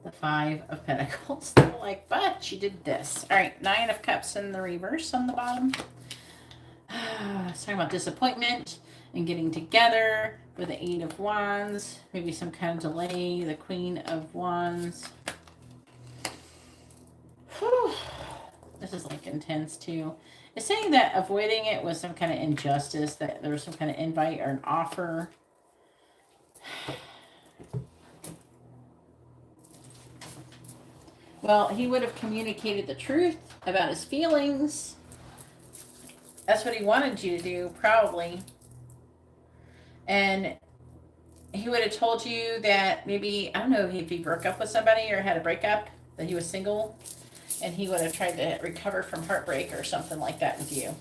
The Five of Pentacles. They're like, but she did this. All right, Nine of Cups in the reverse on the bottom. It's talking about disappointment and getting together with the Eight of Wands. Maybe some kind of delay. The Queen of Wands. Whew. This is like intense too. It's saying that avoiding it was some kind of injustice, that there was some kind of invite or an offer. Well, he would have communicated the truth about his feelings. That's what he wanted you to do, probably. And he would have told you that maybe, I don't know, if he broke up with somebody or had a breakup, that he was single. And he would have tried to recover from heartbreak or something like that with you.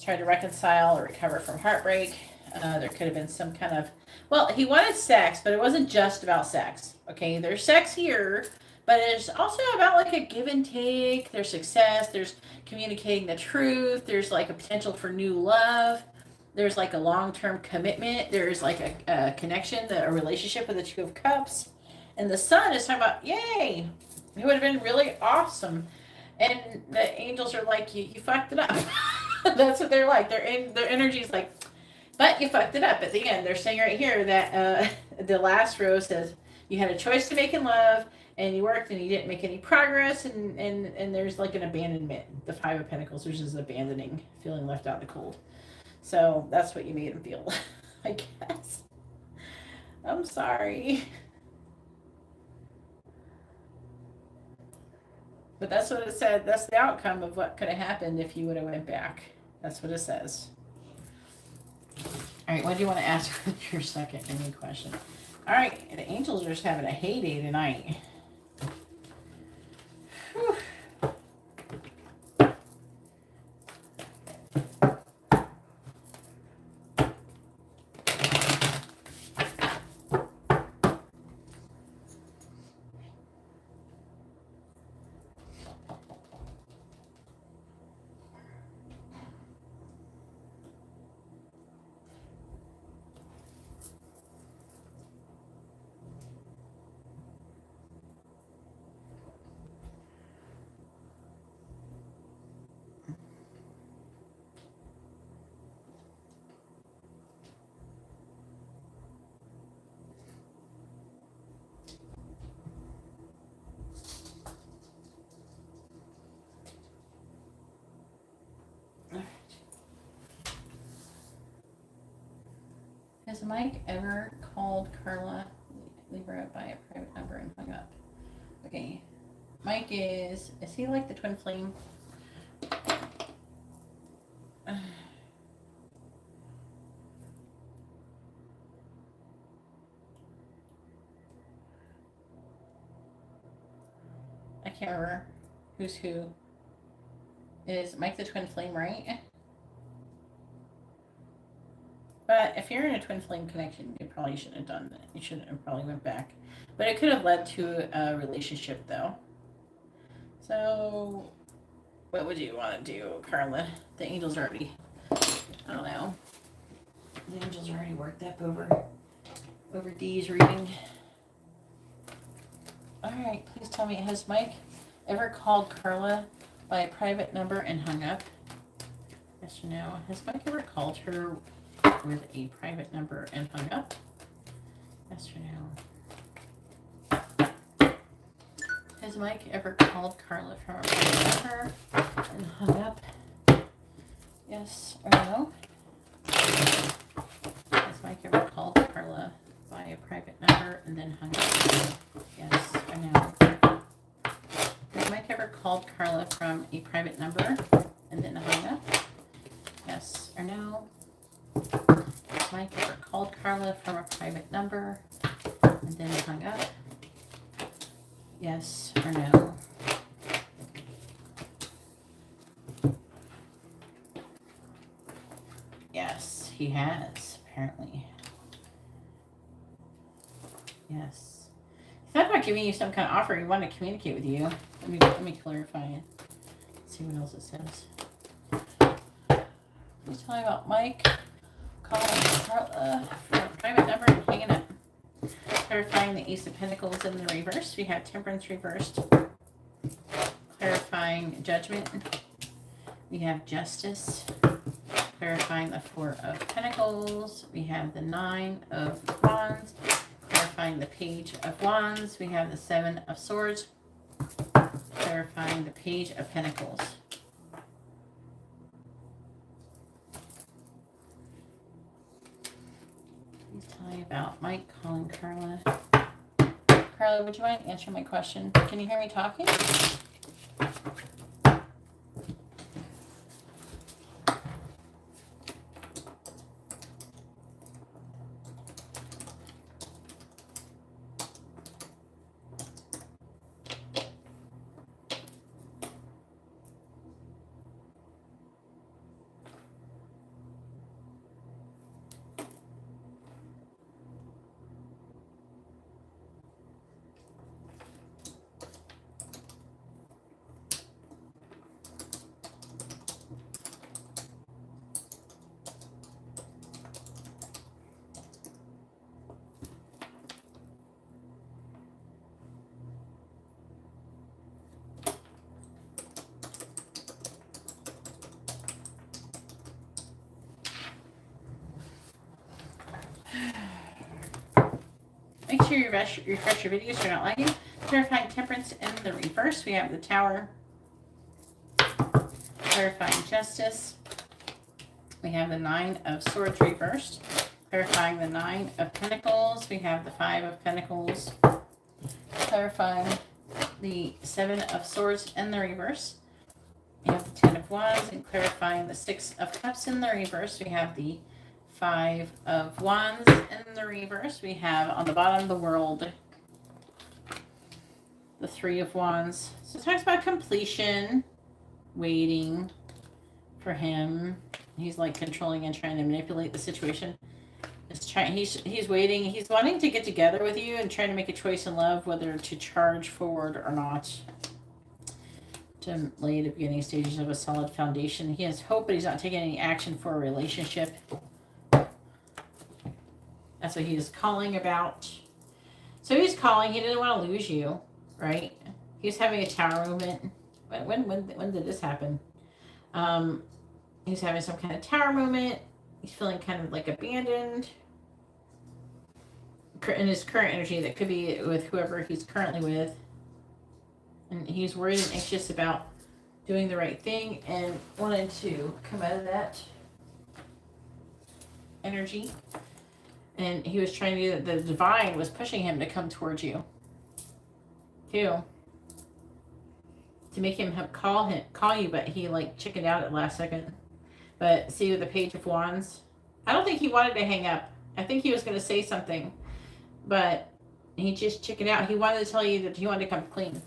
Try to reconcile or recover from heartbreak. There could have been some kind of... Well, he wanted sex, but it wasn't just about sex. Okay, there's sex here, but it's also about like a give and take. There's success. There's communicating the truth. There's like a potential for new love. There's like a long-term commitment. There's like a connection, a relationship with the Two of Cups. And the Sun is talking about, yay! It would have been really awesome. And the angels are like, you fucked it up. That's what they're like. Their energy is like, but you fucked it up. At the end, they're saying right here that the last row says, you had a choice to make in love, and you worked, and you didn't make any progress, and there's like an abandonment. The Five of Pentacles, which is abandoning, feeling left out in the cold. So that's what you made him feel, I guess. I'm sorry. But that's what it said. That's the outcome of what could have happened if you would have went back. That's what it says. All right, what do you want to ask with your second mini question? All right, the angels are just having a heyday tonight. Whew. Has Mike ever called Carla Libra by a private number and hung up? Okay. Mike is he like the twin flame? I can't remember who's who. Is Mike the twin flame, right? But if you're in a twin flame connection, you probably shouldn't have done that. You shouldn't have probably went back. But it could have led to a relationship, though. So, what would you want to do, Carla? The angels already, I don't know. The angels already worked up over Dee's reading. All right, please tell me, has Mike ever called Carla by a private number and hung up? Yes or no? Has Mike ever called her with a private number and hung up? Yes or no? Has Mike ever called Carla from a private number and hung up? Yes or no? Has Mike ever called Carla by a private number and then hung up? Yes or no? Has Mike ever called Carla from a private number and then hung up? Yes or no? Has Mike ever called Carla from a private number and then hung up? Yes or no? Yes, he has, apparently. Yes. He thought about giving you some kind of offer. He wanted to communicate with you. Let me clarify it. Let's see what else it says. Please tell me about Mike calling Carla from a private number and hanging up. Clarifying the Ace of Pentacles in the reverse. We have Temperance reversed. Clarifying Judgment. We have Justice. Clarifying the Four of Pentacles. We have the Nine of Wands. Clarifying the Page of Wands. We have the Seven of Swords. Clarifying the Page of Pentacles. Please tell me about Mike calling Carla. Carla, would you mind answering my question? Can you hear me talking? Make sure you refresh your videos if you're not lagging. Clarifying Temperance in the reverse. We have the Tower. Clarifying Justice. We have the Nine of Swords reversed. Clarifying the Nine of Pentacles. We have the Five of Pentacles. Clarifying the Seven of Swords in the reverse. We have the Ten of Wands, and clarifying the Six of Cups in the reverse. We have the Five of Wands in the reverse. We have on the bottom the World, the Three of Wands. So it talks about completion, waiting for him. He's like controlling and trying to manipulate the situation. He's waiting. He's wanting to get together with you and trying to make a choice in love, whether to charge forward or not, to lay the beginning stages of a solid foundation. He has hope, but he's not taking any action for a relationship. That's what he is calling about. So he's calling. He didn't want to lose you, right? He's having a tower movement. When did this happen? He's having some kind of tower movement. He's feeling kind of like abandoned in his current energy. That could be with whoever he's currently with. And he's worried and anxious about doing the right thing and wanted to come out of that energy. And he was trying to do, the divine was pushing him to come towards you too, to make him call you, but he like chickened out at last second. But see, with the Page of Wands, I don't think he wanted to hang up. I think he was going to say something, but he just chickened out. He wanted to tell you that he wanted to come clean.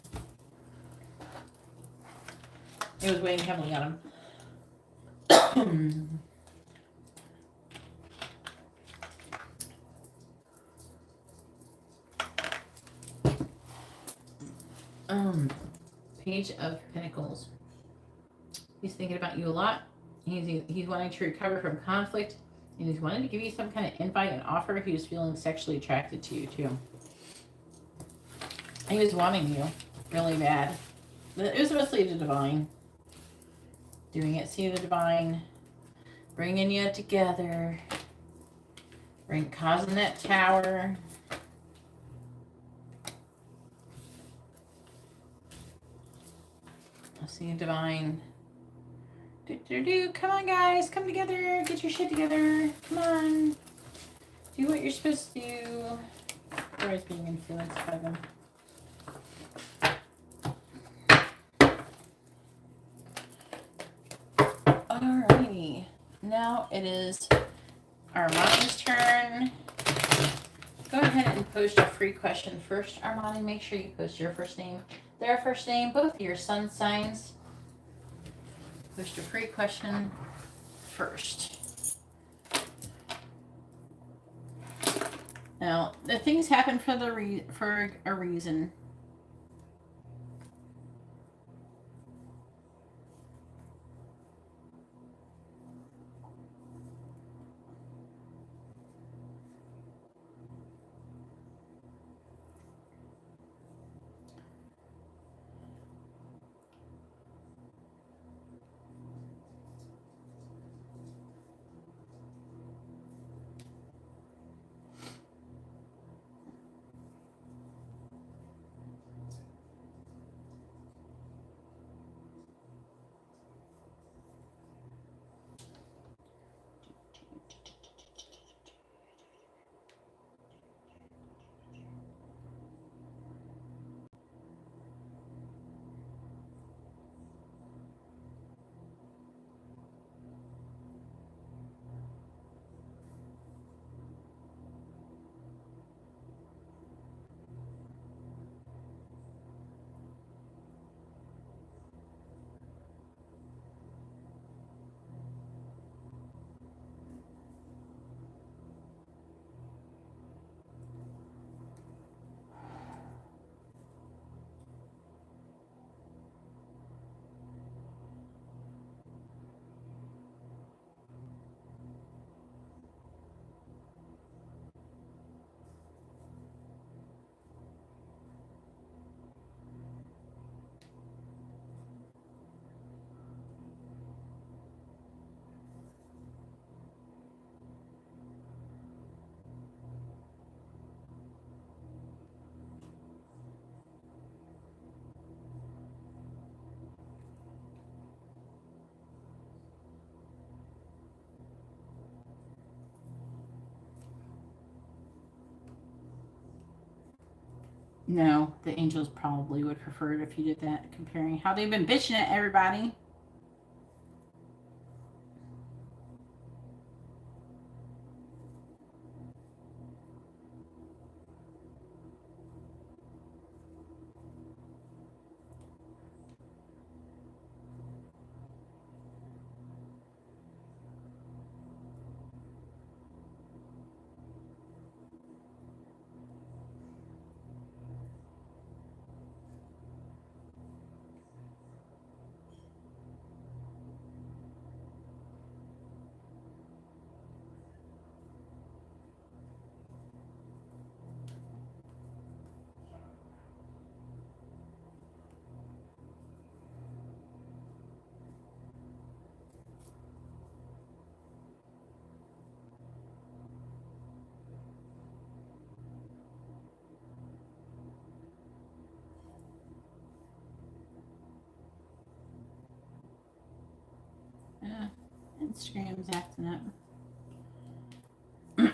He was weighing heavily on him. Page of Pentacles. He's thinking about you a lot. He's wanting to recover from conflict, and he's wanting to give you some kind of invite and offer. He was feeling sexually attracted to you too. He was wanting you really bad. It was mostly the divine doing it. See the divine bringing you together, causing that tower. I see a divine. Come on, guys. Come together. Get your shit together. Come on. Do what you're supposed to do. Or is being influenced by them. Alrighty. Now it is Armani's turn. Go ahead and post a free question first, Armani. Make sure you post your first name, their first name, both your sun signs. Post a free question first. Now, the things happen for a reason. No, the angels probably would prefer it if you did that, comparing how they've been bitching at everybody. Instagram's acting up. All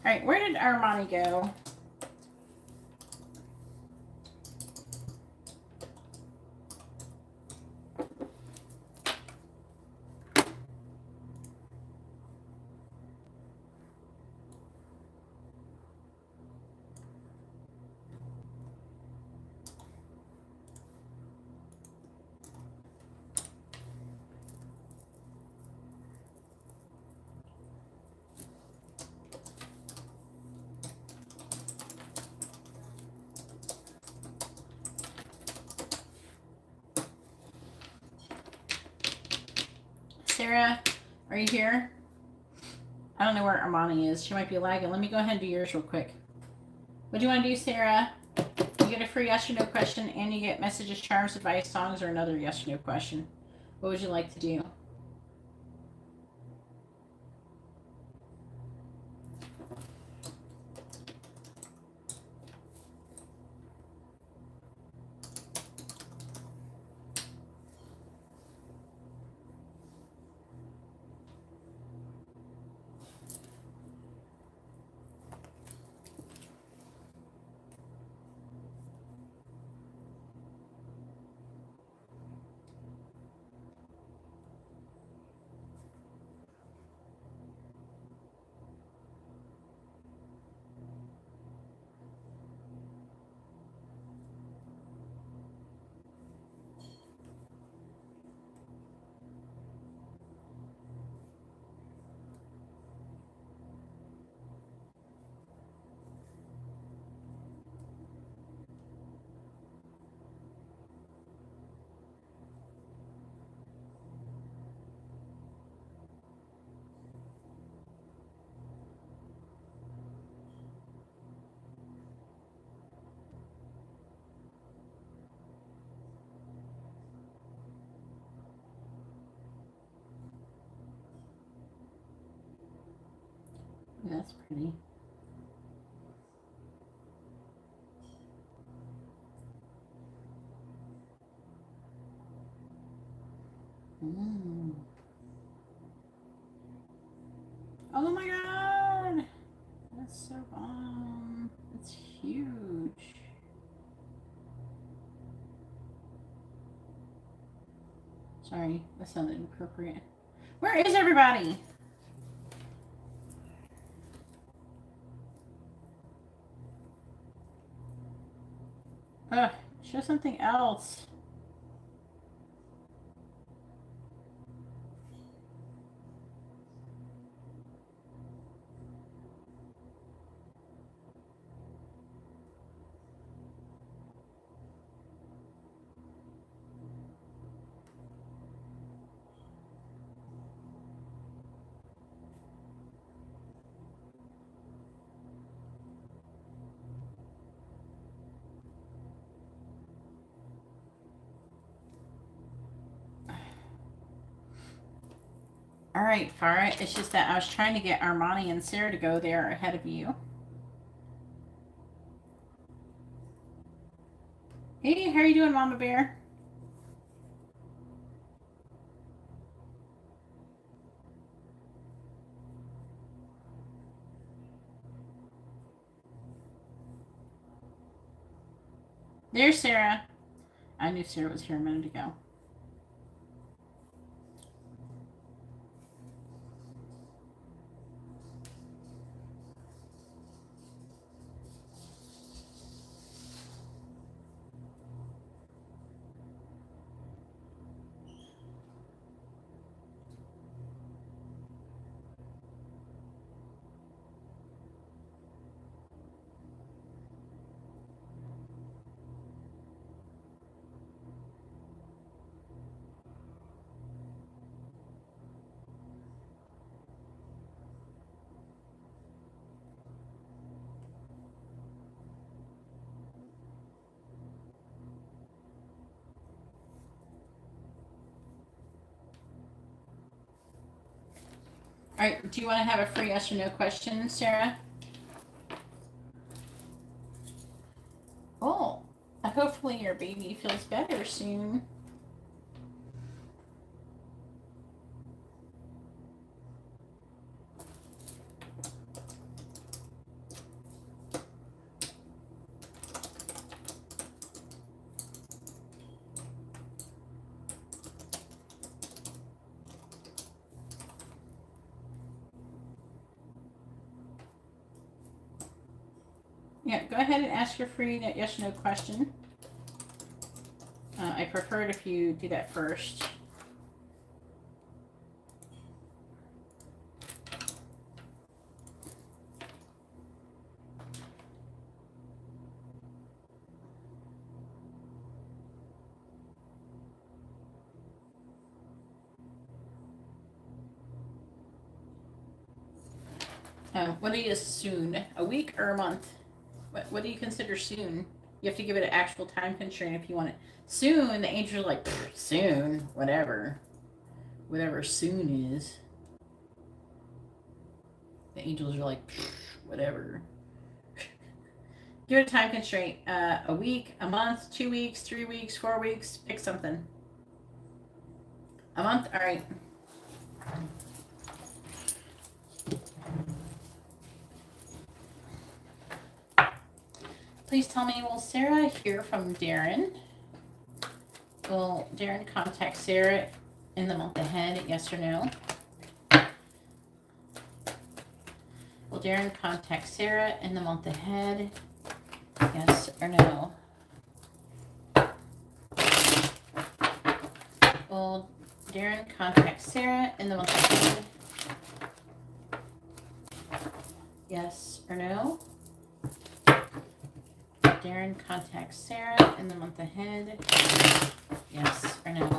right, where did Armani go? Sarah, are you here? I don't know where Armani is. She might be lagging. Let me go ahead and do yours real quick. What do you want to do, Sarah? You get a free yes or no question, and you get messages, charms, advice, songs, or another yes or no question. What would you like to do? That's pretty. Mm. Oh my god! That's so bomb. That's huge. Sorry, that sounded inappropriate. Where is everybody? Ugh, show something else. All right, Farah. It's just that I was trying to get Armani and Sarah to go there ahead of you. Hey, how are you doing, Mama Bear? There's Sarah. I knew Sarah was here a minute ago. All right, do you want to have a free yes or no question, Sarah? Oh, hopefully your baby feels better soon. Yeah, go ahead and ask your free yes or no question. I prefer it if you do that first. What do you soon? A week or a month? What do you consider soon? You have to give it an actual time constraint if you want it. Soon, the angels are like, soon, whatever. Whatever soon is. The angels are like, whatever. Give it a time constraint. A week, a month, 2 weeks, 3 weeks, 4 weeks. Pick something. A month? All right. Please tell me, will Sarah hear from Darren? Will Darren contact Sarah in the month ahead? Yes or no? Will Darren contact Sarah in the month ahead? Yes or no? Will Darren contact Sarah in the month ahead? Yes or no? Darren contacts Sarah in the month ahead. Yes or no?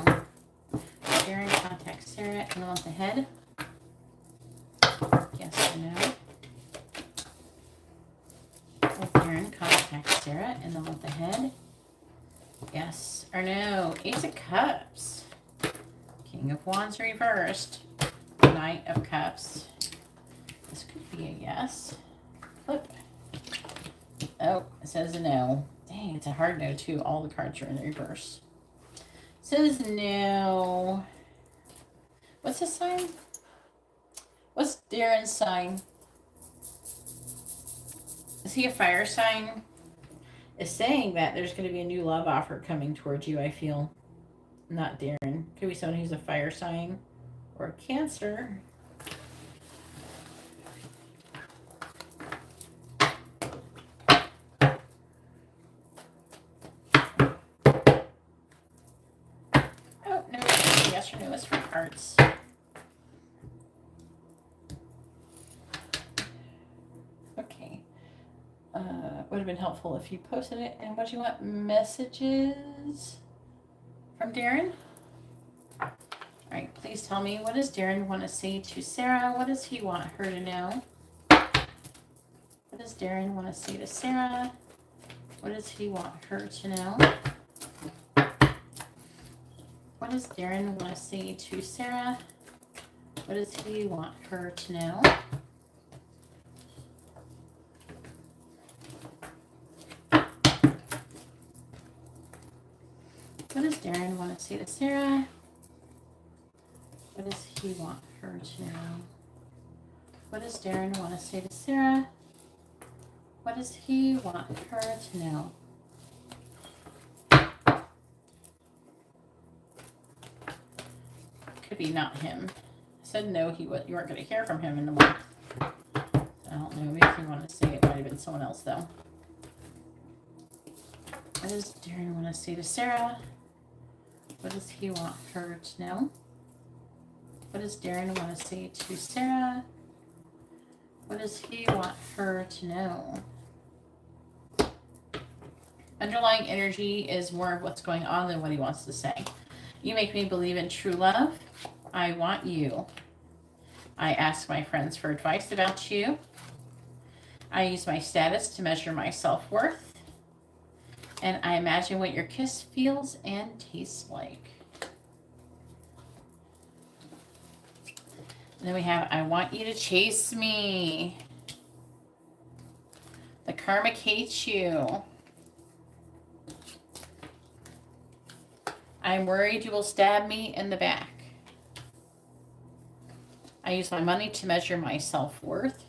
Darren contacts Sarah in the month ahead. Yes or no? Will Darren contact Sarah in the month ahead? Yes or no? Ace of Cups. King of Wands reversed. Knight of Cups. This could be a yes. Flip. Oh, it says no. Dang, it's a hard no too. All the cards are in reverse. It says no. What's his sign? What's Darren's sign? Is he a fire sign? It's saying that there's going to be a new love offer coming towards you, I feel. Not Darren. Could be someone who's a fire sign or a Cancer. Oh, no, yes or no is for hearts. Okay. Would have been helpful if you posted it. And what do you want? Messages from Darren? All right, please tell me, what does Darren want to say to Sarah? What does he want her to know? What does Darren want to say to Sarah? What does he want her to know? What does Darren want to say to Sarah? What does he want her to know? What does Darren want to say to Sarah? What does he want her to know? What does Darren want to say to Sarah? What does he want her to know? could be not him. I said no, you weren't going to hear from him in the month. I don't know. Maybe if you want to say it might have been someone else, though. What does Darren want to say to Sarah? What does he want her to know? What does Darren want to say to Sarah? What does he want her to know? Underlying energy is more of what's going on than what he wants to say. You make me believe in true love. I want you. I ask my friends for advice about you. I use my status to measure my self-worth. And I imagine what your kiss feels and tastes like. And then we have, I want you to chase me. The karmic hates you. I'm worried you will stab me in the back. I use my money to measure my self-worth.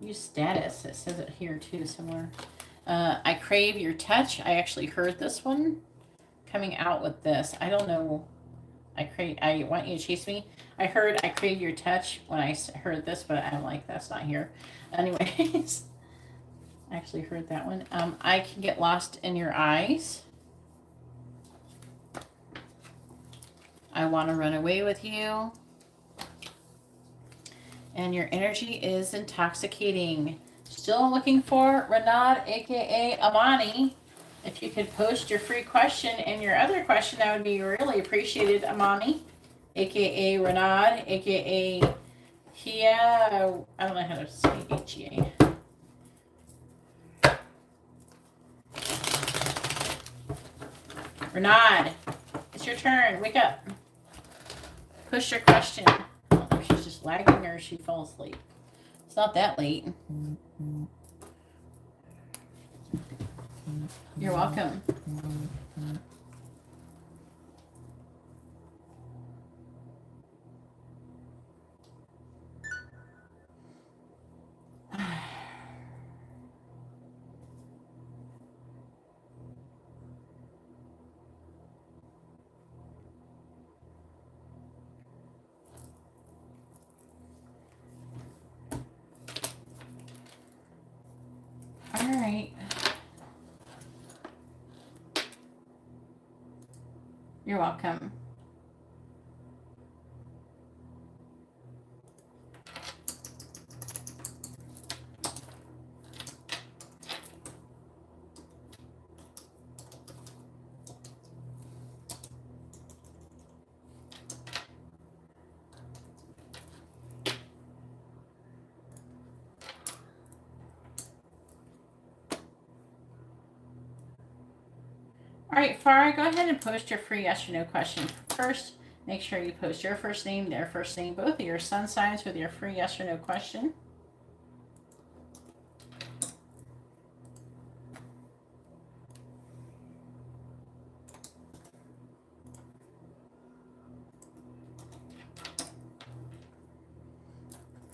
Use status. It says it here too somewhere. I crave your touch. I actually heard this one coming out with this. I don't know. I want you to chase me. I heard I crave your touch when I heard this, but I'm like, that's not here. Anyways, I actually heard that one. I can get lost in your eyes. I want to run away with you. And your energy is intoxicating. Still looking for Renard, aka Amani. If you could post your free question and your other question, that would be really appreciated, Amani, aka Renard, aka Hia. I don't know how to say H-E-A. Renard, it's your turn. Wake up. Push your question. I don't know if she's just lagging or she fell asleep. It's not that late. You're welcome. All right. You're welcome. All right, Farah, go ahead and post your free yes or no question. First, make sure you post your first name, their first name, both of your sun signs with your free yes or no question.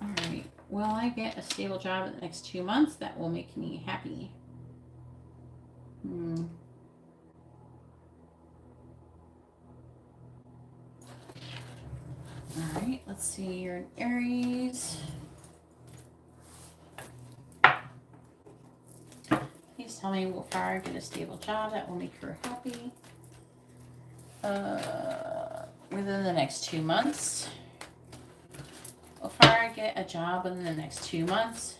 All right, will I get a stable job in the next 2 months? That will make me happy. All right, let's see. You're an Aries. Please tell me, will Farah get a stable job that will make her happy within the next 2 months? Will Farah get a job within the next 2 months?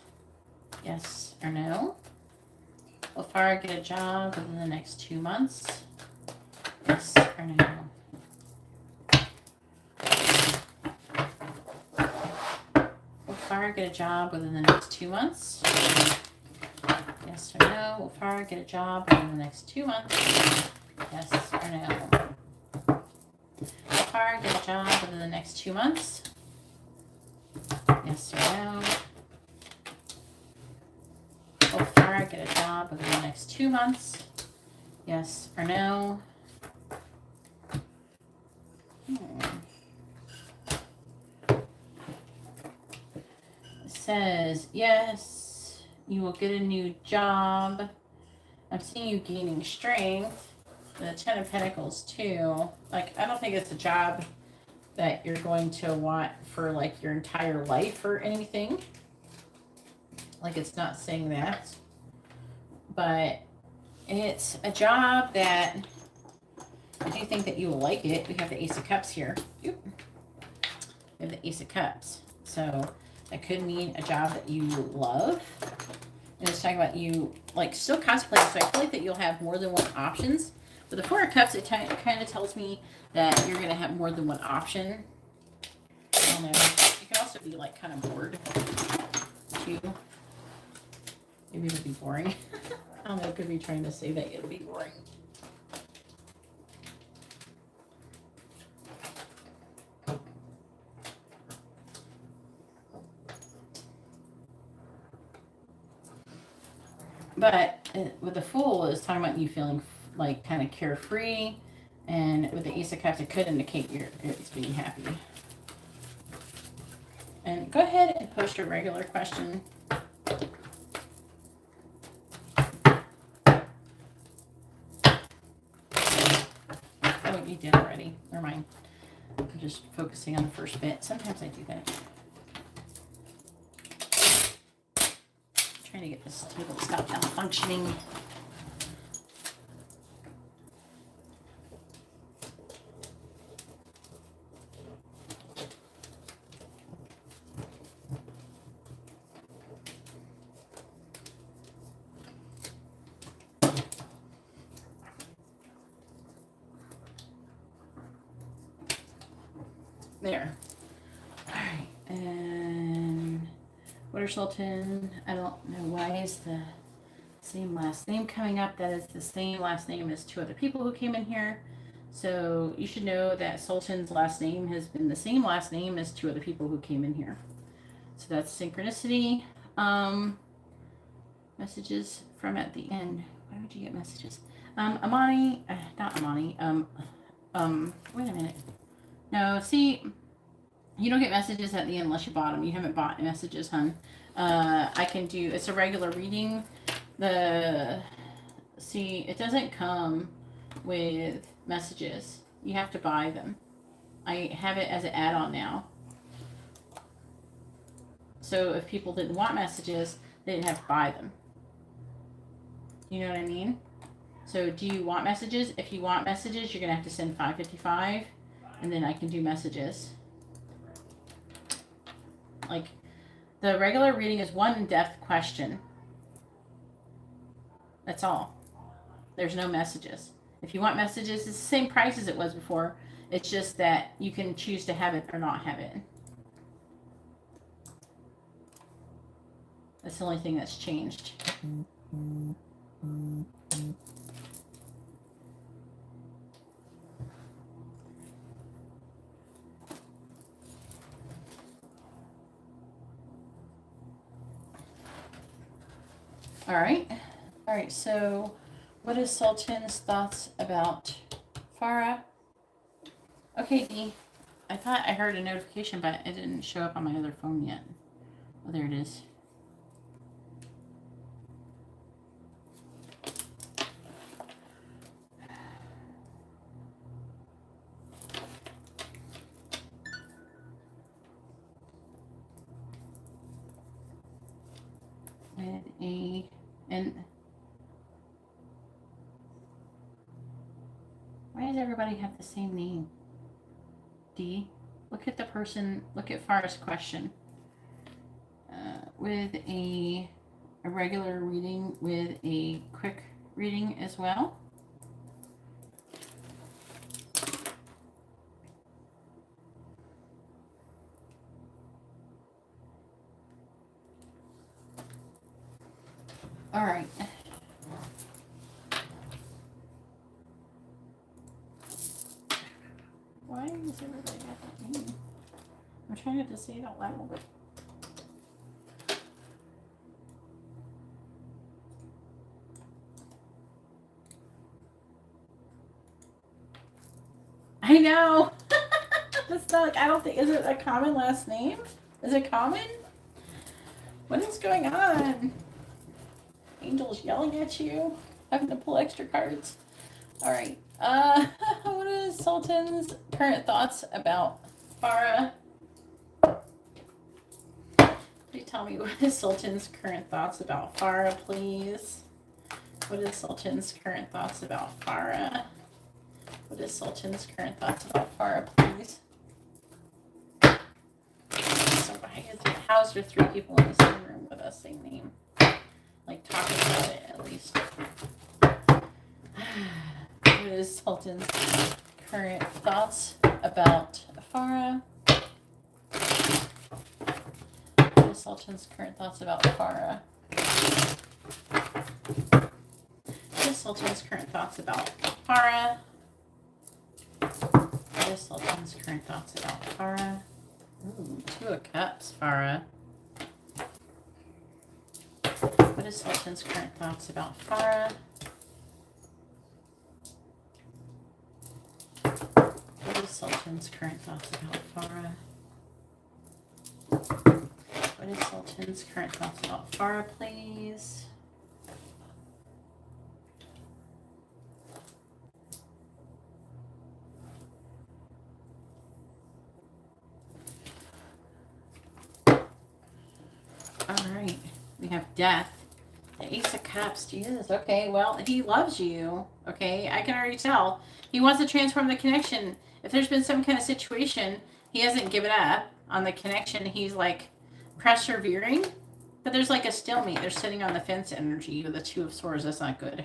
Yes or no? Will Farah get a job within the next 2 months? Yes or no? Will Farah get a job within the next 2 months? Yes or no? Will Farah get a job within the next 2 months? Yes or no? Will Farah get a job within the next 2 months? Yes or no? Will Farah get a job within the next 2 months? Yes or no? It says, yes, you will get a new job. I'm seeing you gaining strength. The Ten of Pentacles too. Like, I don't think it's a job that you're going to want for like your entire life or anything. Like, it's not saying that. But it's a job that I do think that you will like it. We have the Ace of Cups here. Oop. We have the Ace of Cups. So that could mean a job that you love. And it's talking about you like still contemplating. So I feel like that you'll have more than one options. With the Four of Cups, it kind of tells me that you're going to have more than one option. I don't know. You could also be like kind of bored too. Maybe it'll be boring. I don't know. It could be trying to say that it'll be boring. But with the Fool, it's talking about you feeling like kind of carefree. And with the Ace of Cups, it could indicate it's being happy. And go ahead and post your regular question. Oh, you did already. Never mind. I'm just focusing on the first bit. Sometimes I do that. Trying to get this table to stop malfunctioning. There. All right. And Water Sultan, I don't know why is the same last name coming up. That is the same last name as two other people who came in here. So you should know that Sultan's last name has been the same last name as two other people who came in here. So that's synchronicity. Messages from at the end. Why would you get messages? Amani, not Amani. Wait a minute. No, see, you don't get messages at the end unless you bought them. You haven't bought messages, hun. I can do, it's a regular reading. See, it doesn't come with messages. You have to buy them. I have it as an add-on now. So if people didn't want messages, they didn't have to buy them. You know what I mean? So do you want messages? If you want messages, you're going to have to send $5.55, and then I can do messages. Like, the regular reading is one in-depth question. That's all. There's no messages. If you want messages, it's the same price as it was before. It's just that you can choose to have it or not have it. That's the only thing that's changed. All right, so what is Sultan's thoughts about Farah? Okay, Dee. I thought I heard a notification, but it didn't show up on my other phone yet. Oh, there it is. And why does everybody have the same name? D. Look at the person. Look at Farah's question. With a regular reading, with a quick reading as well. All right. Why does everybody have that name? I'm trying not to say it out loud. I know. That's not like, I don't think, is it a common last name? Is it common? What is going on? Angel's yelling at you, having to pull extra cards. All right. What is Sultan's current thoughts about Farah? Please tell me what is Sultan's current thoughts about Farah, please. What is Sultan's current thoughts about Farah? What is Sultan's current thoughts about Farah, please? So how's there 3 people in the same room with us, same name? Like talking about it at least. What is Sultan's current thoughts about Farah? What is Sultan's current thoughts about Farah? What is Sultan's current thoughts about Farah? What is Sultan's current thoughts about Farah? Ooh, 2 of Cups, Farah. What is Sultan's current thoughts about Farah? What is Sultan's current thoughts about Farah? What is Sultan's current thoughts about Farah, please? All right, we have Death. The Ace of Cups. Jesus. Okay, well, he loves you. Okay, I can already tell. He wants to transform the connection. If there's been some kind of situation, he hasn't given up on the connection. He's like persevering, but there's like a stalemate. They're sitting on the fence energy with the 2 of Swords. That's not good.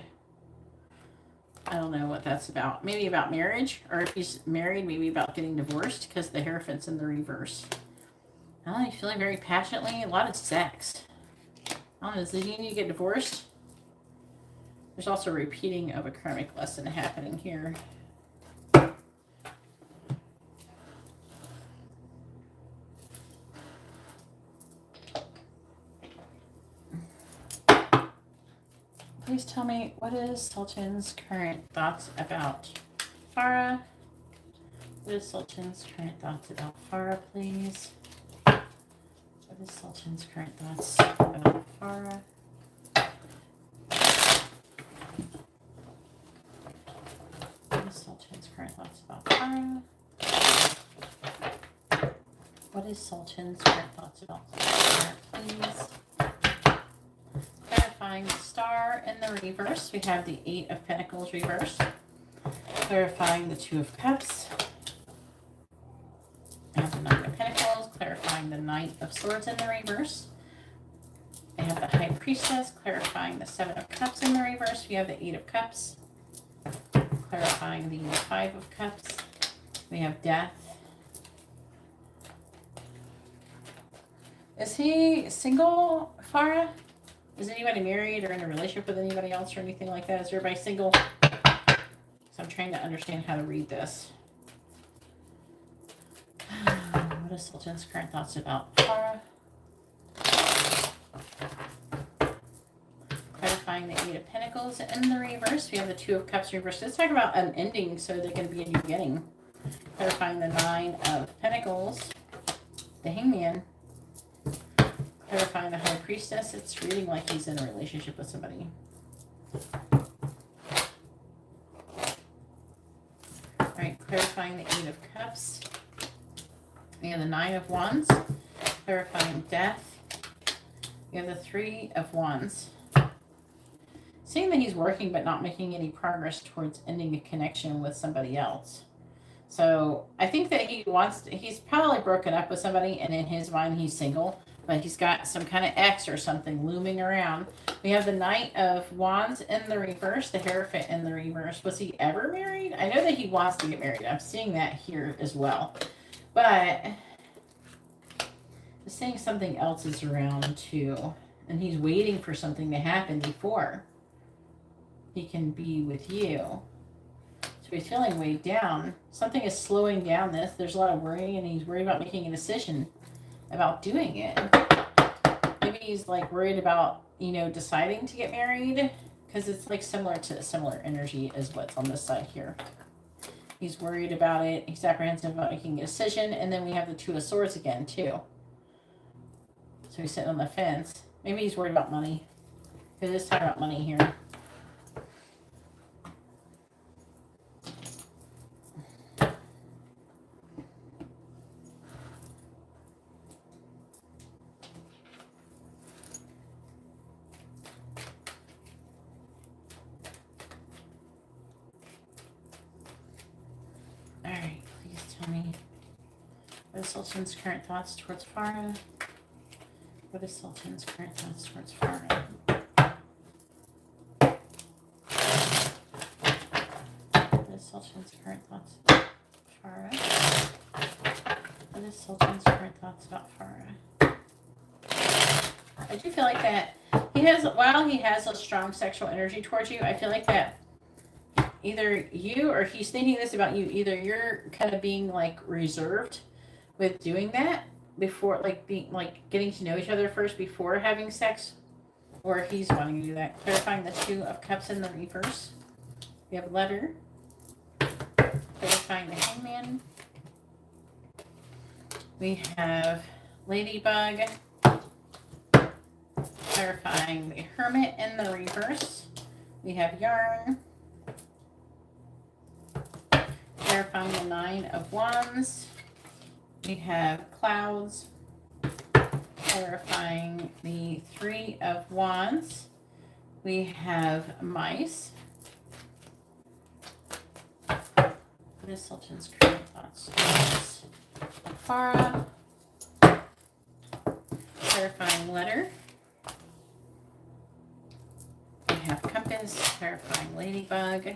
I don't know what that's about. Maybe about marriage, or if he's married, maybe about getting divorced because the Hierophant's in the reverse. Oh, he's feeling very passionately. A lot of sex. I don't know, does he need to get divorced? There's also a repeating of a karmic lesson happening here. Please tell me, what is Sultan's current thoughts about Farah? What is Sultan's current thoughts about Farah, please? What is Sultan's current thoughts about Farah? What is Sultan's current thoughts about Farah? What is Sultan's current thoughts about Farah, please? Clarifying the Star in the reverse. We have the 8 of Pentacles reversed. Clarifying the 2 of Cups. I have the 9 of Pentacles, clarifying the Knight of Swords in the reverse. I have the High Priestess, clarifying the 7 of Cups in the reverse. We have the 8 of Cups, clarifying the 5 of Cups. We have Death. Is he single, Farah? Is anybody married or in a relationship with anybody else or anything like that? Is everybody single? So I'm trying to understand how to read this. What is Sultan's current thoughts about Farah? Clarifying the 8 of Pentacles in the reverse. We have the 2 of Cups reversed. Let's talk about an ending so there can be a new beginning. Clarifying the 9 of Pentacles. The Hangman. Clarifying the High Priestess. It's reading like he's in a relationship with somebody. Alright, clarifying the 8 of Cups. We have the 9 of Wands, clarifying Death. We have the 3 of Wands. Seeing that he's working but not making any progress towards ending a connection with somebody else. So I think that he's probably broken up with somebody and in his mind he's single, but he's got some kind of ex or something looming around. We have the Knight of Wands in the reverse, the Hierophant in the reverse. Was he ever married? I know that he wants to get married. I'm seeing that here as well. But it's saying something else is around too. And he's waiting for something to happen before he can be with you. So he's feeling weighed down. Something is slowing down this. There's a lot of worrying and he's worried about making a decision about doing it. Maybe he's like worried about, you know, deciding to get married. Because it's like similar energy as what's on this side here. He's worried about it. He's apprehensive about making a decision. And then we have the 2 of Swords again, too. So he's sitting on the fence. Maybe he's worried about money. Because it's talking about money here. What is Sultan's current thoughts towards Farah? What is Sultan's current thoughts towards Farah? What is Sultan's current thoughts about Farah? What is Sultan's current thoughts about Farah? I do feel like that while he has a strong sexual energy towards you, I feel like that either you or he's thinking this about you, either you're kind of being like reserved with doing that before, like being like getting to know each other first before having sex, or he's wanting to do that. Clarifying the Two of Cups in the reverse. We have Letter. Clarifying the Hangman. We have Ladybug. Clarifying the Hermit in the reverse. We have Yarn. Clarifying the Nine of Wands. We have Clouds. Clarifying the Three of Wands. We have Mice. What is Sultan's current thoughts? Farah. Clarifying Letter. We have Compass. Clarifying Ladybug.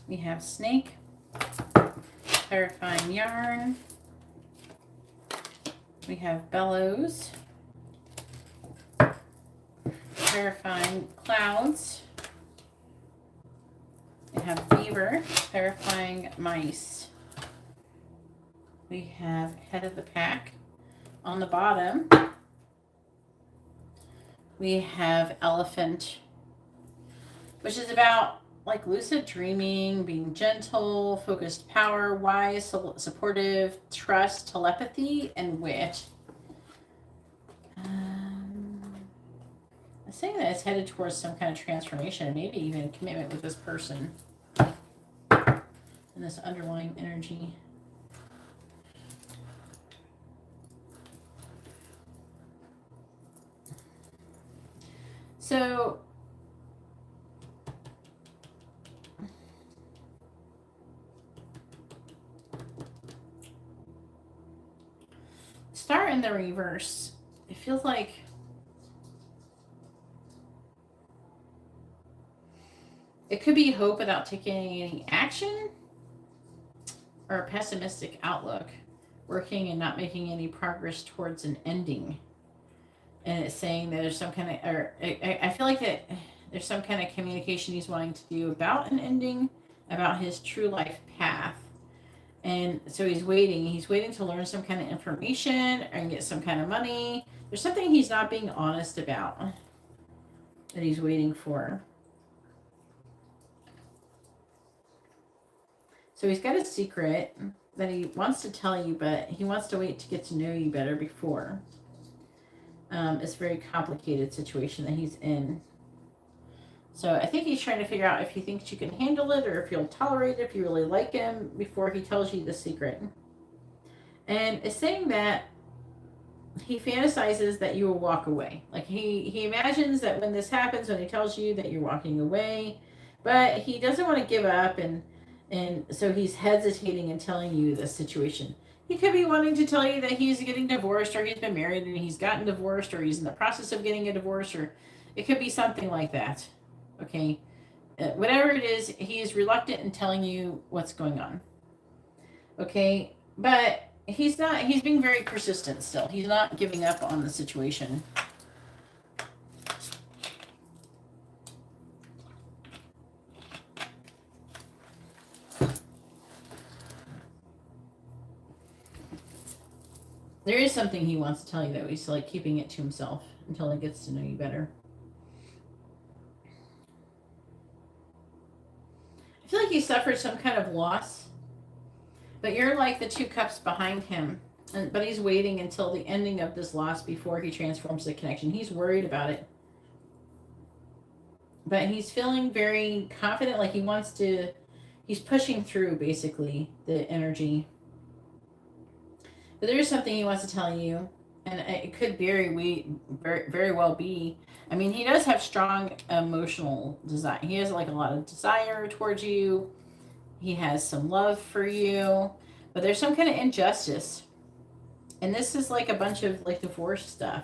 We have Snake. Clarifying Yarn. We have Bellows. Clarifying Clouds. We have Beaver. Clarifying Mice. We have Head of the Pack. On the bottom, we have Elephant, which is about like lucid dreaming, being gentle, focused power, wise, supportive, trust, telepathy, and wit. I'm saying that it's headed towards some kind of transformation, maybe even a commitment with this person and this underlying energy. So Star in the reverse, it feels like it could be hope without taking any action, or a pessimistic outlook, working and not making any progress towards an ending. And it's saying that there's some kind of, or I feel like that there's some kind of communication he's wanting to do about an ending, about his true life path. And so he's waiting to learn some kind of information and get some kind of money. There's something he's not being honest about that he's waiting for. So he's got a secret that he wants to tell you, but he wants to wait to get to know you better before. It's a very complicated situation that he's in. So I think he's trying to figure out if he thinks you can handle it, or if you'll tolerate it, if you really like him, before he tells you the secret. And it's saying that he fantasizes that you will walk away. Like he imagines that when this happens, when he tells you that you're walking away, but he doesn't want to give up, and so he's hesitating in telling you the situation. He could be wanting to tell you that he's getting divorced, or he's been married and he's gotten divorced, or he's in the process of getting a divorce, or it could be something like that. Okay. Whatever it is, he is reluctant in telling you what's going on. Okay. But he's being very persistent still. He's not giving up on the situation. There is something he wants to tell you, though. He's like keeping it to himself until he gets to know you better. I feel like he suffered some kind of loss, but you're like the Two Cups behind him. But he's waiting until the ending of this loss before he transforms the connection. He's worried about it. But he's feeling very confident, like he's pushing through, basically, the energy. But there is something he wants to tell you, and it could very well be. I mean, he does have strong emotional desire. He has like a lot of desire towards you. He has some love for you, But there's some kind of injustice. And this is like a bunch of like divorce stuff.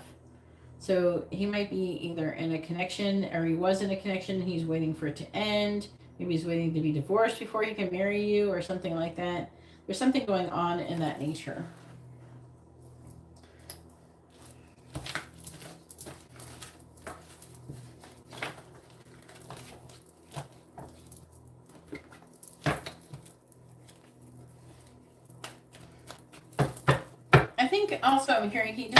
So he might be either in a connection, or he was in a connection, he's waiting for it to end. Maybe he's waiting to be divorced before he can marry you or something like that. There's something going on in that nature. I think also I'm hearing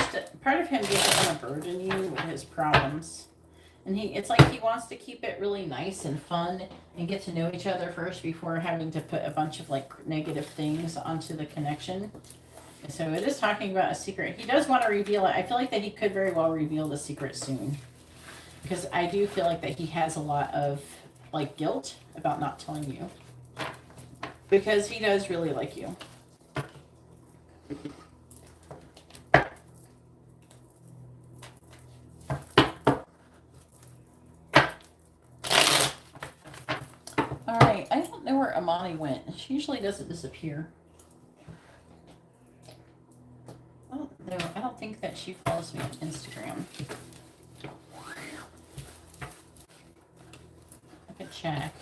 part of him doesn't want to burden you with his problems. And it's like he wants to keep it really nice and fun and get to know each other first before having to put a bunch of like negative things onto the connection. And so it is talking about a secret. He does want to reveal it. I feel like that he could very well reveal the secret soon. Because I do feel like that he has a lot of like guilt about not telling you. Because he does really like you. Alright, I don't know where Amani went. She usually doesn't disappear. I don't know. I don't think that she follows me on Instagram. I could check.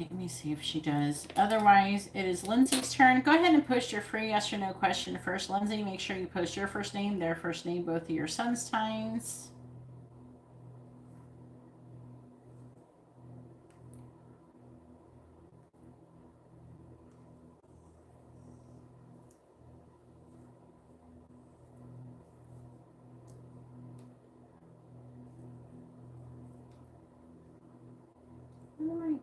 Let me see if she does. Otherwise, it is Lindsay's turn. Go ahead and post your free yes or no question first. Lindsay, make sure you post your first name, their first name, both of your son's times. All right.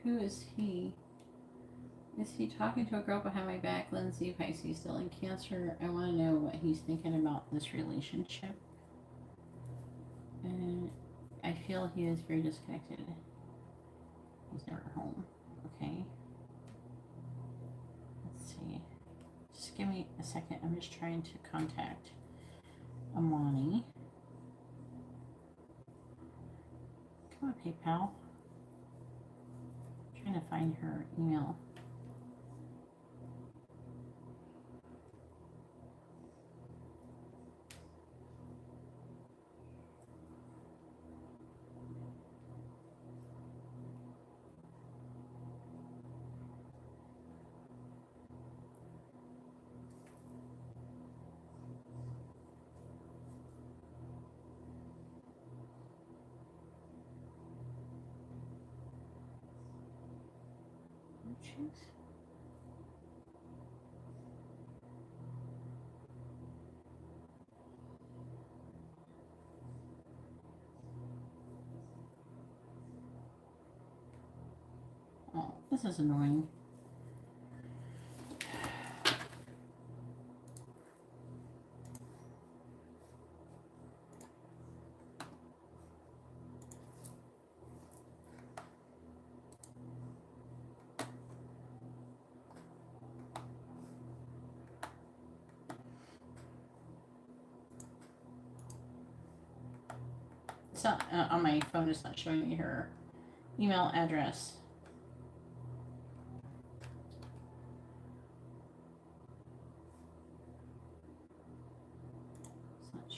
Who is he? Is he talking to a girl behind my back? Lindsay, Pisces, still in Cancer. I want to know what he's thinking about this relationship. And I feel he is very disconnected. He's never home. Okay. Let's see. Just give me a second. I'm just trying to contact Amani. Come on, PayPal. I'm trying to find her email. Oh, this is annoying. It's not on my phone. It's not showing me her email address.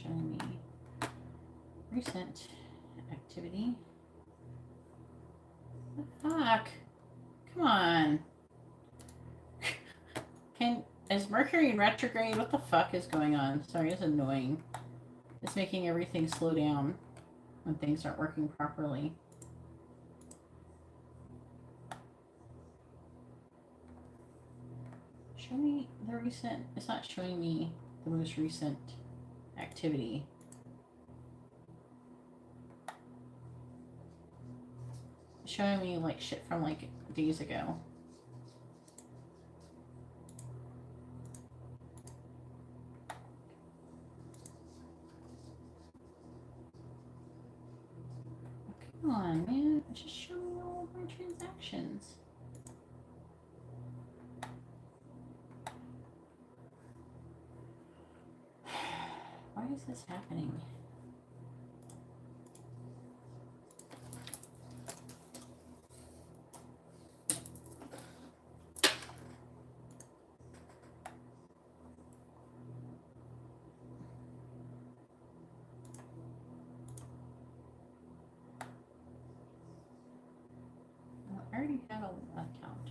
showing me recent activity. What the fuck? Come on. Is Mercury in retrograde? What the fuck is going on? Sorry, it's annoying. It's making everything slow down when things aren't working properly. Show me the recent. It's not showing me the most recent activity. It's showing me like shit from like days ago. Come on, man. Just show me all of my transactions. Why is this happening? I already have an account.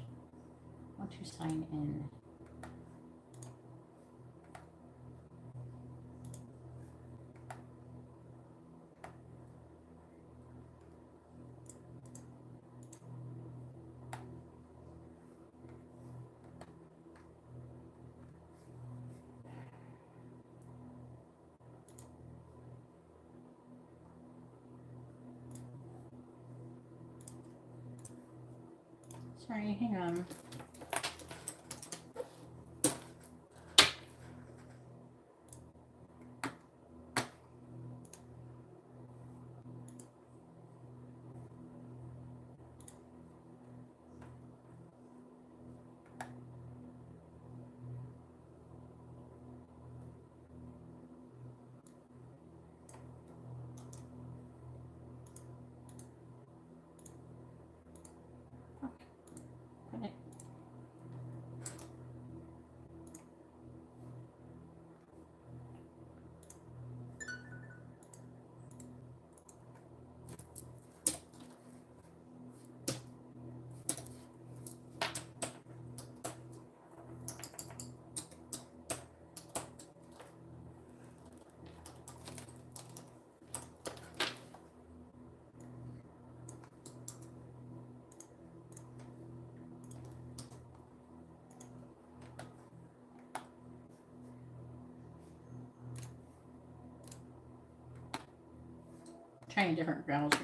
I want to sign in. Sorry, hang on. Trying a different browser.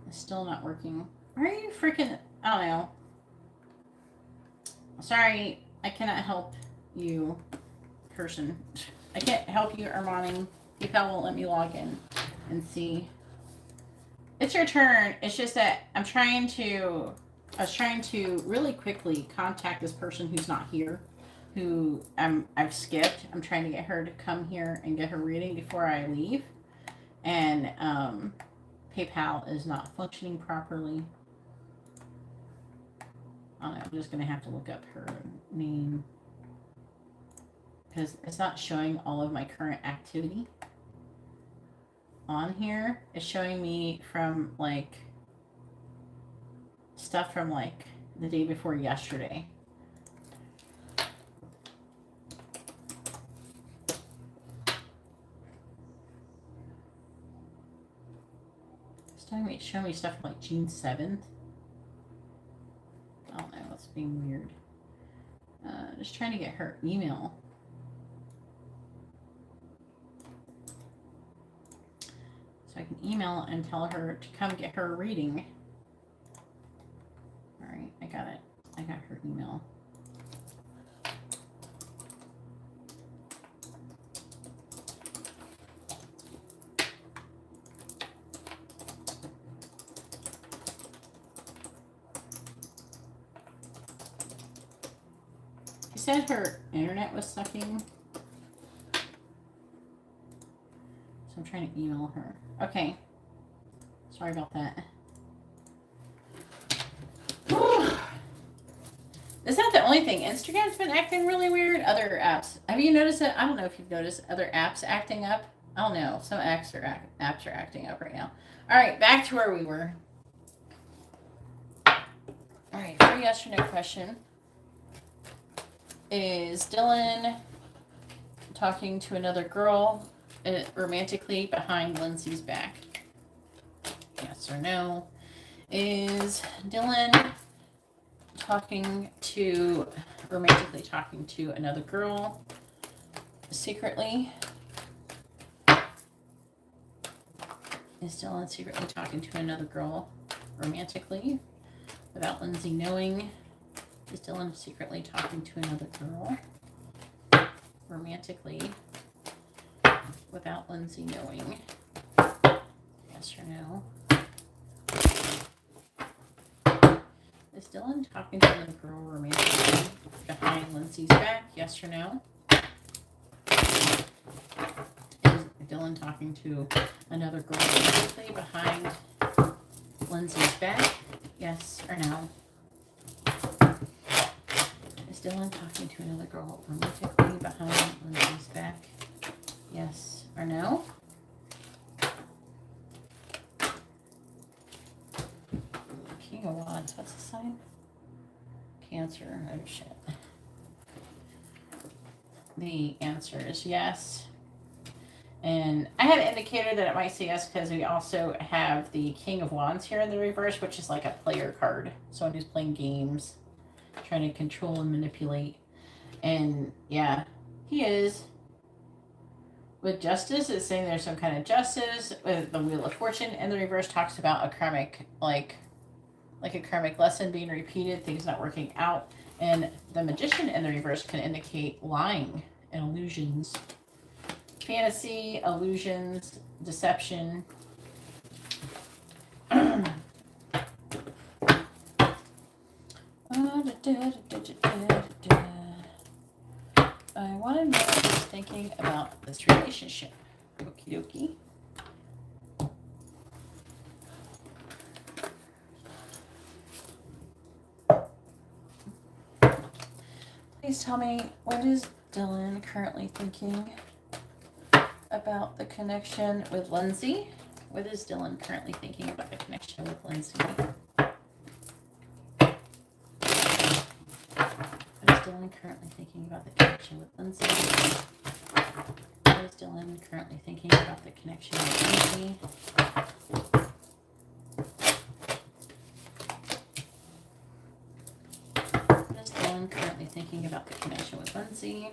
It's still not working. Are you freaking... I don't know. Sorry, I cannot help you, person. I can't help you, Armani. PayPal won't let me log in and see. It's your turn. It's just that I was trying to really quickly contact this person who's not here, who I've skipped. I'm trying to get her to come here and get her reading before I leave. And PayPal is not functioning properly. I don't know, I'm just going to have to look up her name because it's not showing all of my current activity on here. It's showing me from like stuff from like the day before yesterday. It's showing me stuff from like June 7th. I don't know, it's being weird. Just trying to get her email. So I can email and tell her to come get her reading. Alright, I got it. I got her email. She said her internet was sucking. So I'm trying to email her. Okay. So Sorry about that. Is that the only thing? Instagram's been acting really weird. Other apps. Have you noticed it? I don't know if you've noticed other apps acting up. I don't know. Some apps are acting up right now. All right, back to where we were. All right, for yes or no question. Is Dylan talking to another girl romantically behind Lindsay's back? Yes or no? Is Dylan romantically talking to another girl secretly? Is Dylan secretly talking to another girl romantically without Lindsay knowing? Is Dylan secretly talking to another girl romantically without Lindsay knowing? Yes or no? Is Dylan talking to another girl romantically behind Lindsay's back? Yes or no? Is Dylan talking to another girl romantically behind Lindsay's back? Yes or no? Is Dylan talking to another girl romantically behind Lindsay's back? Yes or no? King of Wands, what's the sign? Cancer. Oh shit. The answer is yes. And I had indicated that it might say yes because we also have the King of Wands here in the reverse, which is like a player card. Someone who's playing games, trying to control and manipulate. And yeah, he is. With Justice, it's saying there's some kind of justice. With the Wheel of Fortune in the reverse talks about a karmic, like a karmic lesson being repeated, things not working out. And the Magician in the reverse can indicate lying and illusions. Fantasy, illusions, deception. I want to know what he's thinking about this relationship. Okie dokie. Please tell me, what is Dylan currently thinking about the connection with Lindsay? What is Dylan currently thinking about the connection with Lindsay? What is Dylan currently thinking about the connection with Lindsay? What is Dylan currently thinking about the connection with Lindsay? What is Dylan currently thinking about the connection with Lindsay?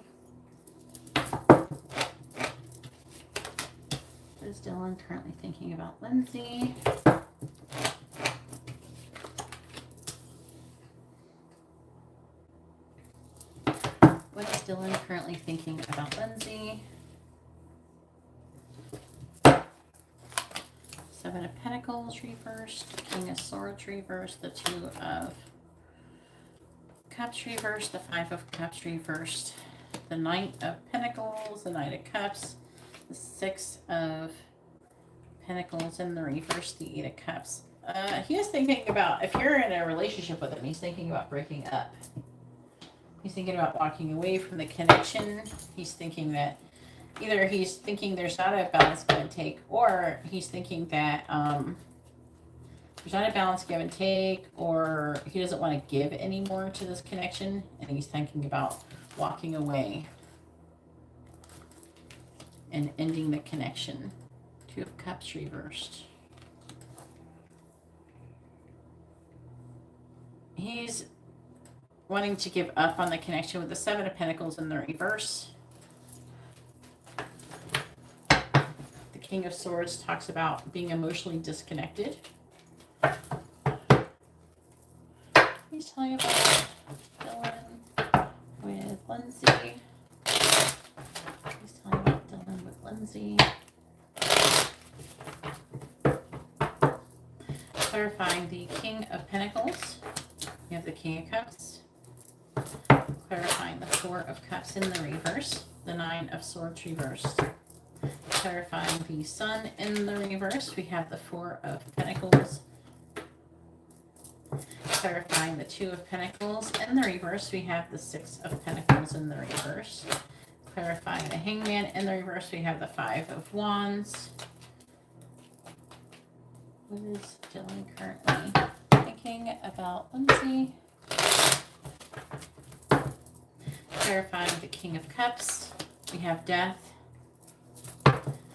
What is Dylan currently thinking about Lindsay? What is Dylan currently thinking about Lindsay? Seven of Pentacles reversed, King of Swords reversed, the Two of Cups reversed, the Five of Cups reversed, the Knight of Pentacles, the Knight of Cups, the Six of Pentacles in the reverse, the Eight of Cups. He is thinking about, if you're in a relationship with him, he's thinking about breaking up. He's thinking about walking away from the connection. He's thinking that either he's thinking there's not a balance give and take, or he's thinking that there's not a balance give and take, or he doesn't want to give anymore to this connection, and he's thinking about walking away and ending the connection. Two of Cups reversed. He's wanting to give up on the connection with the Seven of Pentacles in the reverse. The King of Swords talks about being emotionally disconnected. Please tell me about Dylan with Lindsay. Please tell me about Dylan with Lindsay. Clarifying the King of Pentacles. You have the King of Cups. Clarifying the Four of Cups in the reverse. The Nine of Swords reversed. Clarifying the Sun in the reverse, we have the Four of Pentacles. Clarifying the Two of Pentacles in the reverse, we have the Six of Pentacles in the reverse. Clarifying the Hangman in the reverse, we have the Five of Wands. What is Dylan currently thinking about Lindsay? Clarifying the King of Cups, we have Death.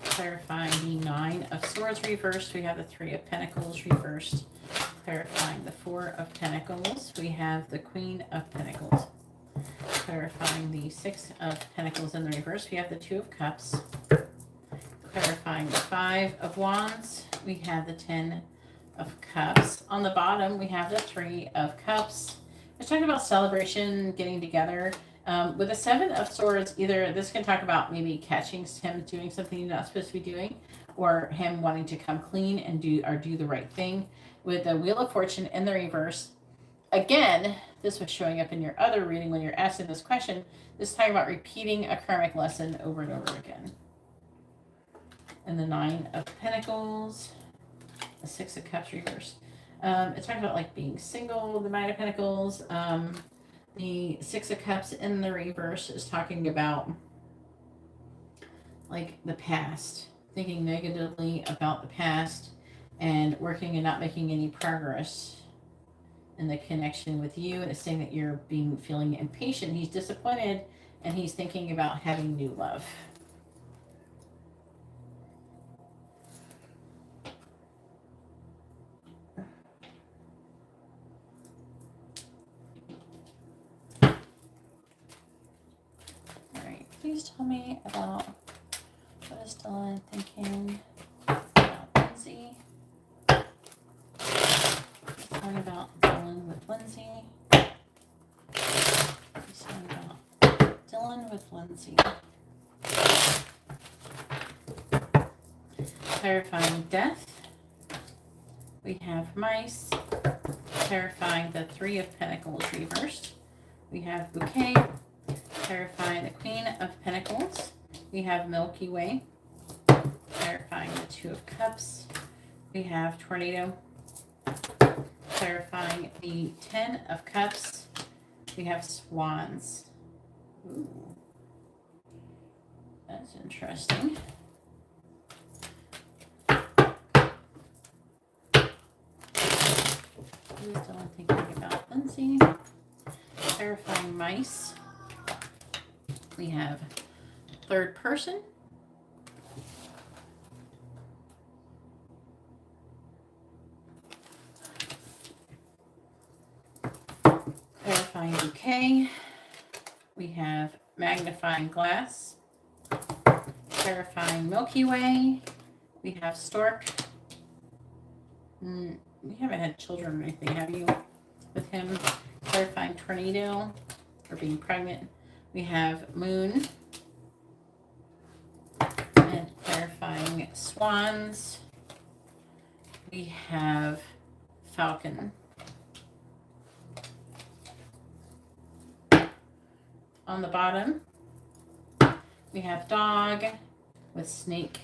Clarifying the Nine of Swords reversed, we have the Three of Pentacles reversed. Clarifying the Four of Pentacles, we have the Queen of Pentacles. Clarifying the Six of Pentacles in the reverse, we have the Two of Cups. Clarifying the Five of Wands, we have the Ten of Cups. On the bottom, we have the Three of Cups. We're talking about celebration, getting together. With the Seven of Swords, either this can talk about maybe catching him doing something he's not supposed to be doing, or him wanting to come clean and do the right thing. With the Wheel of Fortune in the reverse, again, this was showing up in your other reading when you're asking this question. This is talking about repeating a karmic lesson over and over again. And the Nine of Pentacles, the Six of Cups reversed. It's talking about like being single, the Nine of Pentacles. The Six of Cups in the reverse is talking about like the past, thinking negatively about the past and working and not making any progress in the connection with you. And it's saying that you're feeling impatient. He's disappointed and he's thinking about having new love. Please tell me about what is Dylan thinking about Lindsay. Talking about Dylan with Lindsay. Please tell me about Dylan with Lindsay. Clarifying Death. We have Mice. Clarifying the Three of Pentacles reversed. We have Bouquet. Clarifying the Queen of Pentacles, we have Milky Way. Clarifying the Two of Cups, we have Tornado. Clarifying the Ten of Cups, we have Swans. Ooh, that's interesting. Who's still thinking about Lindsay? Clarifying Mice. We have Third Person. Clarifying Bouquet. We have Magnifying Glass. Clarifying Milky Way. We have Stork. You haven't had children or anything, have you, with him? Clarifying Tornado, or being pregnant. We have Moon. And clarifying Swans. We have Falcon. On the bottom, we have Dog with Snake,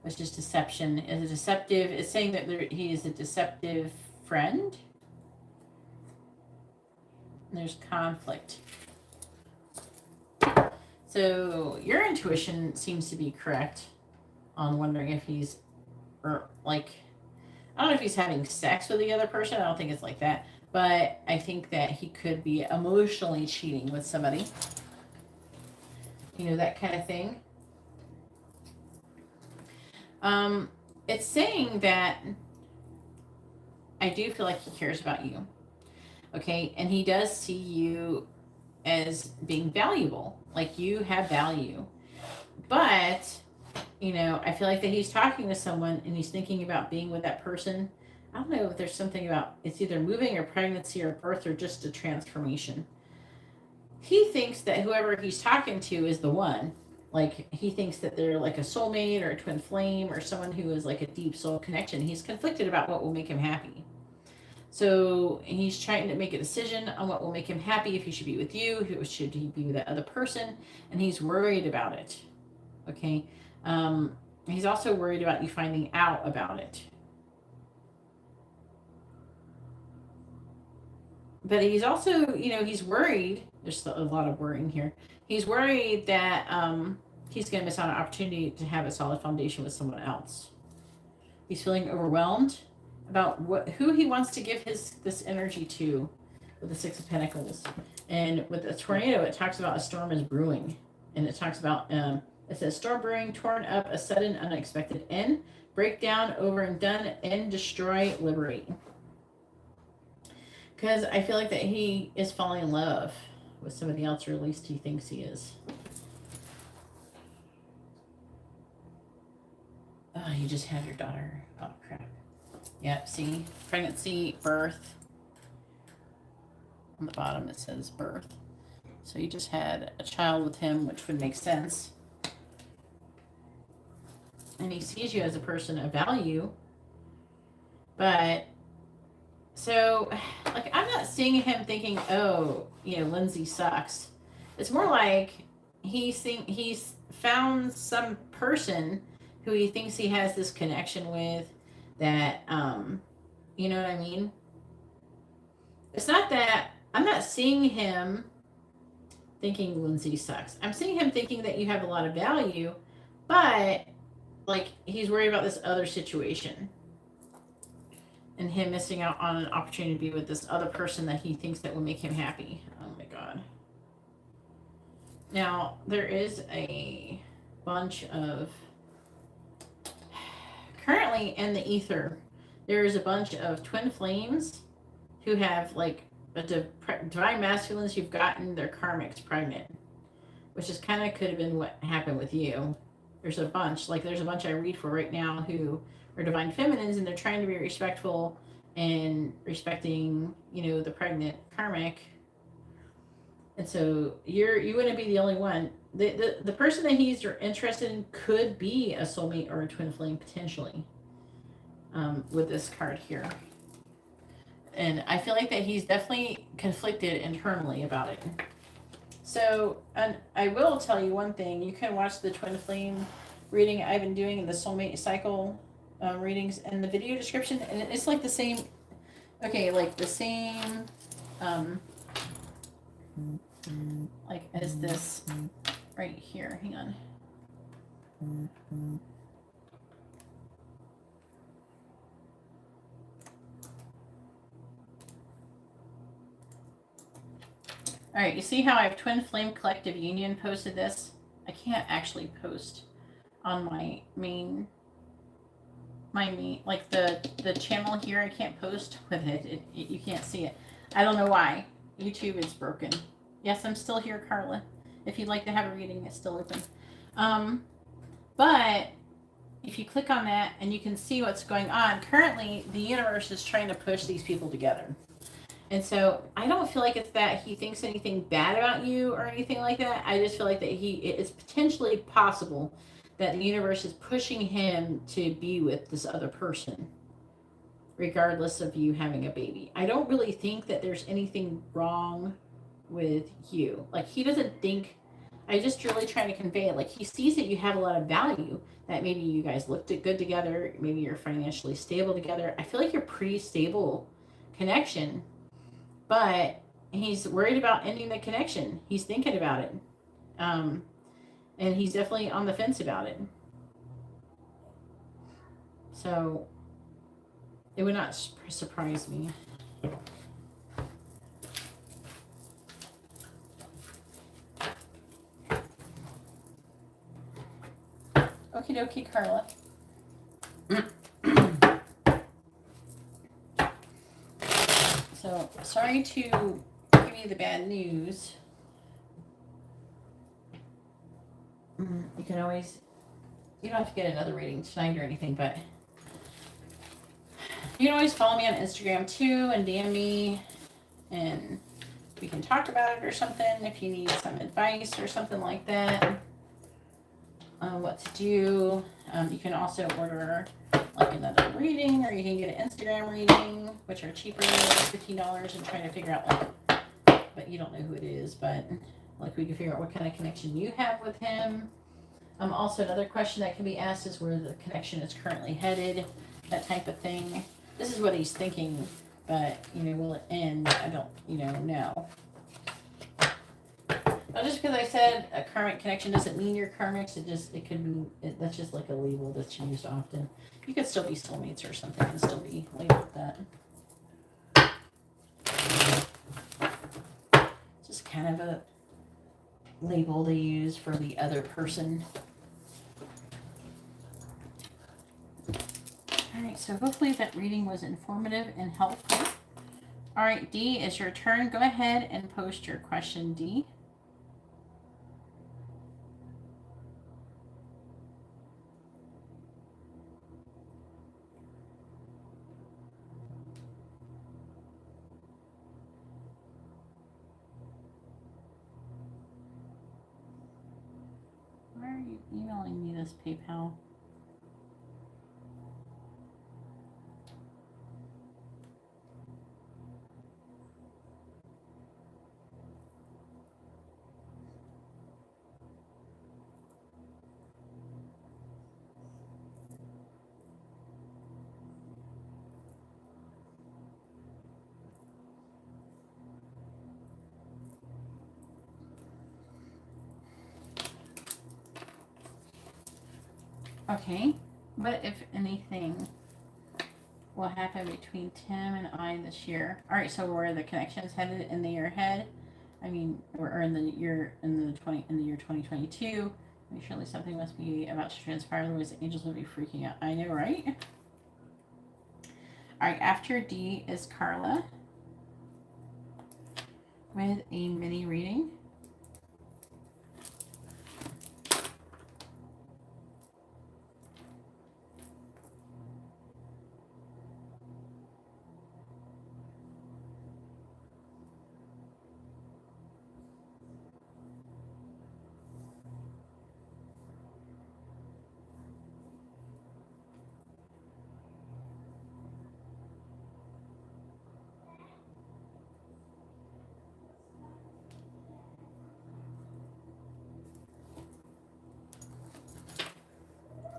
which is deception. Is a deceptive. It's saying that he is a deceptive friend. And there's conflict. So your intuition seems to be correct on wondering if he's, or like, I don't know if he's having sex with the other person. I don't think it's like that. But I think that he could be emotionally cheating with somebody. You know, that kind of thing. It's saying that I do feel like he cares about you. Okay, and he does see you as being valuable. Like you have value. But, you know, I feel like that he's talking to someone and he's thinking about being with that person. I don't know if there's something about it's either moving or pregnancy or birth or just a transformation. He thinks that whoever he's talking to is the one. Like he thinks that they're like a soulmate or a twin flame or someone who is like a deep soul connection. He's conflicted about what will make him happy. So he's trying to make a decision on what will make him happy, if he should be with you, who should he be with that other person, and he's worried about it. Okay. He's also worried about you finding out about it. But he's also, he's worried. There's a lot of worrying here. He's worried that he's going to miss out on an opportunity to have a solid foundation with someone else. He's feeling overwhelmed about who he wants to give this energy to with the Six of Pentacles. And with the tornado, it talks about a storm is brewing. And it talks about, it says, storm brewing, torn up, a sudden, unexpected end, breakdown, over and done, end, destroy, liberate. Because I feel like that he is falling in love with somebody else, or at least he thinks he is. Oh, you just had your daughter. Oh, crap. Yep, see? Pregnancy, birth. On the bottom it says birth. So you just had a child with him, which would make sense. And he sees you as a person of value. But, so, like, I'm not seeing him thinking, oh, Lindsay sucks. It's more like he's found some person who he thinks he has this connection with that, you know what I mean? It's not that, I'm not seeing him thinking Lindsay sucks. I'm seeing him thinking that you have a lot of value, but, like, he's worried about this other situation. And him missing out on an opportunity to be with this other person that he thinks that will make him happy. Oh my God. Now, there is a bunch of, currently in the ether, there is a bunch of twin flames who have, like, divine masculines who've gotten their karmics pregnant, which is kind of could have been what happened with you. There's a bunch, like there's a bunch I read for right now who are divine feminines, and they're trying to be respectful and respecting, the pregnant karmic. And so you wouldn't be the only one. The person that he's interested in could be a soulmate or a twin flame potentially, with this card here. And I feel like that he's definitely conflicted internally about it. So, and I will tell you one thing. You can watch the twin flame reading I've been doing in the soulmate cycle readings in the video description. And it's like the same, like the same, like as this right here. Hang on. All right, you see how I have Twin Flame Collective Union posted this? I can't actually post on my main, like the channel here. I can't post with it. You can't see it. I don't know why. YouTube is broken. Yes, I'm still here, Carla. If you'd like to have a reading, it's still open. But if you click on that and you can see what's going on, currently the universe is trying to push these people together. And so I don't feel like it's that he thinks anything bad about you or anything like that. I just feel like that it's potentially possible that the universe is pushing him to be with this other person, regardless of you having a baby. I don't really think that there's anything wrong with you. Like, he doesn't think, I just really trying to convey it. Like, he sees that you have a lot of value, that maybe you guys looked good together. Maybe you're financially stable together. I feel like you're pretty stable connection. But he's worried about ending the connection. He's thinking about it. And he's definitely on the fence about it. So it would not surprise me. Okie dokie, Carla. So, sorry to give you the bad news. You can always, you don't have to get another reading tonight or anything, but you can always follow me on Instagram too and DM me, and we can talk about it or something if you need some advice or something like that on what to do. You can also order like another reading, or you can get an Instagram reading, which are cheaper, like $15, and trying to figure out, like, but you don't know who it is, but like we can figure out what kind of connection you have with him. Also, another question that can be asked is where the connection is currently headed, that type of thing. This is what he's thinking, but, will it end? I don't, know. Now, just because I said a karmic connection doesn't mean you're karmics. It could be, that's just like a label that's used often. You could still be soulmates or something and still be labeled that. Just kind of a label they use for the other person. Alright, so hopefully that reading was informative and helpful. Alright, D, it's your turn. Go ahead and post your question, D. Why are you emailing me this PayPal? Okay, but if anything will happen between Tim and I this year. All right, so where the connections headed in the year ahead, or in the year 2022. Surely something must be about to transpire, otherwise the angels would be freaking out. I know, right? All right, after D is Carla with a mini reading.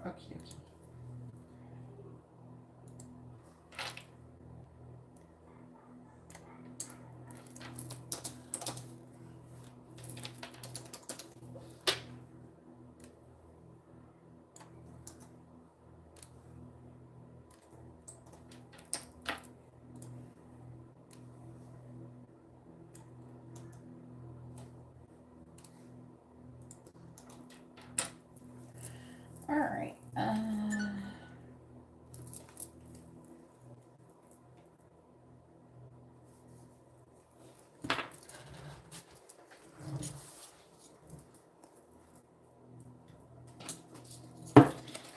Okay. All right.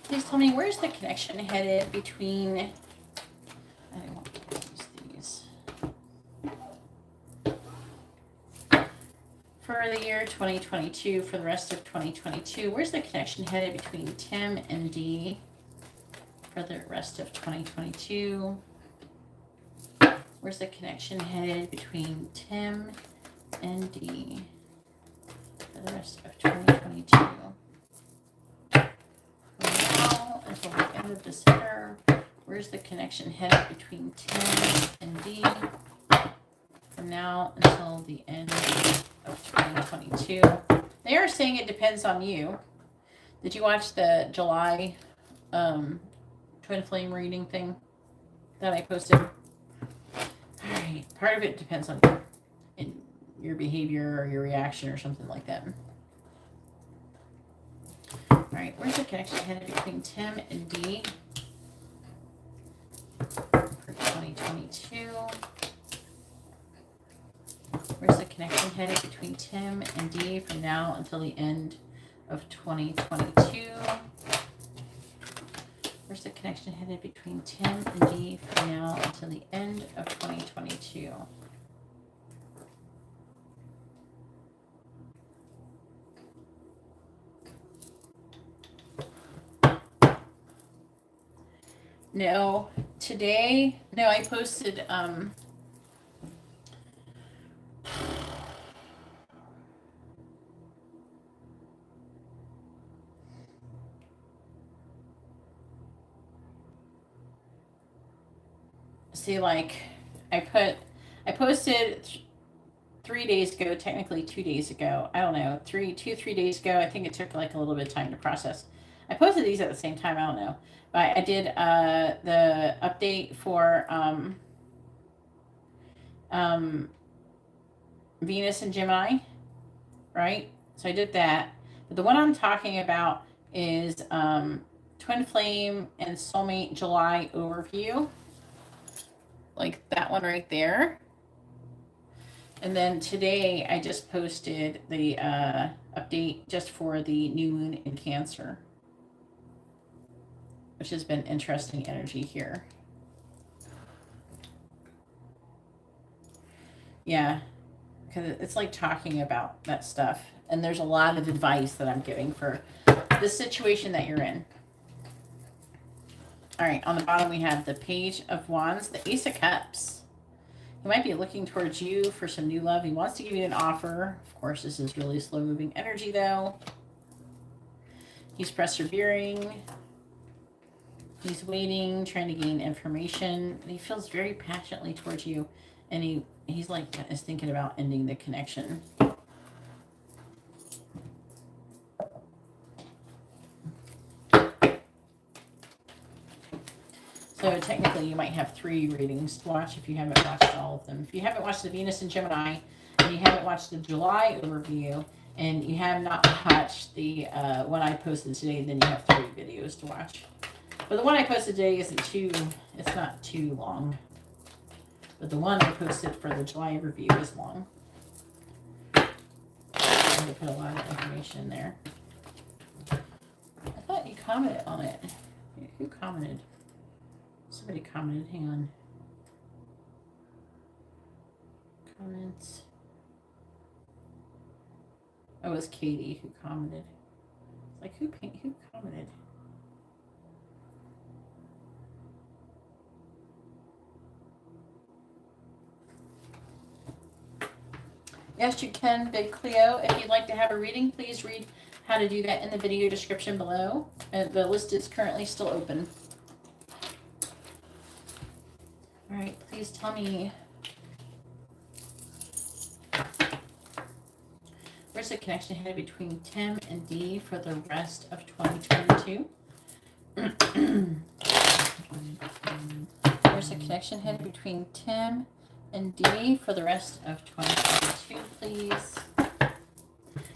Please tell me, where's the connection headed between... I don't want to use these. For the year 2022, for the rest of 2022, where's the connection headed between Tim and D for the rest of 2022? Where's the connection headed between Tim and D for the rest of 2022? Until the end of December, where's the connection headed between Tim and D from now until the end of 2022? They are saying it depends on you. Did you watch the July twin flame reading thing that I posted? Alright, part of it depends on you and your behavior or your reaction or something like that. Alright, where's the connection headed between Tim and D for 2022? Where's the connection headed between Tim and D from now until the end of 2022? Where's the connection headed between Tim and D from now until the end of 2022? No, today, no, I posted, see, like, I posted 3 days ago, technically 2 days ago. I don't know, 3 days ago. I think it took like a little bit of time to process. I posted these at the same time. I don't know, but I did the update for Venus and Gemini, right? So I did that. But the one I'm talking about is Twin Flame and Soulmate July overview, like that one right there. And then today I just posted the update just for the new moon in Cancer, which has been interesting energy here. Yeah, because it's like talking about that stuff. And there's a lot of advice that I'm giving for the situation that you're in. All right, on the bottom we have the Page of Wands, the Ace of Cups. He might be looking towards you for some new love. He wants to give you an offer. Of course, this is really slow-moving energy, though. He's persevering. He's waiting, trying to gain information. He feels very passionately towards you, and he's like is thinking about ending the connection. So technically you might have 3 readings to watch if you haven't watched all of them. If you haven't watched the Venus and Gemini, and you haven't watched the July overview, and you have not watched the one I posted today, then you have 3 videos to watch. But the one I posted today it's not too long. But the one I posted for the July review is long. I'm going to put a lot of information in there. I thought you commented on it. Who commented? Somebody commented. Hang on. Comments. Oh, it was Katie who commented. It's like, who commented? Yes, you can, Big Cleo. If you'd like to have a reading, please read how to do that in the video description below. The list is currently still open. All right, please tell me, where's the connection headed between Tim and Dee for the rest of 2022? Where's the connection headed between Tim and Dee for the rest of 2022, please?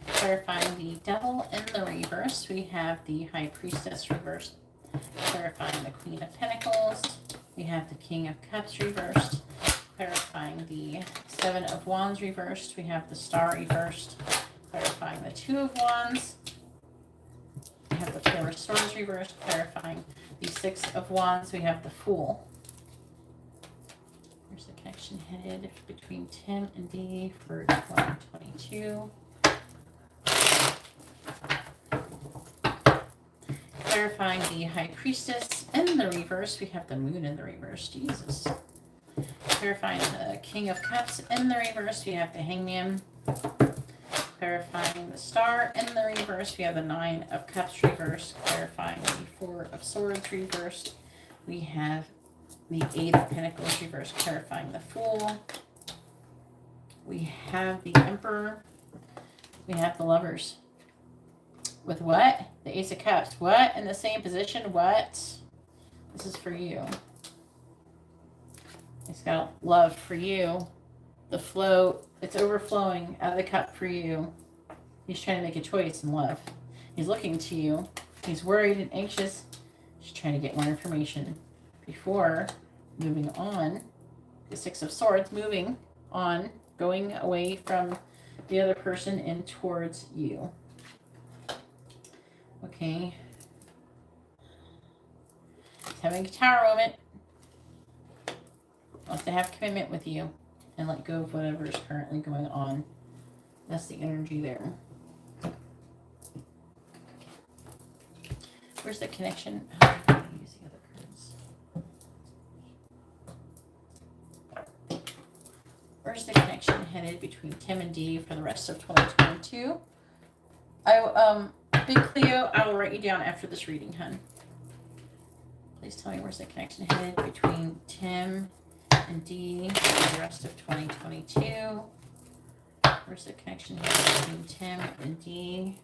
Clarifying the Devil in the reverse, we have the High Priestess reversed. Clarifying the Queen of Pentacles. We have the King of Cups reversed. Clarifying the 7 of Wands reversed. We have the Star reversed. Clarifying the 2 of Wands. We have the 4 of Swords reversed. Clarifying the 6 of Wands. We have the Fool. There's the connection headed between Tim and Dee for 2022. Clarifying the High Priestess in the reverse. We have the Moon in the reverse. Jesus. Clarifying the King of Cups in the reverse. We have the Hangman. Clarifying the Star in the reverse. We have the 9 of Cups reversed. Clarifying the 4 of Swords reversed. We have the 8 of Pentacles reversed. Clarifying the Fool. We have the Emperor. We have the Lovers. With what? The Ace of Cups. What? In the same position? What? This is for you. It's got love for you. The flow, it's overflowing out of the cup for you. He's trying to make a choice in love. He's looking to you. He's worried and anxious. He's trying to get more information before moving on. The 6 of Swords, moving on, going away from the other person and towards you. Okay. He's having a tower moment. Wants to have commitment with you and let go of whatever is currently going on. That's the energy there. Where's the connection? Oh, I'm going to use the other cards. Where's the connection headed between Tim and Dee for the rest of 2022? Big Cleo, I will write you down after this reading, hun. Please tell me where's the connection headed between Tim and D for the rest of 2022. Where's the connection here between Tim and D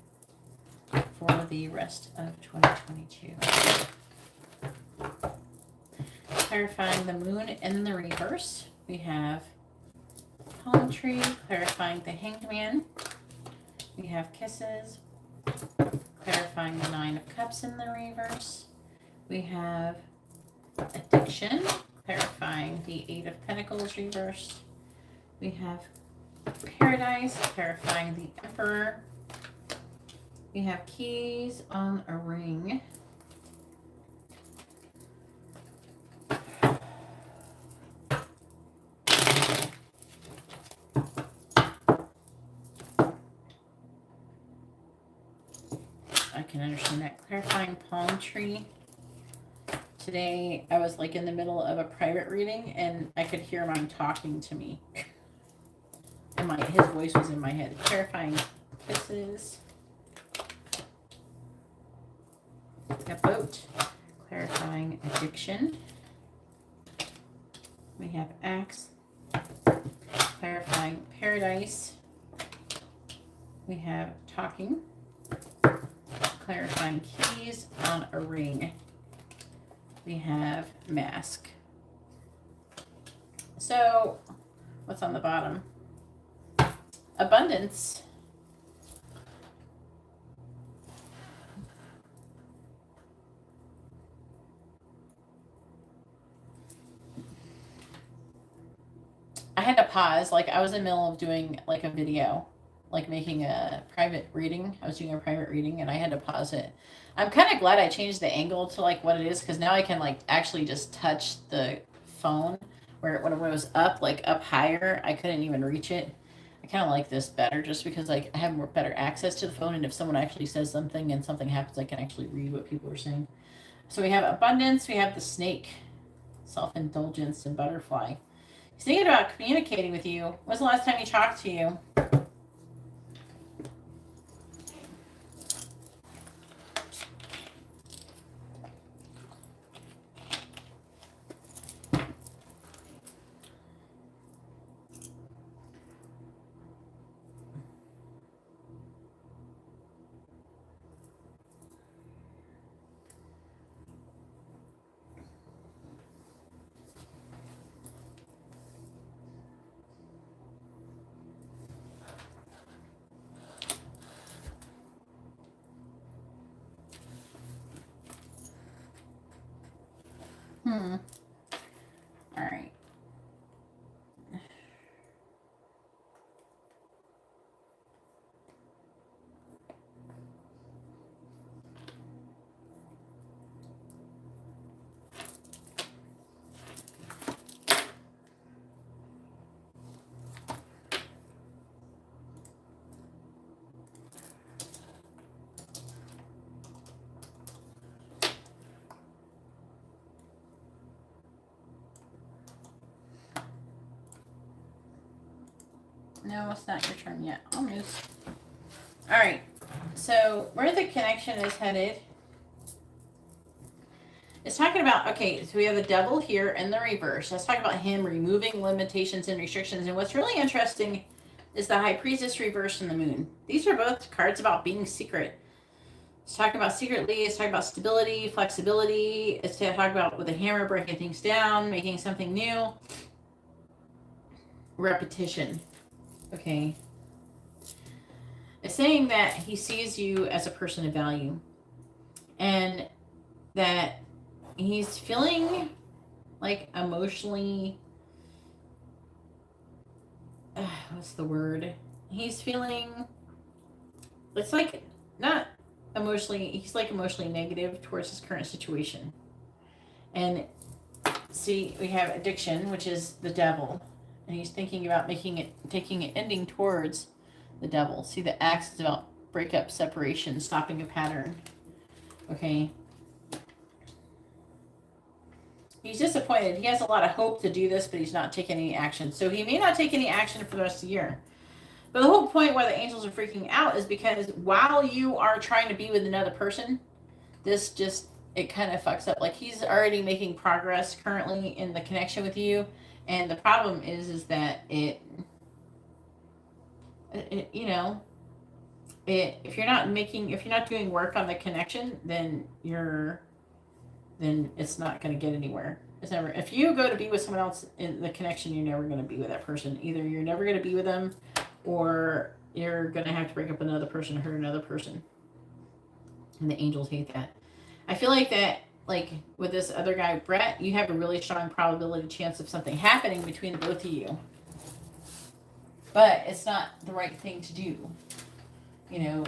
for the rest of 2022? Clarifying the moon in the reverse, we have palm tree. Clarifying the hanged man, we have kisses. Clarifying the 9 of cups in the reverse, we have addiction. Clarifying the 8 of pentacles reverse, we have paradise. Clarifying the emperor, we have keys on a ring. I can understand that. Clarifying palm tree. Today I was like in the middle of a private reading and I could hear mine talking to me. And his voice was in my head. Clarifying kisses. A boat. Clarifying addiction. We have axe. Clarifying paradise. We have talking. Clarifying keys on a ring. We have mask. So, what's on the bottom? Abundance. I had to pause. Like, I was in the middle of doing like a video, like making a private reading. I was doing a private reading and I had to pause it. I'm kind of glad I changed the angle to like what it is, because now I can like actually just touch the phone, where when it was up, like up higher, I couldn't even reach it. I kind of like this better just because like I have more better access to the phone, and if someone actually says something and something happens, I can actually read what people are saying. So we have abundance, we have the snake, self-indulgence, and butterfly. He's thinking about communicating with you. When's the last time he talked to you? All right. No, it's not your turn yet. Almost. All right. So where the connection is headed, it's talking about, okay, so we have the devil here in the reverse. Let's talk about him removing limitations and restrictions. And what's really interesting is the high priestess reverse and the moon. These are both cards about being secret. It's talking about secretly. It's talking about stability, flexibility. It's talking about with a hammer breaking things down, making something new. Repetition. Okay. It's saying that he sees you as a person of value, and that he's feeling like emotionally, what's the word? He's feeling, it's like not emotionally, he's like emotionally negative towards his current situation. And see, we have addiction, which is the devil. And he's thinking about taking it, ending towards the devil. See, the axe is about breakup, separation, stopping a pattern. Okay. He's disappointed. He has a lot of hope to do this, but he's not taking any action. So he may not take any action for the rest of the year. But the whole point why the angels are freaking out is because while you are trying to be with another person, this just it kind of fucks up. Like, he's already making progress currently in the connection with you, and the problem is that it you know, if you're not doing work on the connection, then it's not going to get anywhere. It's never. If you go to be with someone else in the connection, you're never going to be with that person. Either you're never going to be with them, or you're going to have to break up with another person, hurt another person. And the angels hate that. I feel like that, like with this other guy, Brett, you have a really strong probability chance of something happening between the both of you. But it's not the right thing to do. You know,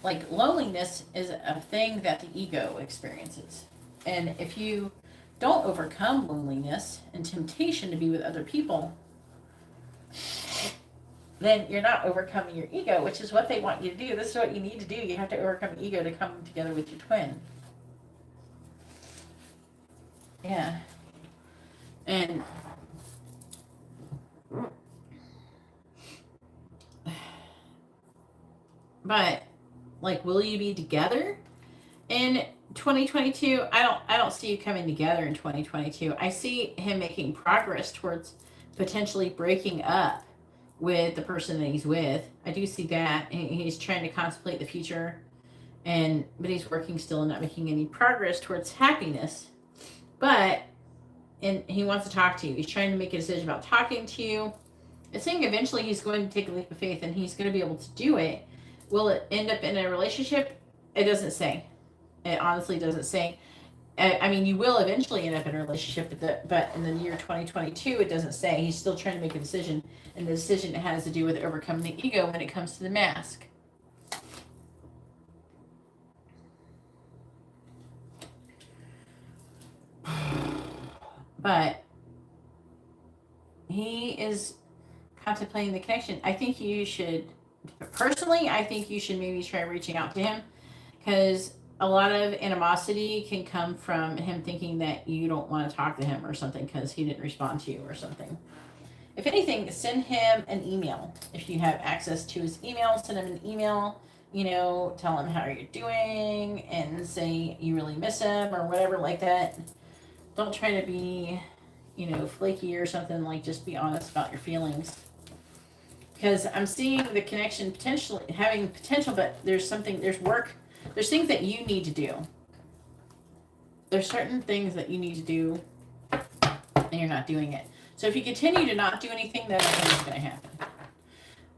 like loneliness is a thing that the ego experiences. And if you don't overcome loneliness and temptation to be with other people, then you're not overcoming your ego, which is what they want you to do. This is what you need to do. You have to overcome ego to come together with your twin. Yeah. And but like, will you be together in 2022? I don't see you coming together in 2022. I see him making progress towards potentially breaking up with the person that he's with. I do see that. He's trying to contemplate the future, but he's working still and not making any progress towards happiness. And he wants to talk to you. He's trying to make a decision about talking to you. It's saying eventually he's going to take a leap of faith and he's going to be able to do it. Will it end up in a relationship? It doesn't say. It honestly doesn't say. I mean, you will eventually end up in a relationship, but in the year 2022, it doesn't say. He's still trying to make a decision, and the decision has to do with overcoming the ego when it comes to the mask. But he is contemplating the connection. I think you should maybe try reaching out to him, because a lot of animosity can come from him thinking that you don't want to talk to him or something because he didn't respond to you or something. If anything, send him an email. If you have access to his email, send him an email. You know, tell him how you're doing and say you really miss him or whatever like that. Don't try to be, flaky or something. Like, just be honest about your feelings. Because I'm seeing the connection having potential, but there's work. There's things that you need to do. There's certain things that you need to do, and you're not doing it. So if you continue to not do anything, then nothing's going to happen.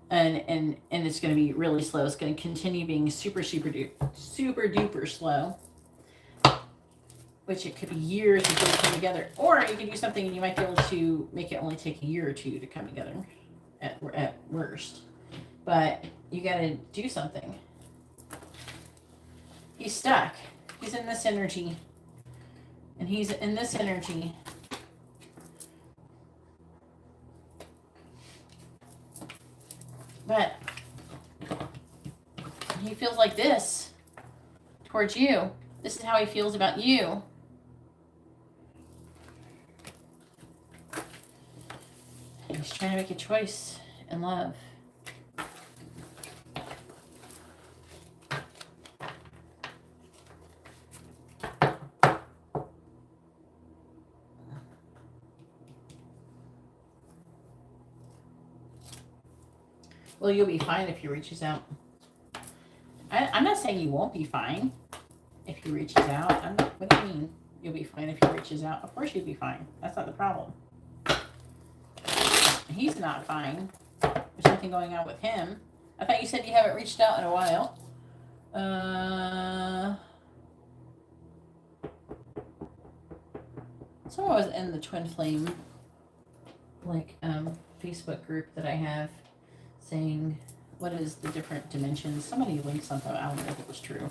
And it's going to be really slow. It's going to continue being super duper slow. Which it could be years before you come together. Or you can do something and you might be able to make it only take a year or two to come together at worst. But you got to do something. He's stuck. He's in this energy. And he's in this energy. But he feels like this towards you. This is how he feels about you. He's trying to make a choice in love. Well, you'll be fine if he reaches out. I'm not saying you won't be fine if he reaches out. What do you mean? You'll be fine if he reaches out? Of course you'll be fine. That's not the problem. He's not fine. There's something going on with him. I thought you said you haven't reached out in a while. Someone was in the Twin Flame Facebook group that I have, saying what is the different dimensions. Somebody linked something. I don't know if it was true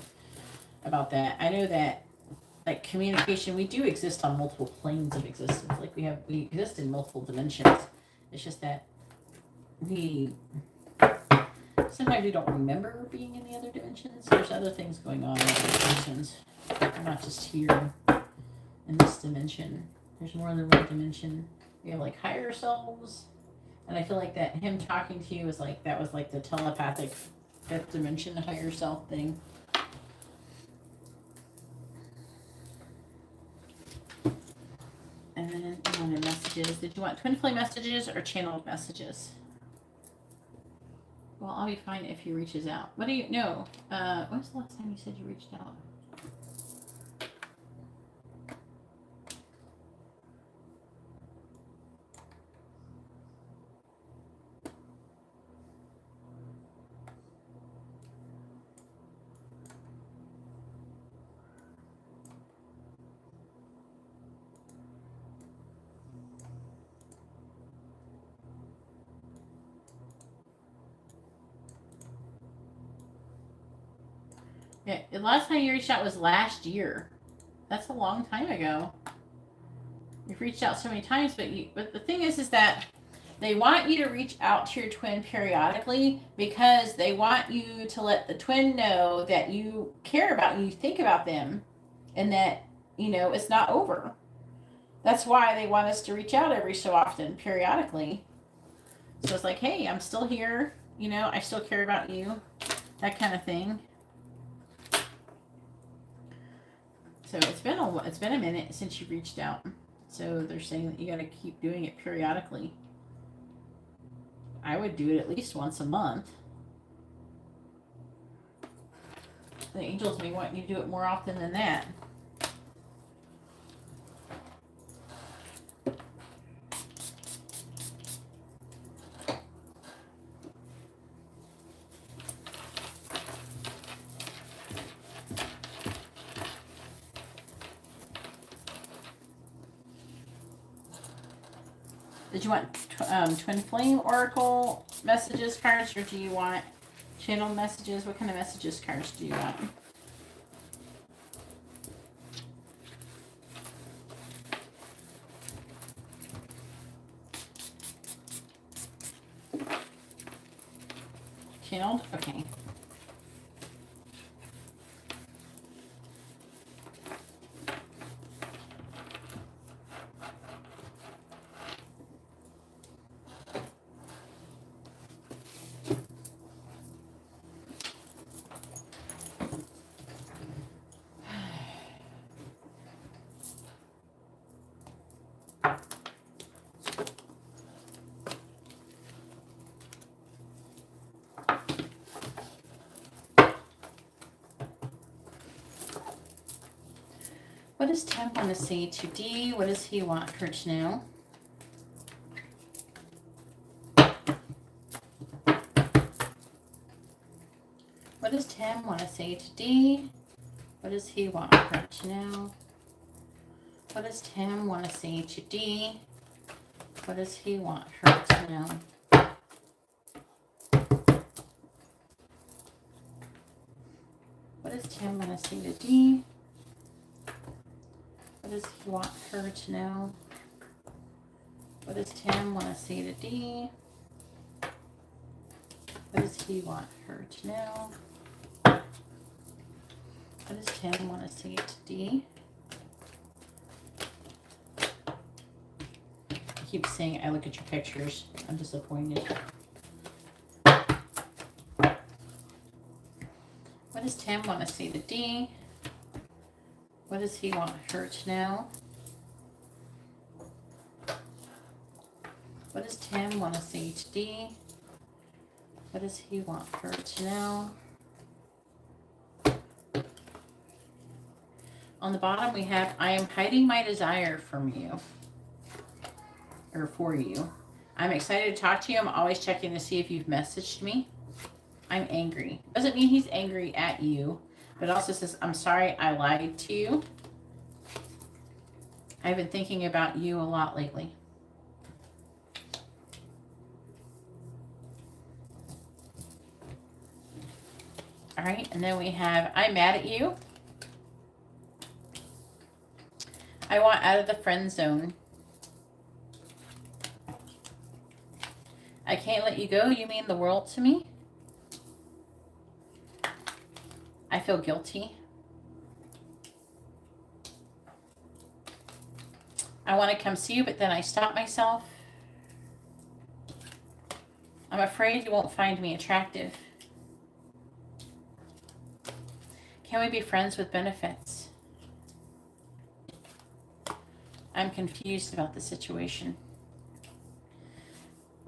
about that. I know that, like, communication, we do exist on multiple planes of existence. Like, we exist in multiple dimensions. It's just that sometimes we don't remember being in the other dimensions. There's other things going on in other dimensions. We're not just here in this dimension. There's more than one dimension. We have, like, higher selves. And I feel like that him talking to you was like, that was like the telepathic fifth dimension higher self thing. messages. Did you want twin flame messages or channeled messages? Well, I'll be fine if he reaches out. What do you know? When's the last time you said you reached out? Yeah, the last time you reached out was last year. That's a long time ago. You've reached out so many times, but the thing is that they want you to reach out to your twin periodically because they want you to let the twin know that you care about and you think about them and that, it's not over. That's why they want us to reach out every so often, periodically. So it's like, hey, I'm still here. I still care about you. That kind of thing. So it's been a minute since you reached out. So they're saying that you got to keep doing it periodically. I would do it at least once a month. The angels may want you to do it more often than that. Did you want twin flame oracle messages cards, or do you want channel messages? What kind of messages cards do you want? Channeled? Okay. What does Tim want to say to Dee? What does he want her to know? What does Tim want to say to Dee? What does he want her to know? What does Tim want to say to Dee? What does he want her to know? What does Tim want to say to Dee? What does he want her to know? What does Tim want to say to Dee? What does he want her to know? What does Tim want to say to Dee? I keep saying I look at your pictures. I'm disappointed. What does Tim want to say to Dee? What does he want her to know? What does Tim want to say to Dee? What does he want her to know? On the bottom we have, I am hiding my desire from you. Or for you. I'm excited to talk to you. I'm always checking to see if you've messaged me. I'm angry. Doesn't mean he's angry at you. But it also says, I'm sorry I lied to you. I've been thinking about you a lot lately. All right, and then we have, I'm mad at you. I want out of the friend zone. I can't let you go. You mean the world to me. I feel guilty. I want to come see you, but then I stop myself. I'm afraid you won't find me attractive. Can we be friends with benefits? I'm confused about the situation.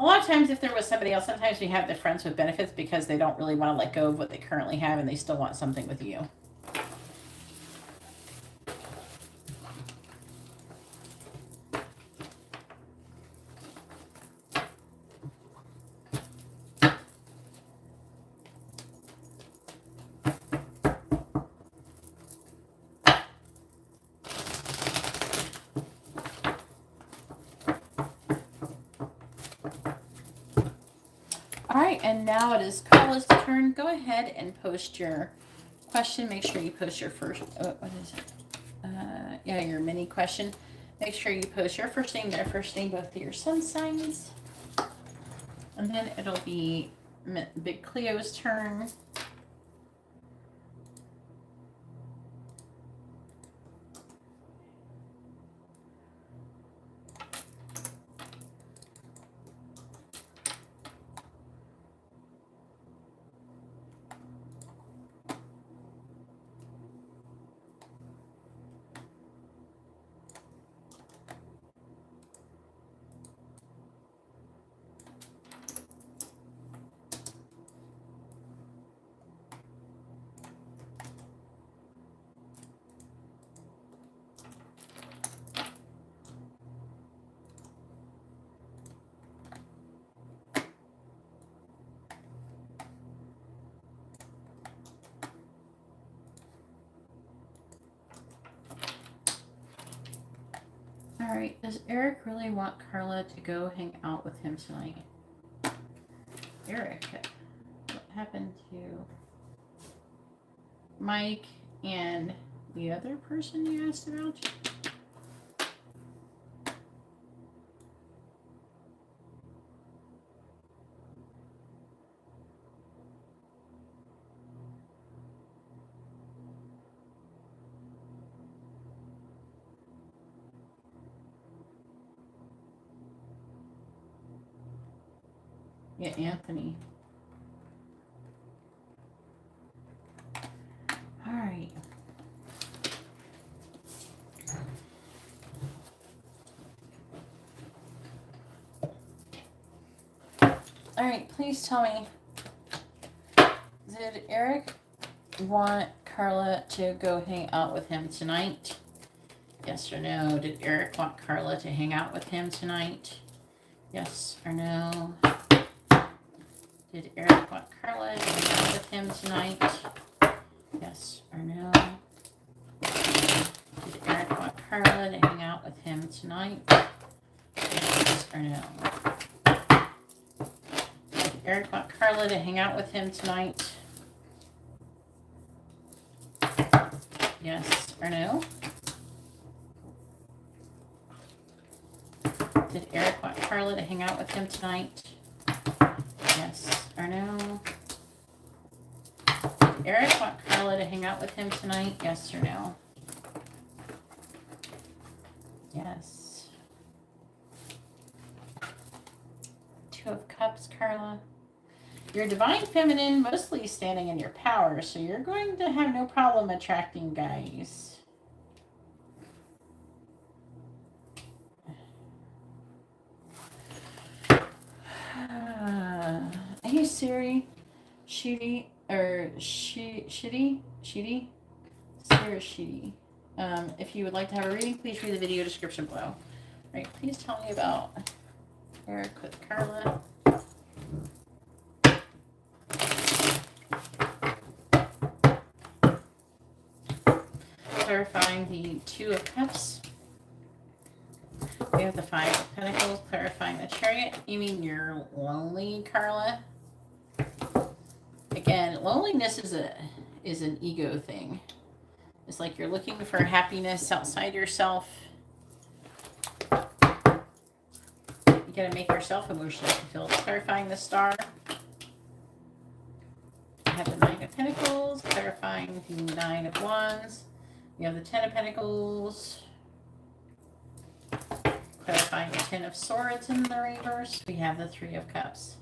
A lot of times if there was somebody else, sometimes we have the friends with benefits because they don't really want to let go of what they currently have and they still want something with you. All right, and now it is Carla's turn. Go ahead and post your question. Make sure you post your first, what is it? Yeah, your mini question. Make sure you post your first name, their first name, both of your sun signs. And then it'll be Big Cleo's turn. All right, does Eric really want Carla to go hang out with him tonight? Eric, what happened to Mike and the other person you asked about? Yeah, Anthony. All right. All right, please tell me, did Eric want Carla to go hang out with him tonight? Yes or no? Did Eric want Carla to hang out with him tonight? Yes or no? Did Eric want Carla to hang out with him tonight? Yes or no? Did Eric want Carla to hang out with him tonight? Yes or no? Did Eric want Carla to hang out with him tonight? Yes or no? Did Eric want Carla to hang out with him tonight? Yes or no? Did Eric want Carla to hang out with him tonight? Yes or no? Yes. Two of Cups, Carla. You're divine feminine, mostly standing in your power, so you're going to have no problem attracting guys. Hey Siri, Shitty, or Shitty, Sarah Shitty. If you would like to have a reading, please read the video description below. All right, please tell me about Eric with Carla. Clarifying the Two of Cups. We have the Five of Pentacles, clarifying the Chariot. You mean you're lonely, Carla? Again, loneliness is an ego thing. It's like you're looking for happiness outside yourself. You gotta make yourself emotionally fulfilled. Clarifying the Star. You have the Nine of Pentacles, clarifying the Nine of Wands. You have the Ten of Pentacles. Clarifying the Ten of Swords in the reverse. We have the Three of Cups.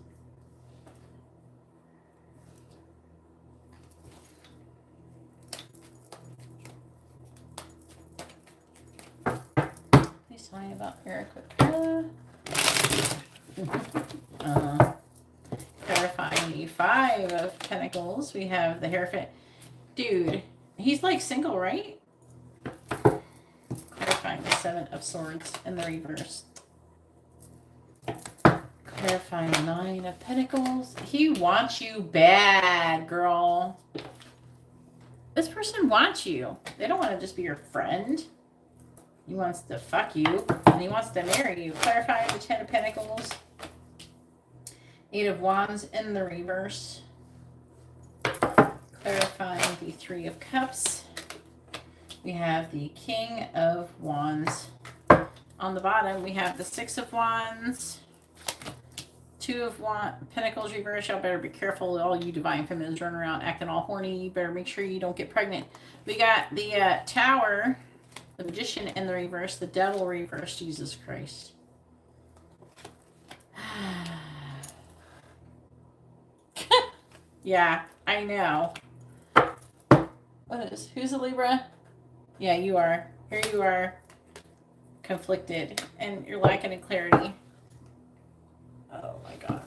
Please tell me about Eric with Carla. Five of Pentacles. We have the Hierophant. Dude, he's like single, right? Clarifying the Seven of Swords in the reverse. Clarifying the Nine of Pentacles. He wants you bad, girl. This person wants you. They don't want to just be your friend. He wants to fuck you, and he wants to marry you. Clarifying the Ten of Pentacles. Eight of Wands in the reverse. Clarifying the Three of Cups. We have the King of Wands. On the bottom, we have the Six of Wands. Two of Pentacles reverse. Y'all better be careful. All you divine feminines running around acting all horny. You better make sure you don't get pregnant. We got the Tower, the Magician in the reverse, the Devil reverse. Jesus Christ. Yeah, I know. What is? Who's a Libra? Yeah, you are. Here you are, conflicted, and you're lacking in clarity. Oh my God.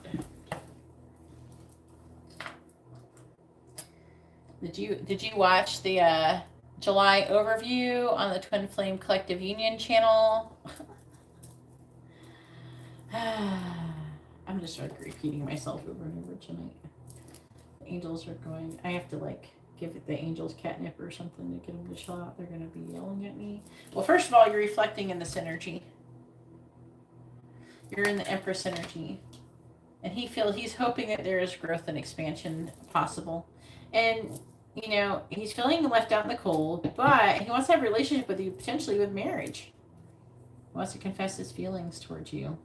Did you watch the July overview on the Twin Flame Collective Union channel? I'm just like repeating myself over and over tonight. The angels are going. I have to like give the angels catnip or something to get them to chill out. They're going to be yelling at me. Well, first of all, you're reflecting in this energy. You're in the Empress energy. And he's hoping that there is growth and expansion possible. And, you know, he's feeling left out in the cold, but he wants to have a relationship with you, potentially with marriage. He wants to confess his feelings towards you.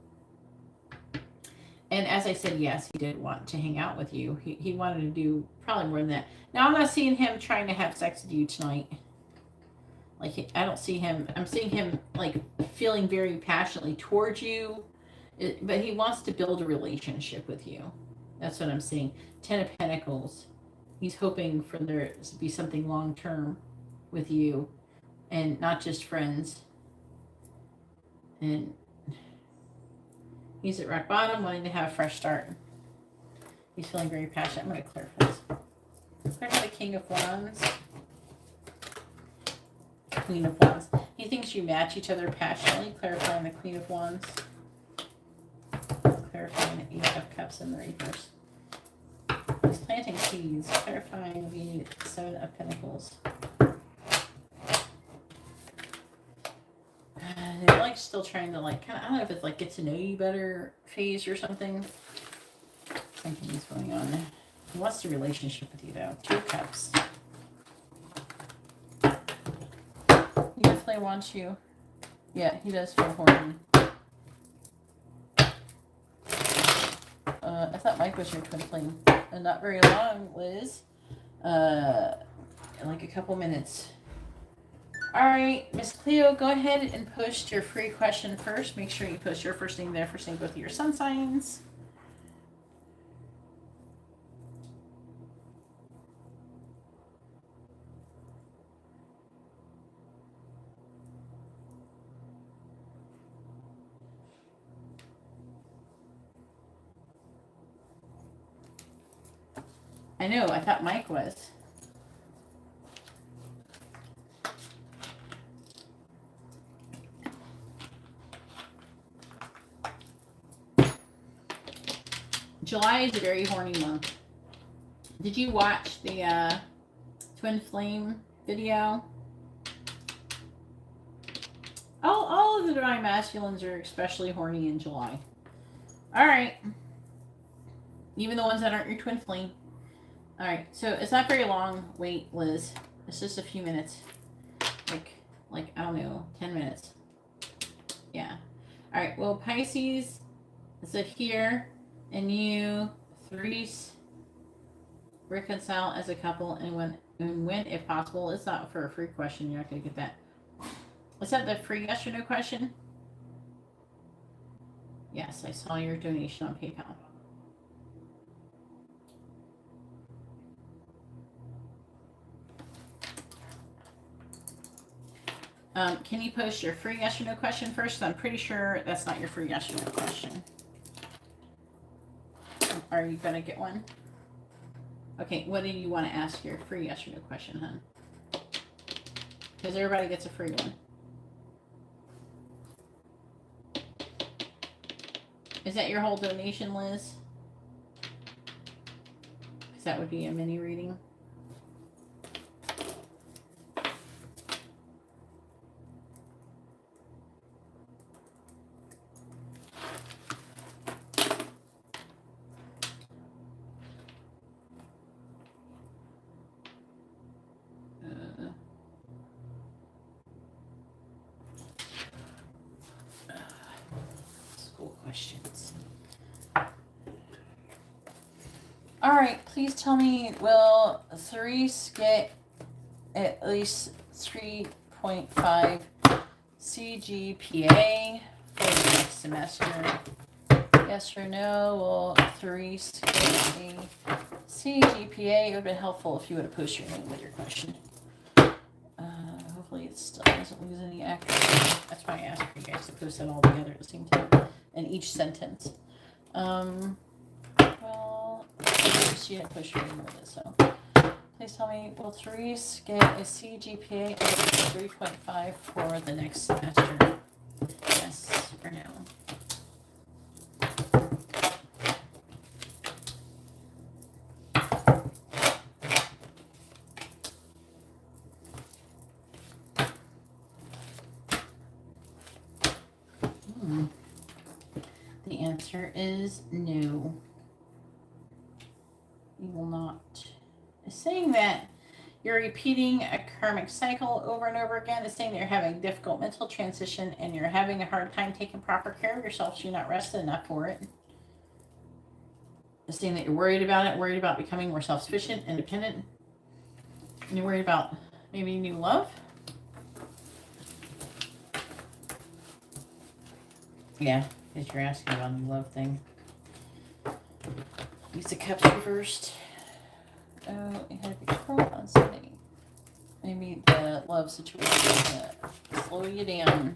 And as I said, yes, he did want to hang out with you. He wanted to do probably more than that. Now, I'm not seeing him trying to have sex with you tonight. Like, I don't see him. I'm seeing him, like, feeling very passionately towards you. But he wants to build a relationship with you. That's what I'm seeing. Ten of Pentacles. He's hoping for there to be something long-term with you. And not just friends. And he's at rock bottom, wanting to have a fresh start. He's feeling very passionate. I'm going to clear for this. Clear for the King of Wands. Queen of Wands. He thinks you match each other passionately. Clarifying the Queen of Wands. Clarifying the Eight of Cups in the reverse. He's planting seeds. Clarifying the Seven of Pentacles. They're like still trying to like kind of, I don't know if it's like get to know you better phase or something. Something's going on. He wants a relationship with you though. Two of Cups. He definitely wants you. Yeah, he does feel horny. I thought Mike was your twin flame. And not very long, Liz. Like a couple minutes. Alright, Miss Cleo, go ahead and post your free question first. Make sure you post your first name there, first name both of your sun signs. I know, I thought Mike was. July is a very horny month. Did you watch the Twin Flame video? All of the divine masculines are especially horny in July. Alright. Even the ones that aren't your twin flame. Alright, so it's not very long. Wait, Liz. It's just a few minutes. Like I don't know, 10 minutes. Yeah. Alright, well, Pisces is it here, and you threes reconcile as a couple, and when if possible. It's not for a free question. You're not going to get that. Was that the free yes or no question? Yes, I saw your donation on PayPal. Can you post your free yes or no question first? I'm pretty sure that's not your free yes or no question. Are you going to get one? Okay, what do you want to ask your free yes or no question, hon? Because everybody gets a free one. Is that your whole donation, Liz? Because that would be a mini reading. School questions. All right, please tell me, will Therese get at least 3.5 CGPA for the next semester? Yes or no? Will Therese get a CGPA? It would have been helpful if you would have posted your name with your question. Hopefully it still doesn't lose any accuracy. That's why I asked for you guys to post that all together at the same time in each sentence. Well, she didn't post your name with it, so please tell me, will Therese get a CGPA of 3.5 for the next semester? Yes or no? The answer is no. You will not. It's saying that you're repeating a karmic cycle over and over again. It's saying that you're having difficult mental transition and you're having a hard time taking proper care of yourself, so you're not rested enough for it. It's saying that you're worried about becoming more self-sufficient, independent, and you're worried about maybe new love. Yeah, because you're asking about the love thing. Use the cups reversed. Oh, it had to be curled on Sunday. Maybe the love situation is going to slow you down.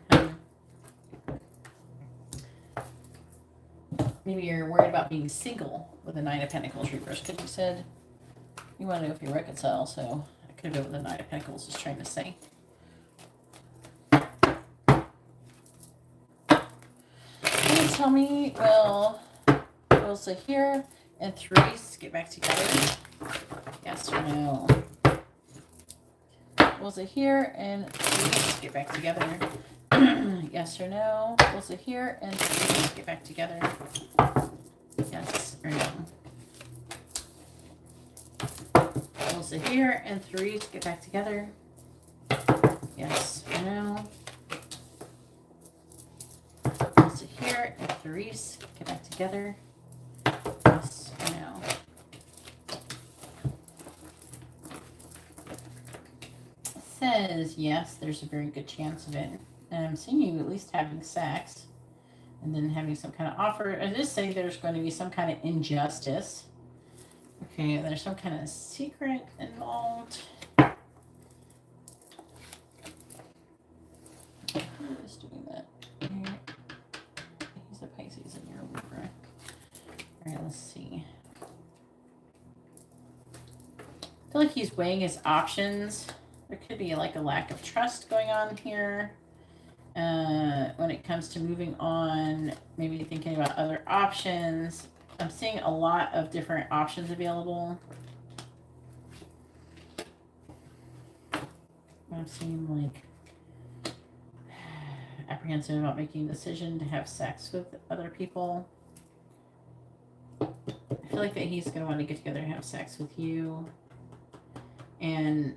Maybe you're worried about being single with the Nine of Pentacles reversed, because you said you want to know if you reconcile, so I could have been with the Nine of Pentacles is trying to say. Tell me, will Zahir and Therese get back together? Yes or no? Will Zahir and Therese get back together? Yes or no? Will Zahir and Therese get back together? Yes or no? Will Zahir and Therese get back together? Yes or no? Here and Therese get back together. Yes or no? It says yes, there's a very good chance of it. And I'm seeing you at least having sex and then having some kind of offer. I just say there's going to be some kind of injustice. Okay, there's some kind of secret involved. Who is doing that? He's a Pisces in your Libra. All right, let's see. I feel like he's weighing his options. There could be like a lack of trust going on here. When it comes to moving on, maybe thinking about other options. I'm seeing a lot of different options available. I'm seeing like apprehensive about making a decision to have sex with other people. I feel like that he's going to want to get together and have sex with you. And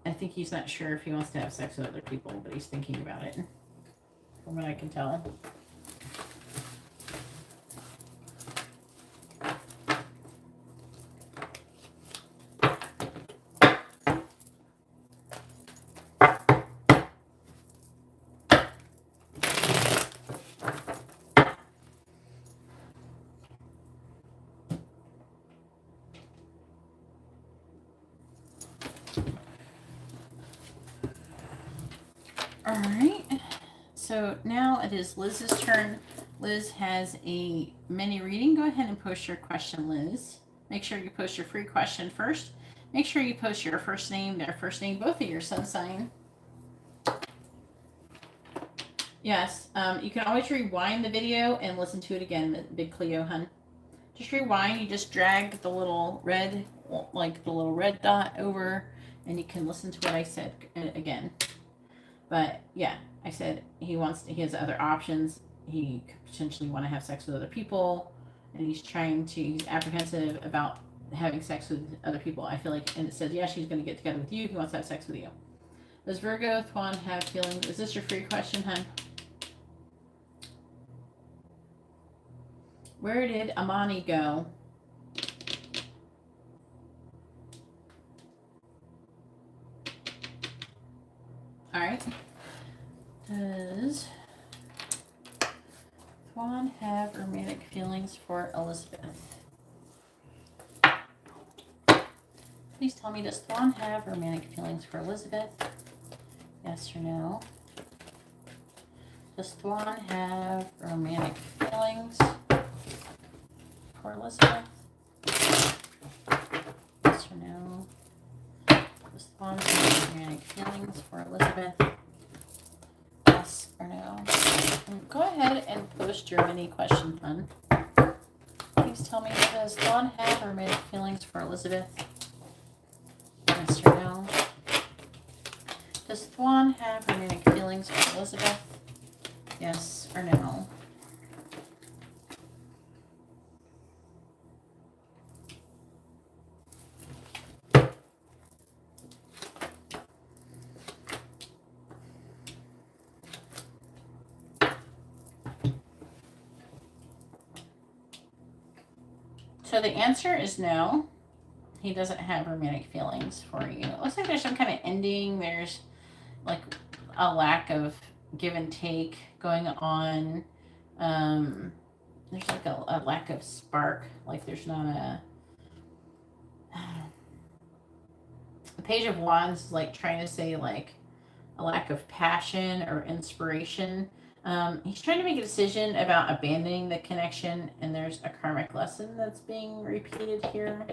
I think he's not sure if he wants to have sex with other people, but he's thinking about it, from what I can tell. All right, so now it is Liz's turn. Liz has a mini reading. Go ahead and post your question, Liz. Make sure you post your free question first. Make sure you post your first name, their first name, both of your sun sign. Yes, you can always rewind the video and listen to it again, Big Cleo, hun. Just rewind. You just drag the little red, like the little red dot over, and you can listen to what I said again. But yeah, I said he has other options. He could potentially want to have sex with other people, and he's apprehensive about having sex with other people. I feel like, and it says, yeah, she's going to get together with you. He wants to have sex with you. Does Virgo Thwan have feelings? Is this your free question, hun? Where did Amani go? All right. Does Thwan have romantic feelings for Elizabeth? Please tell me, does Thwan have romantic feelings for Elizabeth? Yes or no? Does Thwan have romantic feelings for Elizabeth? Yes or no? Does Thwan have romantic feelings for Elizabeth? Yes or no? And go ahead and post your mini question, hun. Please tell me, does Thwan have romantic feelings for Elizabeth? Yes or no? Does Thwan have romantic feelings for Elizabeth? Yes or no? So the answer is no. He doesn't have romantic feelings for you. It looks like there's some kind of ending. There's like a lack of give and take going on. There's like a lack of spark. Like there's not the Page of Wands is like trying to say like a lack of passion or inspiration. He's trying to make a decision about abandoning the connection, and there's a karmic lesson that's being repeated here.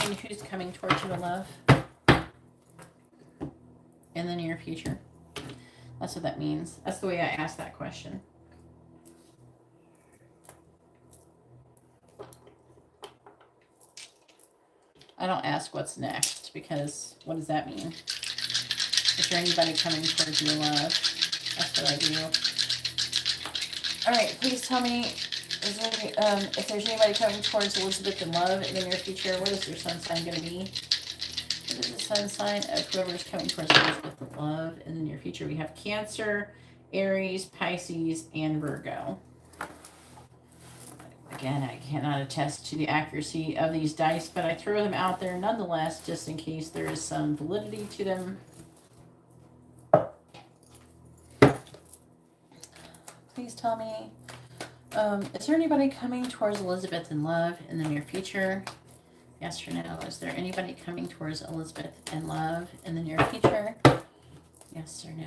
And who's coming towards you to love in the near future? That's what that means. That's the way I asked that question. I don't ask what's next, because what does that mean? Is there anybody coming towards your love? That's what I do. All right, please tell me, is there if there's anybody coming towards Elizabeth in love in the near future, what is their sun sign going to be? What is the sun sign of whoever's coming towards Elizabeth in love in the near future? We have Cancer, Aries, Pisces, and Virgo. Again, I cannot attest to the accuracy of these dice, but I throw them out there nonetheless, just in case there is some validity to them. Please tell me, is there anybody coming towards Elizabeth in love in the near future? Yes or no? Is there anybody coming towards Elizabeth in love in the near future? Yes or no?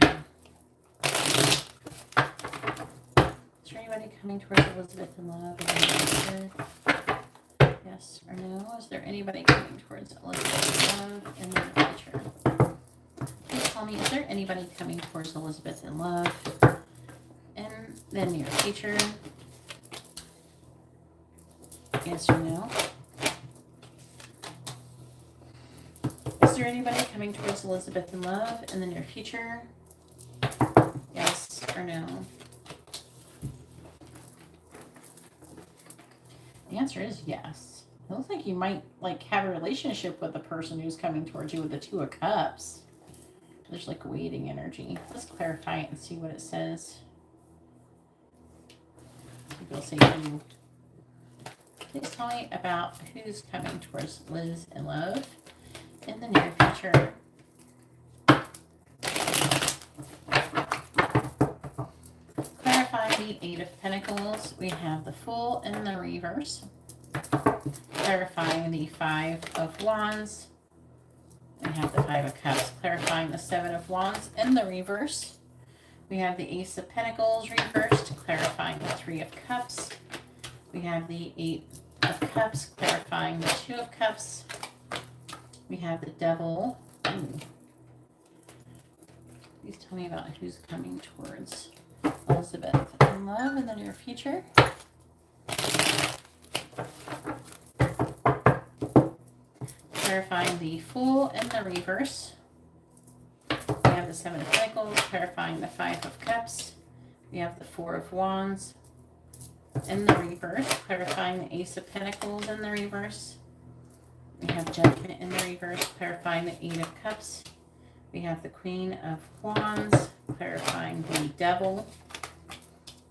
Is there anybody coming towards Elizabeth in love in the near future? Yes or no? Is there anybody coming towards Elizabeth in love in the near future? Please tell me, is there anybody coming towards Elizabeth in love in the near future? Yes or no? Is there anybody coming towards Elizabeth in love in the near future? Yes or no? The answer is yes. It looks like you might like have a relationship with the person who's coming towards you with the Two of Cups. There's like waiting energy. Let's clarify it and see what it says. People say who. Please tell me about who's coming towards Liz in love in the near future. Clarify the Eight of Pentacles. We have the Fool in the reverse. Clarifying the Five of Wands. We have the Five of Cups, clarifying the Seven of Wands in the reverse. We have the Ace of Pentacles reversed, clarifying the Three of Cups. We have the Eight of Cups, clarifying the Two of Cups. We have the Devil. Ooh. Please tell me about who's coming towards Elizabeth in love in the near future. Clarifying the Fool in the reverse. We have the Seven of Pentacles, clarifying the Five of Cups. We have the Four of Wands in the reverse, clarifying the Ace of Pentacles in the reverse. We have Judgment in the reverse, clarifying the Eight of Cups. We have the Queen of Wands, clarifying the Devil.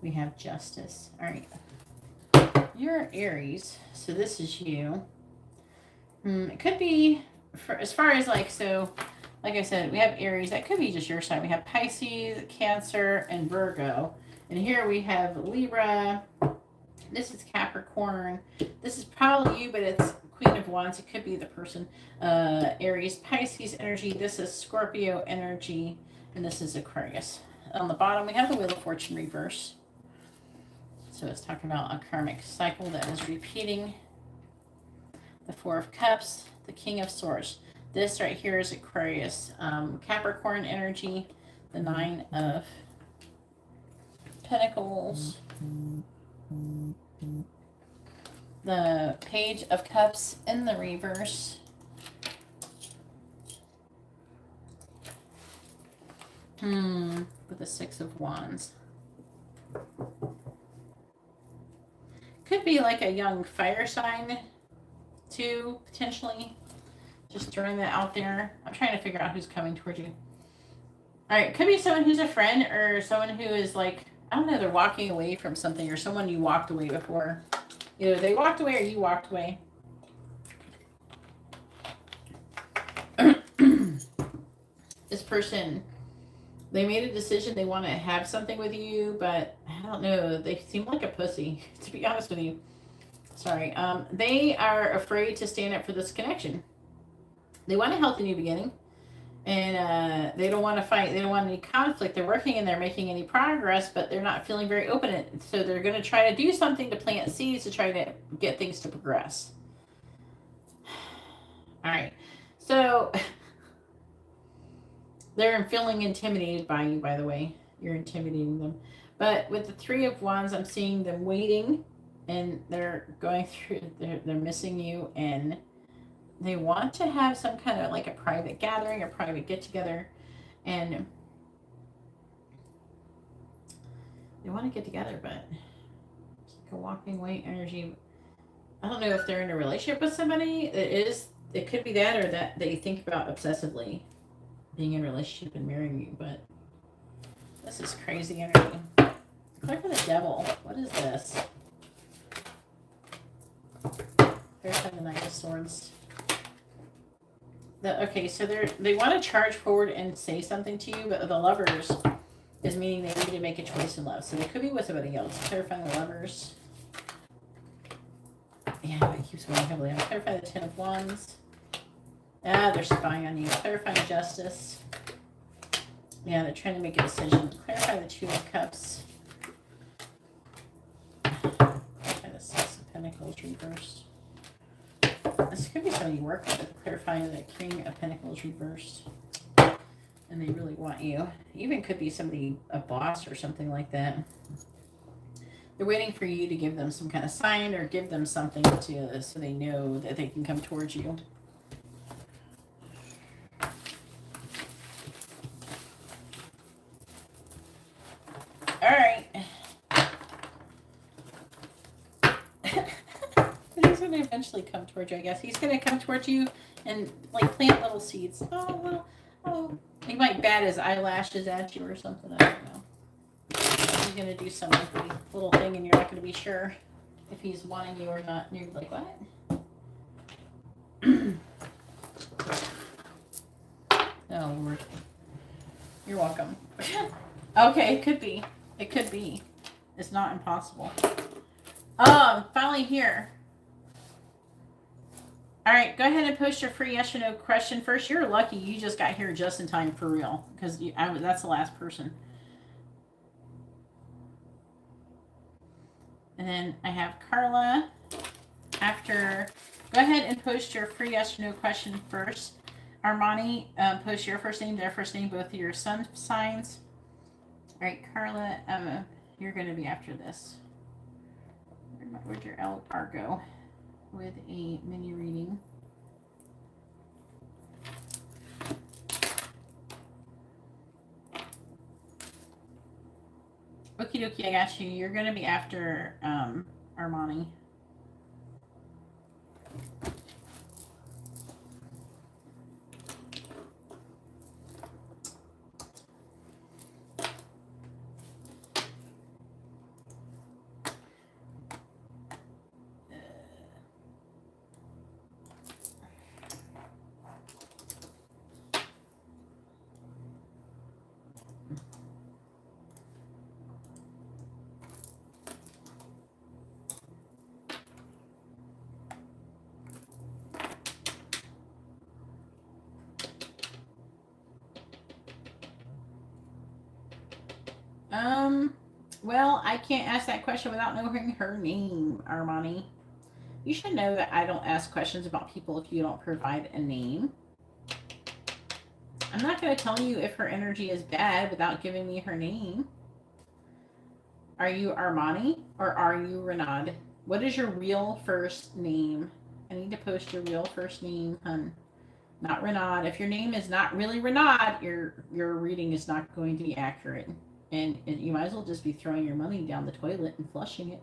We have Justice. All right. You're Aries, so this is you. It could be, for as far as like, so like I said, we have Aries. That could be just your sign. We have Pisces, Cancer, and Virgo. And here we have Libra. This is Capricorn. This is probably you, but it's Queen of Wands. It could be the person. Aries, Pisces energy. This is Scorpio energy. And this is Aquarius. On the bottom, we have the Wheel of Fortune reverse. So it's talking about a karmic cycle that is repeating. The Four of Cups, the King of Swords. This right here is Aquarius. Capricorn energy. The Nine of Pentacles. The Page of Cups in the reverse. With the Six of Wands. Could be like a young fire sign too, potentially. Just throwing that out there. I'm trying to figure out who's coming towards you. All right, could be someone who's a friend or someone who is like, I don't know, they're walking away from something, or someone you walked away before. Either they walked away or you walked away. This person, they made a decision they want to have something with you, but I don't know, they seem like a pussy, to be honest with you. Sorry. They are afraid to stand up for this connection. They want a healthy new beginning. And they don't want to fight. They don't want any conflict. They're working and they're making any progress, but they're not feeling very open. So they're going to try to do something to plant seeds to try to get things to progress. All right. So they're feeling intimidated by you, by the way. You're intimidating them. But with the Three of Wands, I'm seeing them waiting, and they're going through, they're missing you, and they want to have some kind of like a private gathering, a private get-together, and they want to get together, but it's like a walking away energy. I don't know if they're in a relationship with somebody. It could be that, or that they think about obsessively being in a relationship and marrying you, but this is crazy energy. Clear for the Devil. What is this? There's the Knight of Swords. Okay, so they want to charge forward and say something to you, but the Lovers is meaning they need to make a choice in love. So they could be with somebody else. Clarifying the Lovers. Yeah, it keeps going heavily on. Clarify the Ten of Wands. They're spying on you. Clarifying Justice. Yeah, they're trying to make a decision. Clarify the Two of Cups. Clarify the Six of Pentacles reversed. This could be somebody you work with. Clarifying the King of Pentacles reversed. And they really want you. Even could be somebody, a boss or something like that. They're waiting for you to give them some kind of sign or give them something to, so they know that they can come towards you. All right. He's going to eventually come towards you, I guess. He's going to come towards you and like plant little seeds. Oh, he might bat his eyelashes at you or something. I don't know. He's going to do some little thing, and you're not going to be sure if he's wanting you or not. And you're like, what? Oh, Lord. You're welcome. Okay, it could be. It could be. It's not impossible. Finally here. All right, go ahead and post your free yes or no question first. You're lucky you just got here just in time for real, because that's the last person. And then I have Carla. After, go ahead and post your free yes or no question first. Armani, post your first name, their first name, both of your sun signs. All right, Carla, you're going to be after this. Where'd your LR go with a mini reading? Okie dokie, I got you. You're going to be after Armani. Well, I can't ask that question without knowing her name, Armani. You should know that I don't ask questions about people if you don't provide a name. I'm not going to tell you if her energy is bad without giving me her name. Are you Armani or are you Renaud? What is your real first name? I need to post your real first name, hun. Not Renaud. If your name is not really Renaud, your reading is not going to be accurate. And you might as well just be throwing your money down the toilet and flushing it.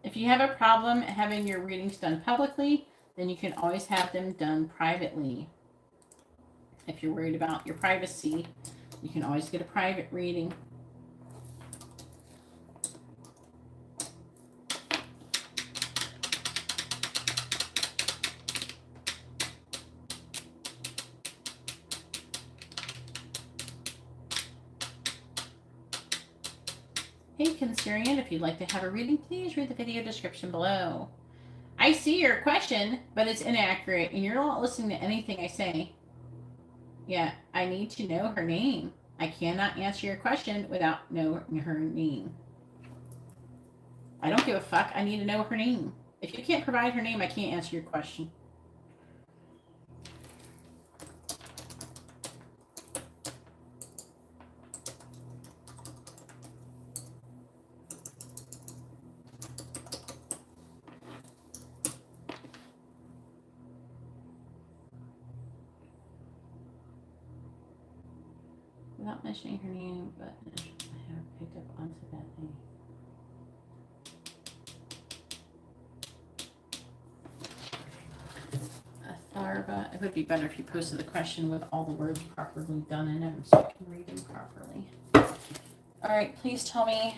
If you have a problem having your readings done publicly, then you can always have them done privately. If you're worried about your privacy, you can always get a private reading. Hey, Cancerian, if you'd like to have a reading, please read the video description below. I see your question, but it's inaccurate, and you're not listening to anything I say. Yeah, I need to know her name. I cannot answer your question without knowing her name. I don't give a fuck. I need to know her name. If you can't provide her name, I can't answer your question. Without mentioning her name, but I have picked up onto that name. Atharva. It would be better if you posted the question with all the words properly done in it so I can read them properly. All right, please tell me.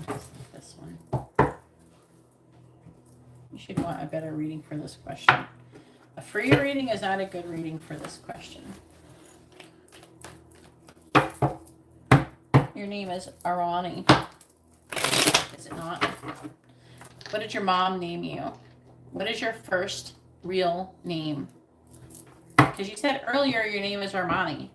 Oh, this one. You should want a better reading for this question. A free reading is not a good reading for this question. Your name is Arani. Is it not? What did your mom name you? What is your first real name? Because you said earlier your name is Armani.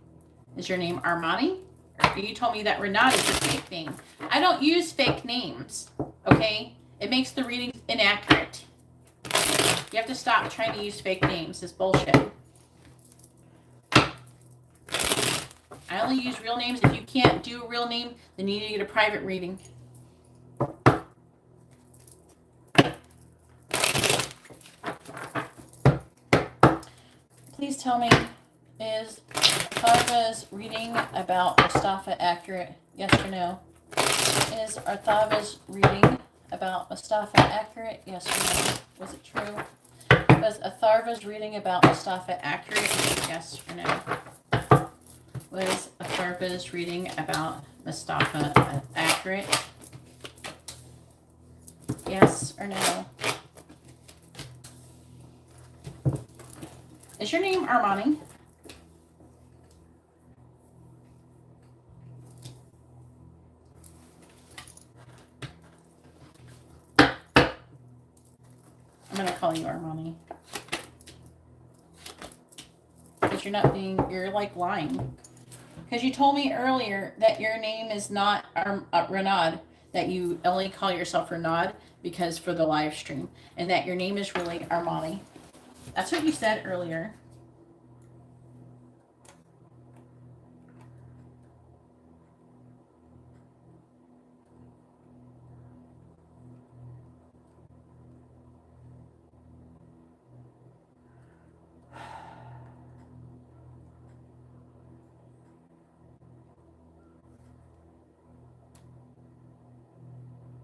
Is your name Armani? Or you told me that Renaud is a fake name. I don't use fake names, okay? It makes the readings inaccurate. You have to stop trying to use fake names. It's bullshit. I only use real names. If you can't do a real name, then you need to get a private reading. Please tell me, is Arthava's reading about Mustafa accurate? Yes or no? Is Arthava's reading about Mustafa accurate? Yes or no? Was it true? Was Atharva's reading about Mustafa accurate? Yes or no? Was Atharva's reading about Mustafa accurate? Yes or no? Is your name Armani? I'm going to call you Armani. Because you're like lying. Because you told me earlier that your name is not Renaud, that you only call yourself Renaud because for the live stream, and that your name is really Armani. That's what you said earlier.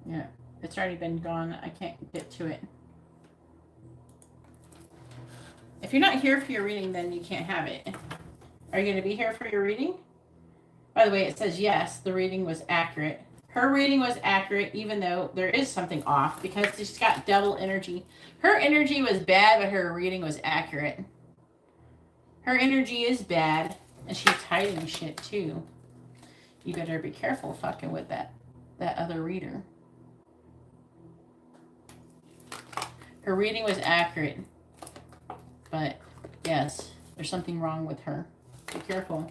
Yeah, it's already been gone. I can't get to it. If you're not here for your reading, then you can't have it. Are you going to be here for your reading? By the way, it says yes, the reading was accurate. Her reading was accurate, even though there is something off, because she's got double energy. Her energy was bad, but her reading was accurate. Her energy is bad, and she's hiding shit, too. You better be careful fucking with that other reader. Her reading was accurate, but yes, there's something wrong with her. Be careful.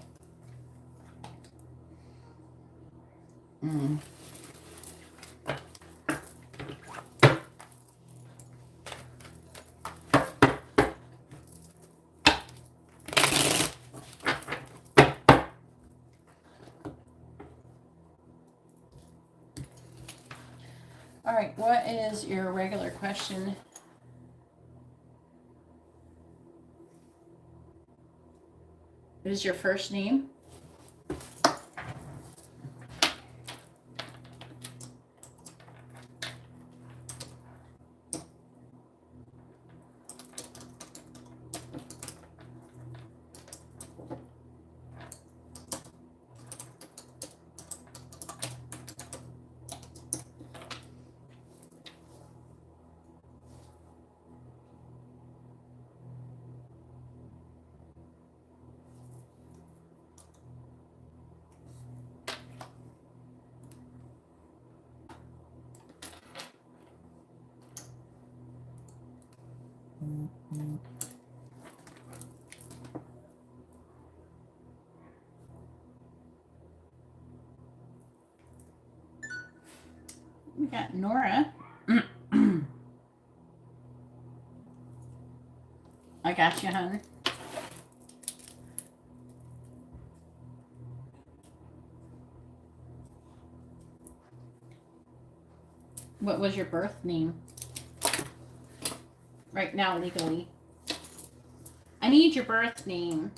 All right, what is your regular question? What is your first name? We got Nora. I got you, hon. What was your birth name? Right now, legally. I need your birth name.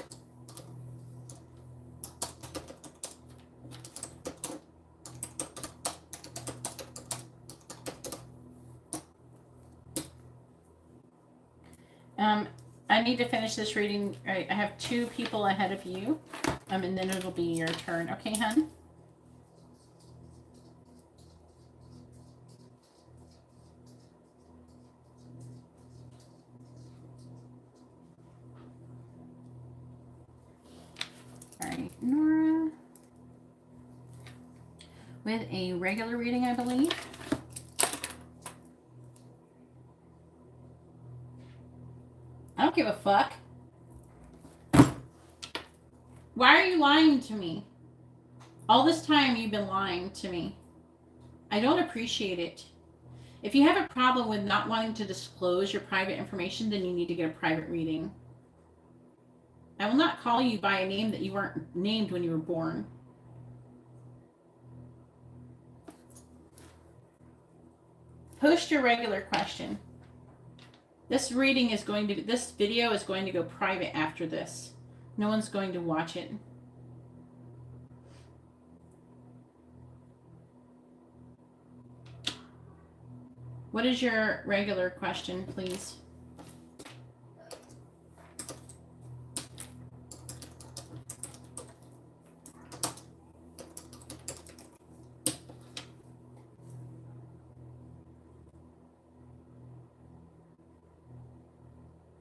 I need to finish this reading. I have 2 people ahead of you, and then it'll be your turn. Okay, hon? All right, Nora. With a regular reading, I believe. I don't give a fuck. Why are you lying to me? All this time you've been lying to me. I don't appreciate it. If you have a problem with not wanting to disclose your private information, then you need to get a private reading. I will not call you by a name that you weren't named when you were born. Post your regular question. This video is going to go private after this. No one's going to watch it. What is your regular question, please?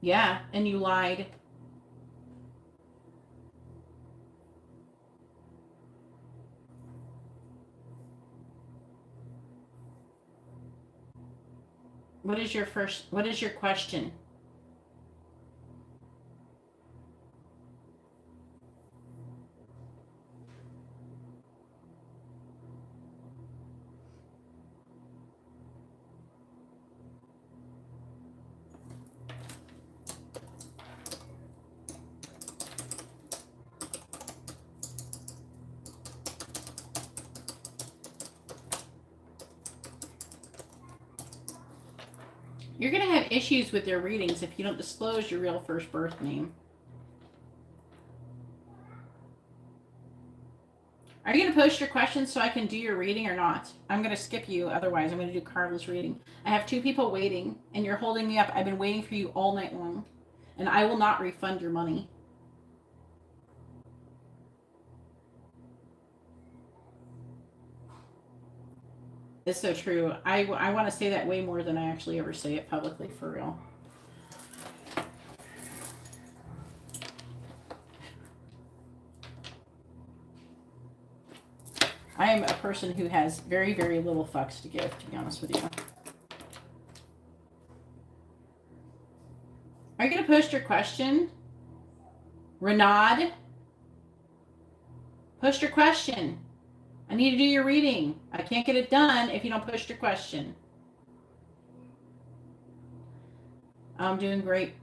Yeah, and you lied. What is your question? You're going to have issues with their readings if you don't disclose your real first birth name. Are you going to post your questions so I can do your reading or not? I'm going to skip you. Otherwise, I'm going to do Carla's reading. I have 2 people waiting, and you're holding me up. I've been waiting for you all night long, and I will not refund your money. It's so true. I want to say that way more than I actually ever say it publicly, for real. I am a person who has very, very little fucks to give, to be honest with you. Are you going to post your question? Renaud? Post your question. I need to do your reading. I can't get it done if you don't post your question. I'm doing great.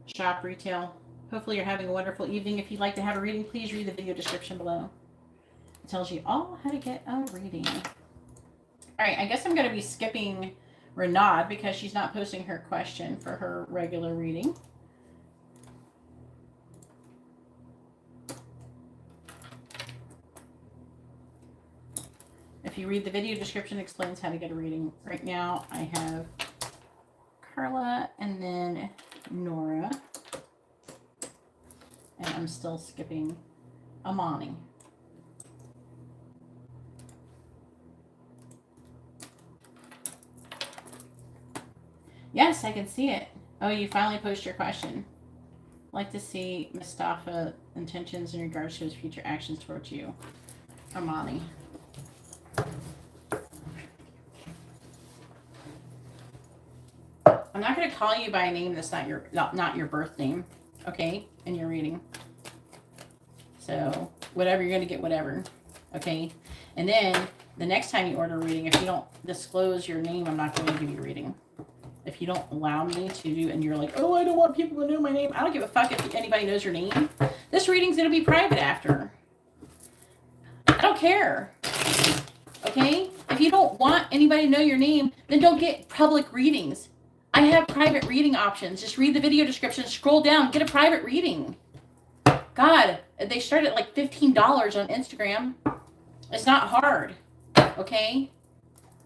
Shop, retail. Hopefully you're having a wonderful evening. If you'd like to have a reading, please read the video description below. It tells you all how to get a reading. All right, I guess I'm going to be skipping Renaud because she's not posting her question for her regular reading. If you read the video description, it explains how to get a reading. Right now, I have Carla and then Nora. And I'm still skipping Amani. Yes, I can see it. Oh, you finally posted your question. I'd like to see Mustafa intentions in regards to his future actions towards you. Amani. I'm not going to call you by a name that's not your birth name, okay, in your reading. So, whatever, you're going to get whatever, okay? And then, the next time you order a reading, if you don't disclose your name, I'm not going to give you a reading. If you don't allow me to do, and you're like, oh, I don't want people to know my name. I don't give a fuck if anybody knows your name. This reading's going to be private after. I don't care, okay? If you don't want anybody to know your name, then don't get public readings. I have private reading options. Just read the video description, scroll down, get a private reading. God, they start at like $15 on Instagram. It's not hard, okay?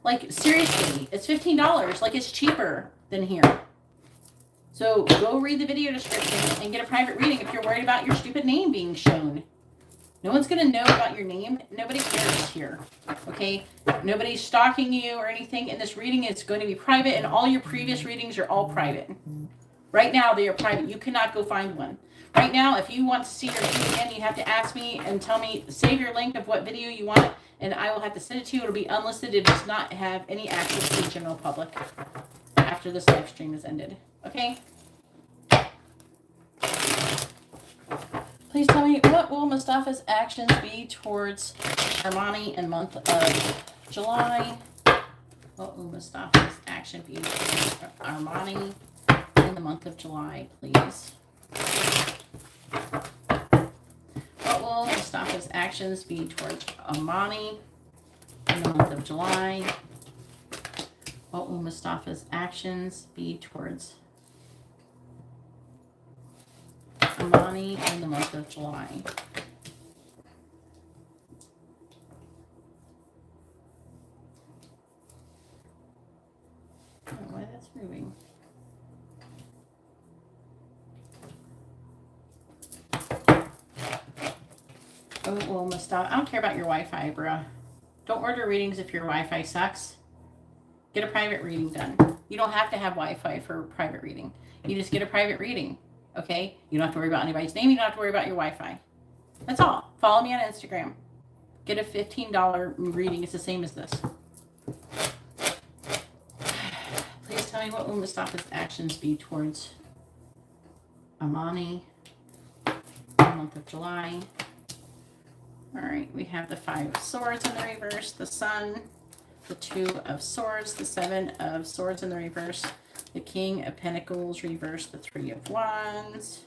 Like, seriously, it's $15. Like, it's cheaper than here. So go read the video description and get a private reading if you're worried about your stupid name being shown. No one's going to know about your name. Nobody cares here, okay? Nobody's stalking you or anything, and this reading is going to be private, and all your previous readings are all private. Right now, they are private. You cannot go find one. Right now, if you want to see your reading again, you have to ask me and tell me, save your link of what video you want, and I will have to send it to you. It'll be unlisted. It does not have any access to the general public after this live stream is ended, okay? Please tell me, what will Mustafa's actions be towards Armani in month of July? What will Mustafa's action be towards Armani in the month of July, please? What will Mustafa's actions be towards Armani in the month of July? What will Mustafa's actions be towards Armani in the month of July? I don't know why that's moving. Oh, well, Mustafa, I don't care about your Wi-Fi, bruh. Don't order readings if your Wi-Fi sucks. Get a private reading done. You don't have to have Wi-Fi for a private reading. You just get a private reading, okay? You don't have to worry about anybody's name. You don't have to worry about your Wi-Fi. That's all. Follow me on Instagram. Get a $15 reading. It's the same as this. Please tell me, what will Mustafa's actions be towards Armani in the month of July? All right, we have the 5 of Swords in the reverse, the Sun, the 2 of Swords, the 7 of Swords in the reverse, the King of Pentacles reversed, the 3 of Wands,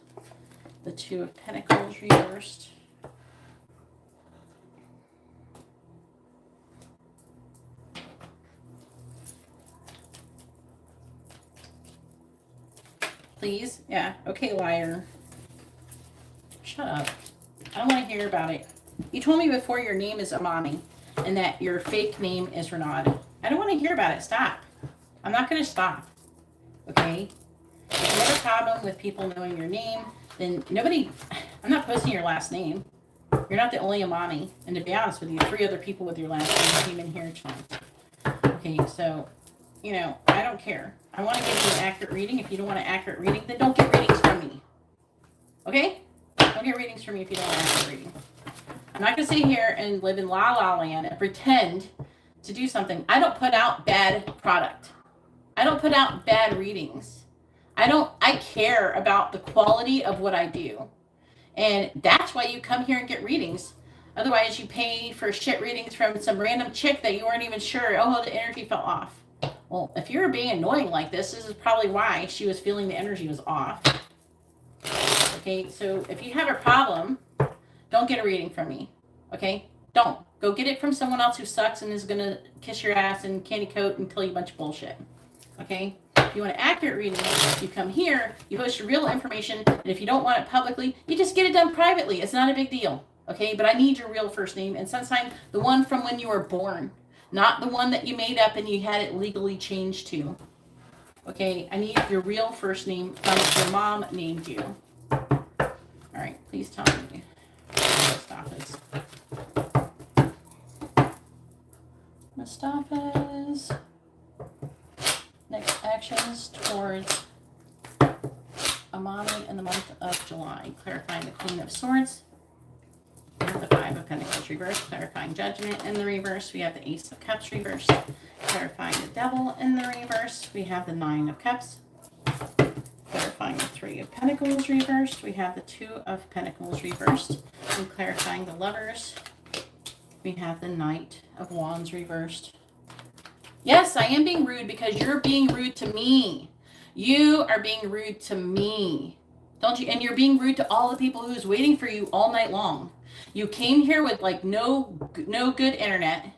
the 2 of Pentacles reversed. Please? Yeah. Okay, liar. Shut up. I don't want to hear about it. You told me before your name is Amani and that your fake name is Renard. I don't want to hear about it. Stop. I'm not going to stop. Okay? If you have a problem with people knowing your name, then nobody... I'm not posting your last name. You're not the only Amani. And to be honest with you, 3 other people with your last name came in here tonight. Okay, so, you know, I don't care. I want to give you an accurate reading. If you don't want an accurate reading, then don't get readings from me. Okay? Don't get readings from me if you don't want an accurate reading. I'm not going to sit here and live in la la land and pretend to do something. I don't put out bad product. I don't put out bad readings. I care about the quality of what I do. And that's why you come here and get readings. Otherwise, you pay for shit readings from some random chick that you weren't even sure, oh, the energy fell off. Well, if you're being annoying like this is probably why she was feeling the energy was off. Okay, so if you have a problem, don't get a reading from me, okay? Don't. Go get it from someone else who sucks and is going to kiss your ass and candy coat and tell you a bunch of bullshit, okay? If you want an accurate reading, you come here, you post your real information, and if you don't want it publicly, you just get it done privately. It's not a big deal, okay? But I need your real first name, and sometimes the one from when you were born, not the one that you made up and you had it legally changed to, okay? I need your real first name from your mom named you. All right, please tell me. Mustafa's next actions towards Amani in the month of July. Clarifying the Queen of Swords. We have the 5 of Pentacles reversed. Clarifying Judgment in the reverse. We have the Ace of Cups reversed. Clarifying the Devil in the reverse. We have the 9 of Cups. Clarifying the 3 of Pentacles reversed. We have the 2 of Pentacles reversed. And clarifying the Lovers, we have the Knight of Wands reversed. Yes, I am being rude because you're being rude to me. You are being rude to me. Don't you? And you're being rude to all the people who's waiting for you all night long. You came here with like no good internet.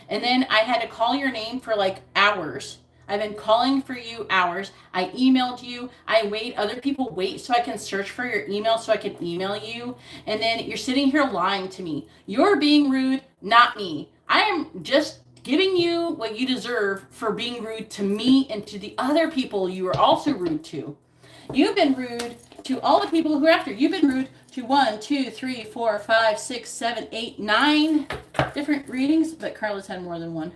And then I had to call your name for like hours. I've been calling for you hours. I emailed you. I wait. Other people wait so I can search for your email so I can email you. And then you're sitting here lying to me. You're being rude, not me. I am just giving you what you deserve for being rude to me and to the other people you are also rude to. You've been rude to all the people who are after. You've been rude to 1, 2, 3, 4, 5, 6, 7, 8, 9 different readings. But Carla's had more than one.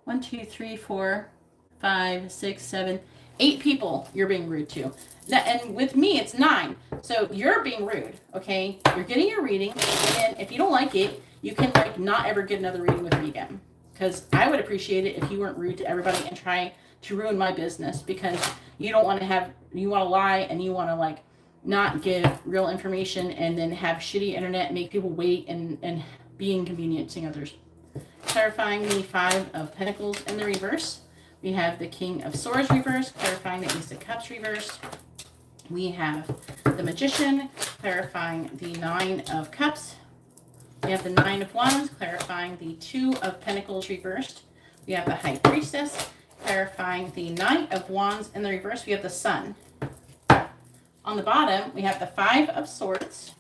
1, 2, 3, 4, 5, 6, 7, 8 people you're being rude to. And with me, it's 9. So you're being rude, okay? You're getting your reading, and then if you don't like it, you can like not ever get another reading with me again. Because I would appreciate it if you weren't rude to everybody and try to ruin my business, because you don't want to have, you want to lie and you want to like not give real information and then have shitty internet, make people wait and be inconveniencing others. Clarifying the 5 of Pentacles in the reverse. We have the King of Swords reversed, clarifying the Ace of Cups reversed. We have the Magician, clarifying the Nine of Cups. We have the Nine of Wands, clarifying the Two of Pentacles reversed. We have the High Priestess, clarifying the Knight of Wands in the reverse. We have the Sun. On the bottom, we have the Five of Swords,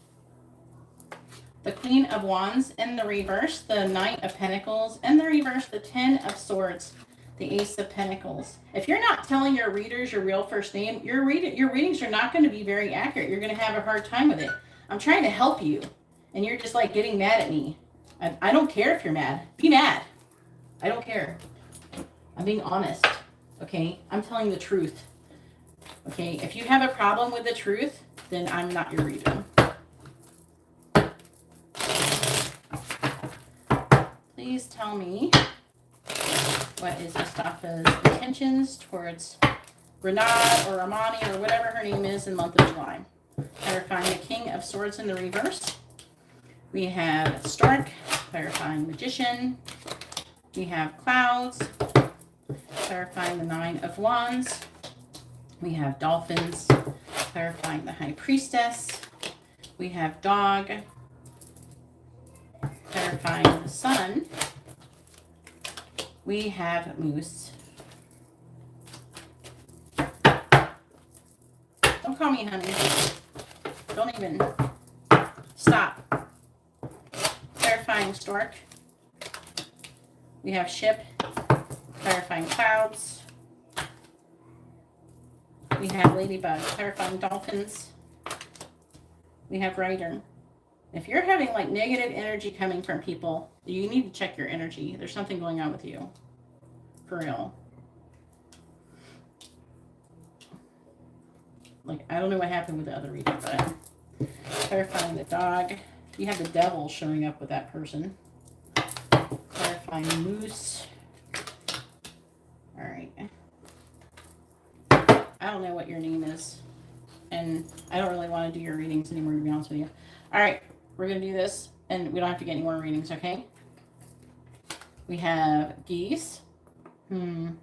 the Queen of Wands in the reverse, the Knight of Pentacles in the reverse, the Ten of Swords, the Ace of Pentacles. If you're not telling your readers your real first name, your readings are not going to be very accurate. You're going to have a hard time with it. I'm trying to help you, and you're just like getting mad at me. I don't care if you're mad. Be mad. I don't care. I'm being honest. Okay? I'm telling the truth. Okay? If you have a problem with the truth, then I'm not your reader. Please tell me what is Mustafa's intentions towards Renard or Ramani or whatever her name is in the month of July. Clarifying the King of Swords in the reverse. We have Stork, clarifying Magician. We have Clouds, clarifying the Nine of Wands. We have Dolphins, clarifying the High Priestess. We have Dog, clarifying the Sun. We have Moose. Don't call me honey. Don't even. Stop. Clarifying Stork. We have Ship, clarifying Clouds. We have Ladybug, clarifying Dolphins. We have Rider. If you're having like negative energy coming from people, you need to check your energy. There's something going on with you. For real. Like, I don't know what happened with the other reading, but clarifying the Dog. You have the Devil showing up with that person. Clarifying Moose. All right. I don't know what your name is. And I don't really want to do your readings anymore, to be honest with you. All right. We're going to do this, and we don't have to get any more readings, okay? We have Geese. Let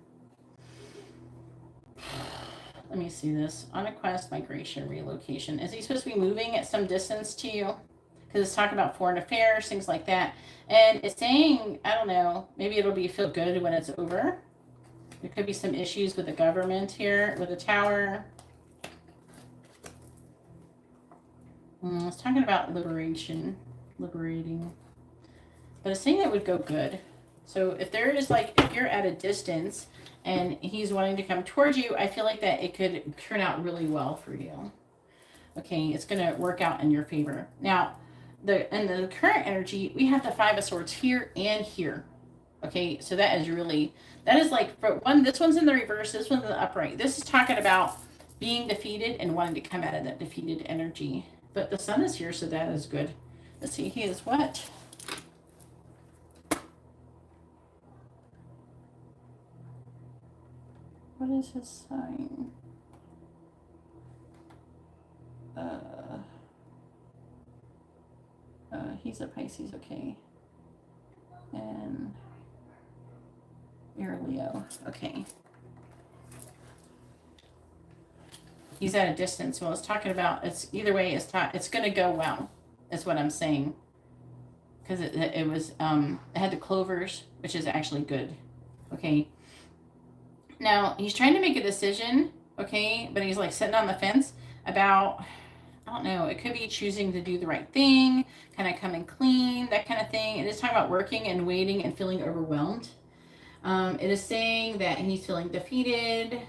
me see this. On a quest, migration, relocation. Is he supposed to be moving at some distance to you? Because it's talking about foreign affairs, things like that. And it's saying, I don't know, maybe it'll feel good when it's over. There could be some issues with the government here, with the Tower. It's talking about liberating. But it's saying that would go good. So if there is if you're at a distance and he's wanting to come towards you, I feel like that it could turn out really well for you. Okay, it's going to work out in your favor. Now, in the current energy, we have the Five of Swords here and here. Okay, so that is like, for one, this one's in the reverse, this one's in the upright. This is talking about being defeated and wanting to come out of that defeated energy. But the Sun is here, so that is good. Let's see, he is what? What is his sign? He's a Pisces, okay. And you're a Leo, okay. He's at a distance. Well, it's talking about, it's either way, it's going to go well, is what I'm saying. Because it was, it had the clovers, which is actually good. Okay. Now, he's trying to make a decision, okay, but he's like sitting on the fence about, I don't know, it could be choosing to do the right thing, kind of coming clean, that kind of thing. It is talking about working and waiting and feeling overwhelmed. It is saying that he's feeling defeated.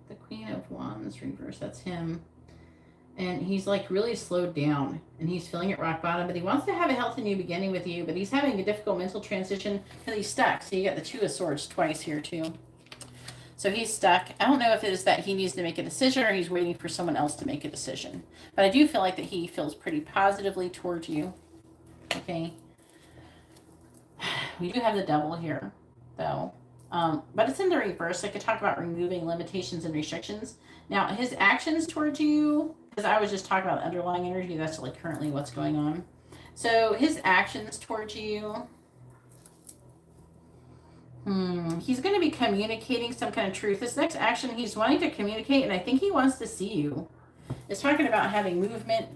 The Queen of Wands reverse, that's him. And he's like really slowed down and he's feeling at rock bottom, but he wants to have a healthy new beginning with you, but he's having a difficult mental transition because he's stuck. So you got the Two of Swords twice here too. So he's stuck. I don't know if it is that he needs to make a decision or he's waiting for someone else to make a decision. But I do feel like that he feels pretty positively towards you. Okay. We do have the Devil here, though. But it's in the reverse. I could talk about removing limitations and restrictions. Now, his actions towards you, because I was just talking about the underlying energy, that's like currently what's going on. So his actions towards you, He's going to be communicating some kind of truth. This next action, he's wanting to communicate, and I think he wants to see you. It's talking about having movement.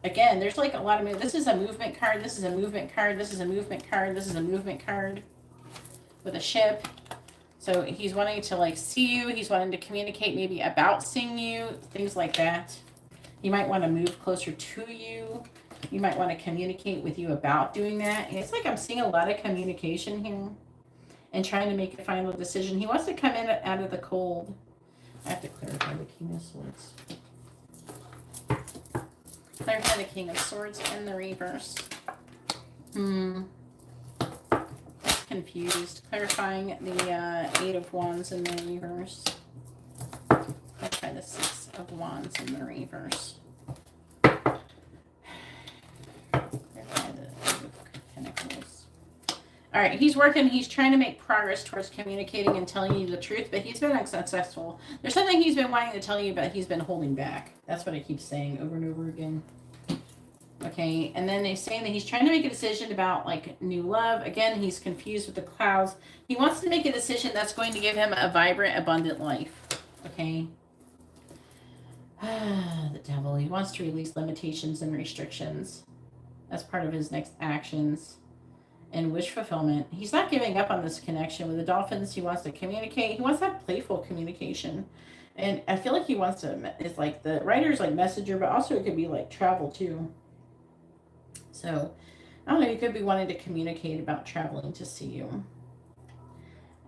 Again, there's like a lot of movement. This is a movement card. This is a movement card. This is a movement card. This is a movement card with a ship. So he's wanting to like see you. He's wanting to communicate maybe about seeing you, things like that. He might want to move closer to you. You might want to communicate with you about doing that. And it's like I'm seeing a lot of communication here and trying to make a final decision. He wants to come in out of the cold. I have to clarify the King of Swords. Clarify the King of Swords in the reverse. Confused. Clarifying the Eight of Wands in the reverse. Clarify the Six of Wands in the reverse. Clarify the Eight of Pentacles. All right, he's working. He's trying to make progress towards communicating and telling you the truth, but he's been unsuccessful. There's something he's been wanting to tell you, but he's been holding back. That's what I keep saying over and over again. Okay, and then they're saying that he's trying to make a decision about like new love. Again, he's confused with the clouds. He wants to make a decision that's going to give him a vibrant, abundant life. Okay. The devil. He wants to release limitations and restrictions. That's part of his next actions. And wish fulfillment. He's not giving up on this connection with the dolphins. He wants to communicate. He wants to have playful communication. And I feel like he wants to, it's like the writer's like messenger, but also it could be like travel too. So, I don't know, you could be wanting to communicate about traveling to see you.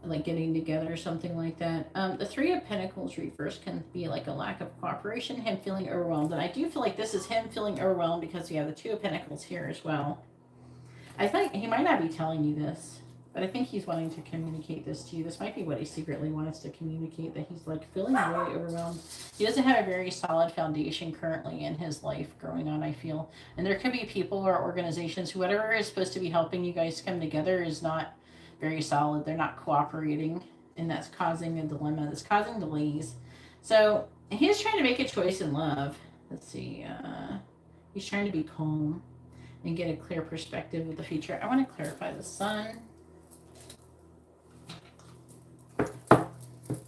Like getting together or something like that. The Three of Pentacles reverse can be like a lack of cooperation, him feeling overwhelmed. And I do feel like this is him feeling overwhelmed because we have the Two of Pentacles here as well. I think he might not be telling you this, but I think he's wanting to communicate this to you. This might be what he secretly wants to communicate, that he's like feeling really overwhelmed. He doesn't have a very solid foundation currently in his life going on, I feel. And there could be people or organizations who, whatever is supposed to be helping you guys come together is not very solid. They're not cooperating, and that's causing a dilemma. That's causing delays. So he's trying to make a choice in love. Let's see. He's trying to be calm and get a clear perspective of the future. I want to clarify the Sun.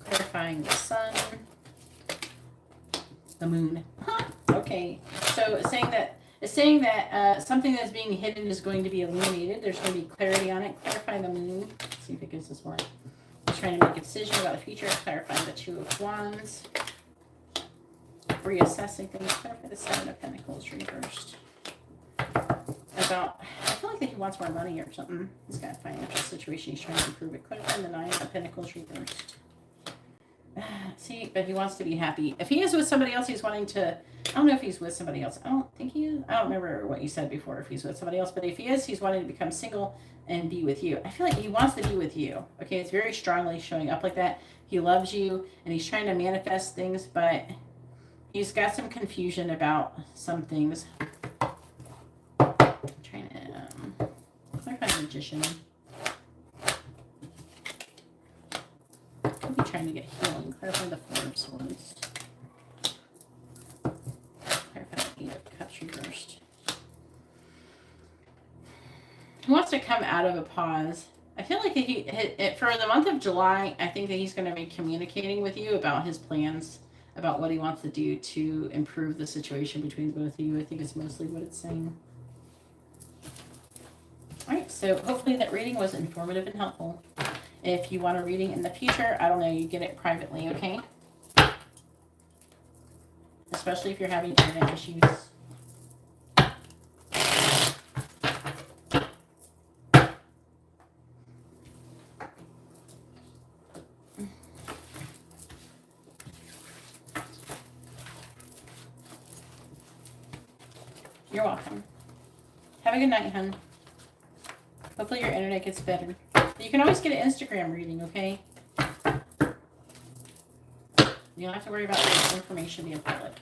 Clarifying the Sun. The Moon. Huh. Okay. So it's saying that something that's being hidden is going to be illuminated. There's going to be clarity on it. Clarify the Moon. Let's see if it gives us more. He's trying to make a decision about the future. Clarifying the Two of Wands. Reassessing things. Clarify the Seven of Pentacles reversed. I feel like that he wants more money or something. He's got a financial situation. He's trying to improve it. Clarify the Nine of Pentacles reversed. See, but he wants to be happy. If he is with somebody else, he's wanting to, I don't know if he's with somebody else. I don't think he is. I don't remember what you said before, if he's with somebody else. But if he is, he's wanting to become single and be with you. I feel like he wants to be with you. Okay, it's very strongly showing up like that. He loves you, and he's trying to manifest things, but he's got some confusion about some things. I'm trying to clarify Magician. Could be trying to get healing. Clarify the Four of Swords. Clarify the Eight of Cups reversed. He wants to come out of a pause. I feel like for the month of July, I think that he's going to be communicating with you about his plans, about what he wants to do to improve the situation between both of you. I think it's mostly what it's saying. All right, so hopefully that reading was informative and helpful. If you want a reading in the future, I don't know, you get it privately, okay? Especially if you're having internet issues. You're welcome. Have a good night, hon. Hopefully your internet gets better. You can always get an Instagram reading, okay? You don't have to worry about this information being public.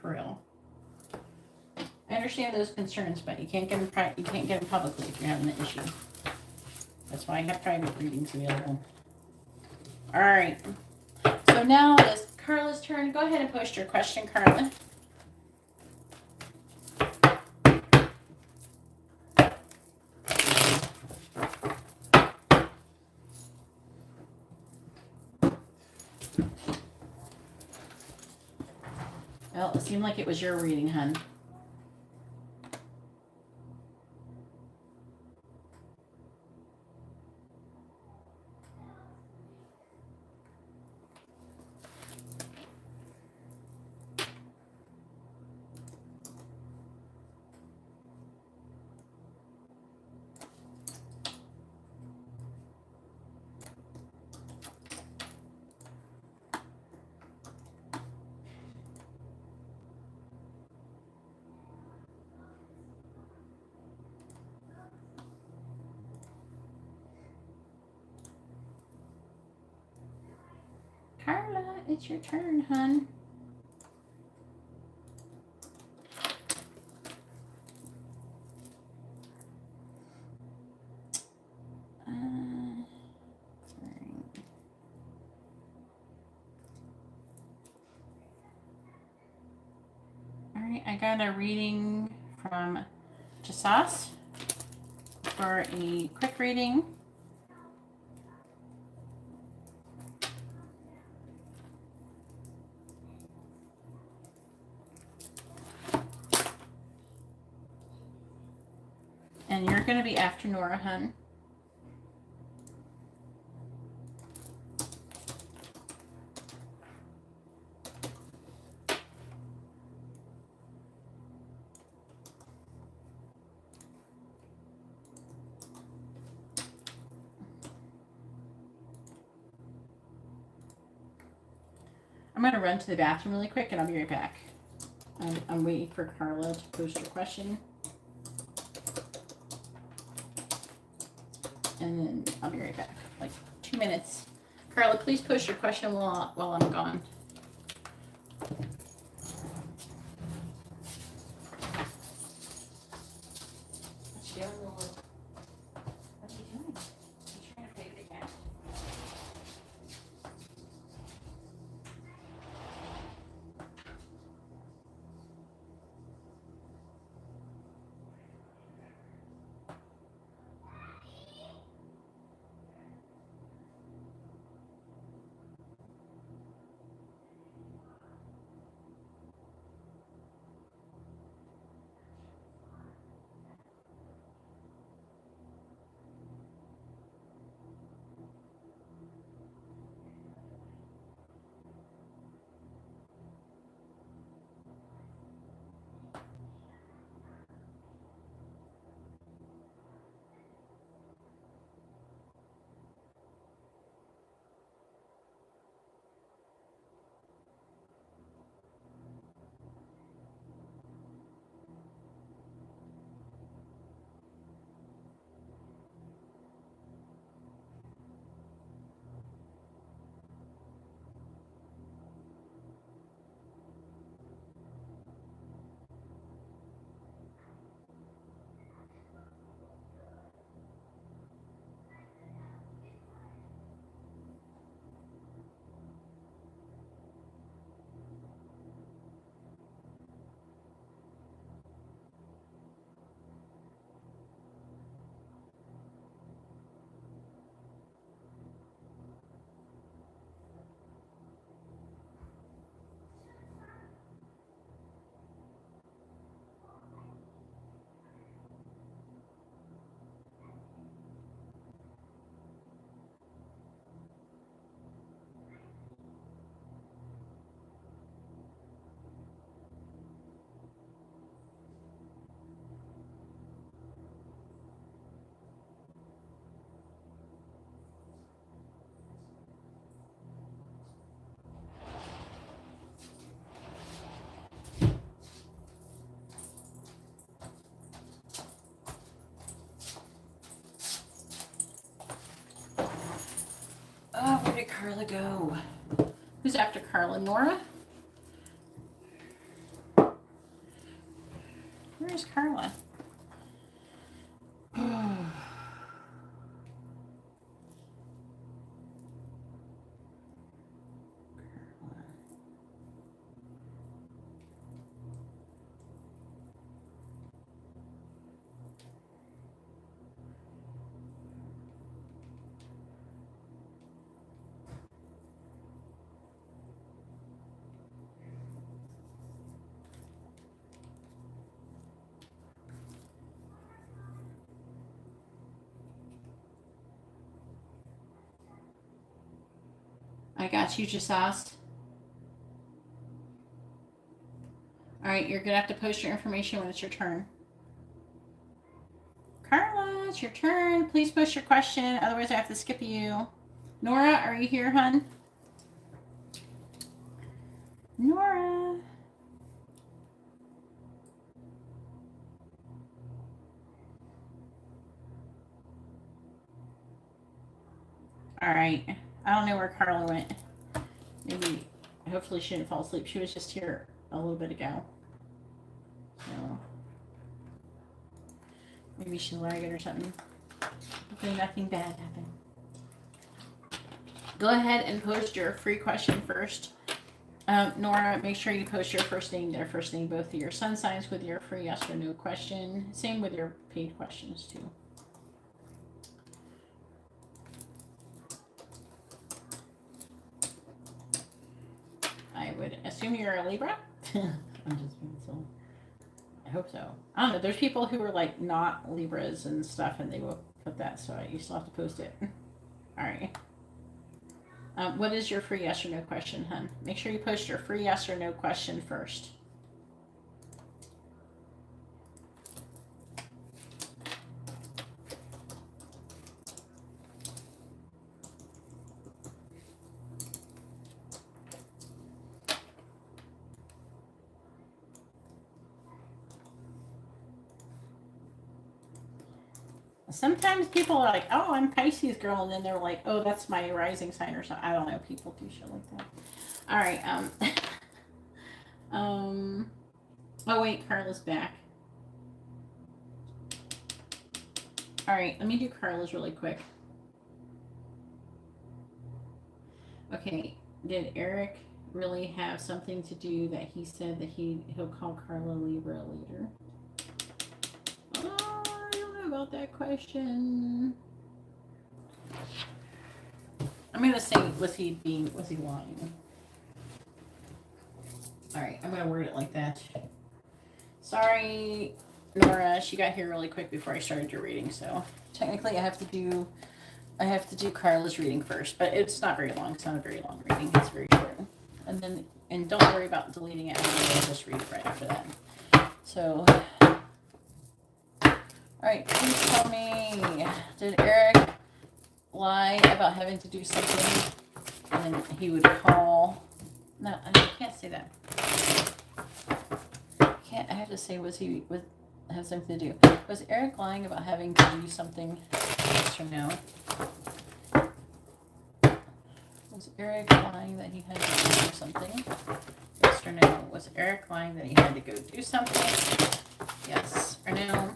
For real. I understand those concerns, but you can't get them publicly if you're having an issue. That's why I have private readings available. All right. So now it's Carla's turn. Go ahead and post your question, Carla. seemed like it was your reading, hun. Carla, it's your turn, hun. All right, I got a reading from Jasas for a quick reading. And you're going to be after Nora, hun. I'm going to run to the bathroom really quick and I'll be right back. I'm waiting for Carla to post her question. And then I'll be right back. Like 2 minutes. Carla, please post your question while I'm gone. Oh, where did Carla go? Who's after Carla? Nora? Where's Carla? I got you, just asked. All right, you're going to have to post your information when it's your turn. Carla, it's your turn. Please post your question. Otherwise, I have to skip you. Nora, are you here, hun? Nora. All right. I don't know where Carla went. Maybe, hopefully she didn't fall asleep. She was just here a little bit ago. So, maybe she's lagging or something. Hopefully nothing bad happened. Go ahead and post your free question first. Nora, make sure you post your first name, their first name, both of your sun signs with your free yes or no question. Same with your paid questions too. I would assume you're a Libra. I'm just being silly. I hope so. I don't know. There's people who are like not Libras and stuff, and they will put that, so you still have to post it. All right. What is your free yes or no question, hun? Make sure you post your free yes or no question first. Sometimes people are like, oh, I'm Pisces girl, and then they're like, oh, that's my rising sign or something. I don't know. People do shit like that. All right. Oh wait, Carla's back. All right, let me do Carla's really quick. Okay, did Eric really have something to do that he said that he'll call Carla Libra later? Oh, I don't know about that question. I'm gonna say, was he lying? All right, I'm gonna word it like that. Sorry, Nora, she got here really quick before I started your reading, so technically I have to do Carla's reading first, but it's not very long. It's not a very long reading. It's very short. And don't worry about deleting it. I'll just read it right after that. So, all right, please tell me, did Eric lie about having to do something, and then he would call? No, I can't say that. I have to say, have something to do? Was Eric lying about having to do something? Yes or no? Was Eric lying that he had to do something? Yes or no? Was Eric lying that he had to go do something? Yes or no?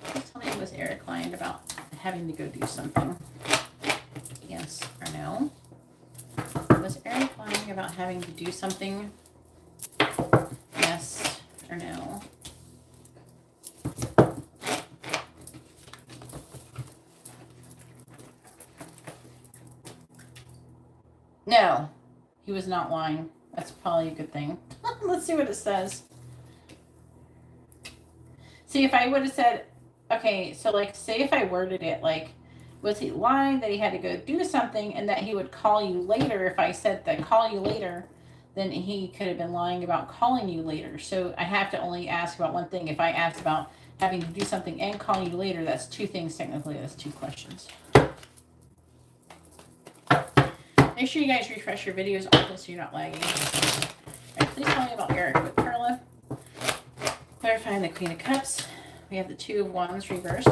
Please tell me, was Eric lying about having to go do something? Yes or no? Was Eric lying about having to do something? Yes or no? No, he was not lying. That's probably a good thing. Let's see what it says. See, if I would have said, okay, so like, say if I worded it like, was he lying that he had to go do something and that he would call you later? If I said that call you later, then he could have been lying about calling you later. So I have to only ask about one thing. If I ask about having to do something and call you later, that's two things technically. That's two questions. Make sure you guys refresh your videos often so you're not lagging. All right, please tell me about Eric with Carla. Clarifying the Queen of Cups. We have the Two of Wands reversed.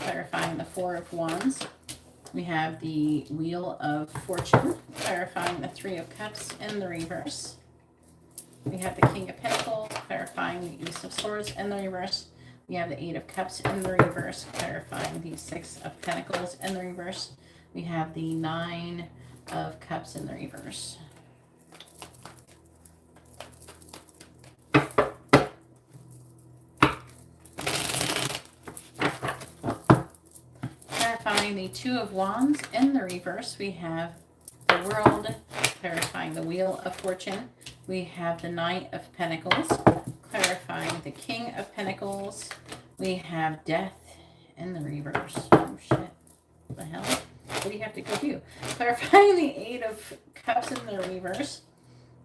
Clarifying the Four of Wands. We have the Wheel of Fortune. Clarifying the Three of Cups in the reverse. We have the King of Pentacles. Clarifying the Ace of Swords in the reverse. We have the Eight of Cups in the reverse. Clarifying the Six of Pentacles in the reverse. We have the Nine of Cups in the reverse. Clarifying the Two of Wands in the reverse, we have the World. Clarifying the Wheel of Fortune, we have the Knight of Pentacles. Clarifying the King of Pentacles, we have Death in the reverse. Oh shit, what the hell? do you have to go do? Clarifying the Eight of Cups in the reverse.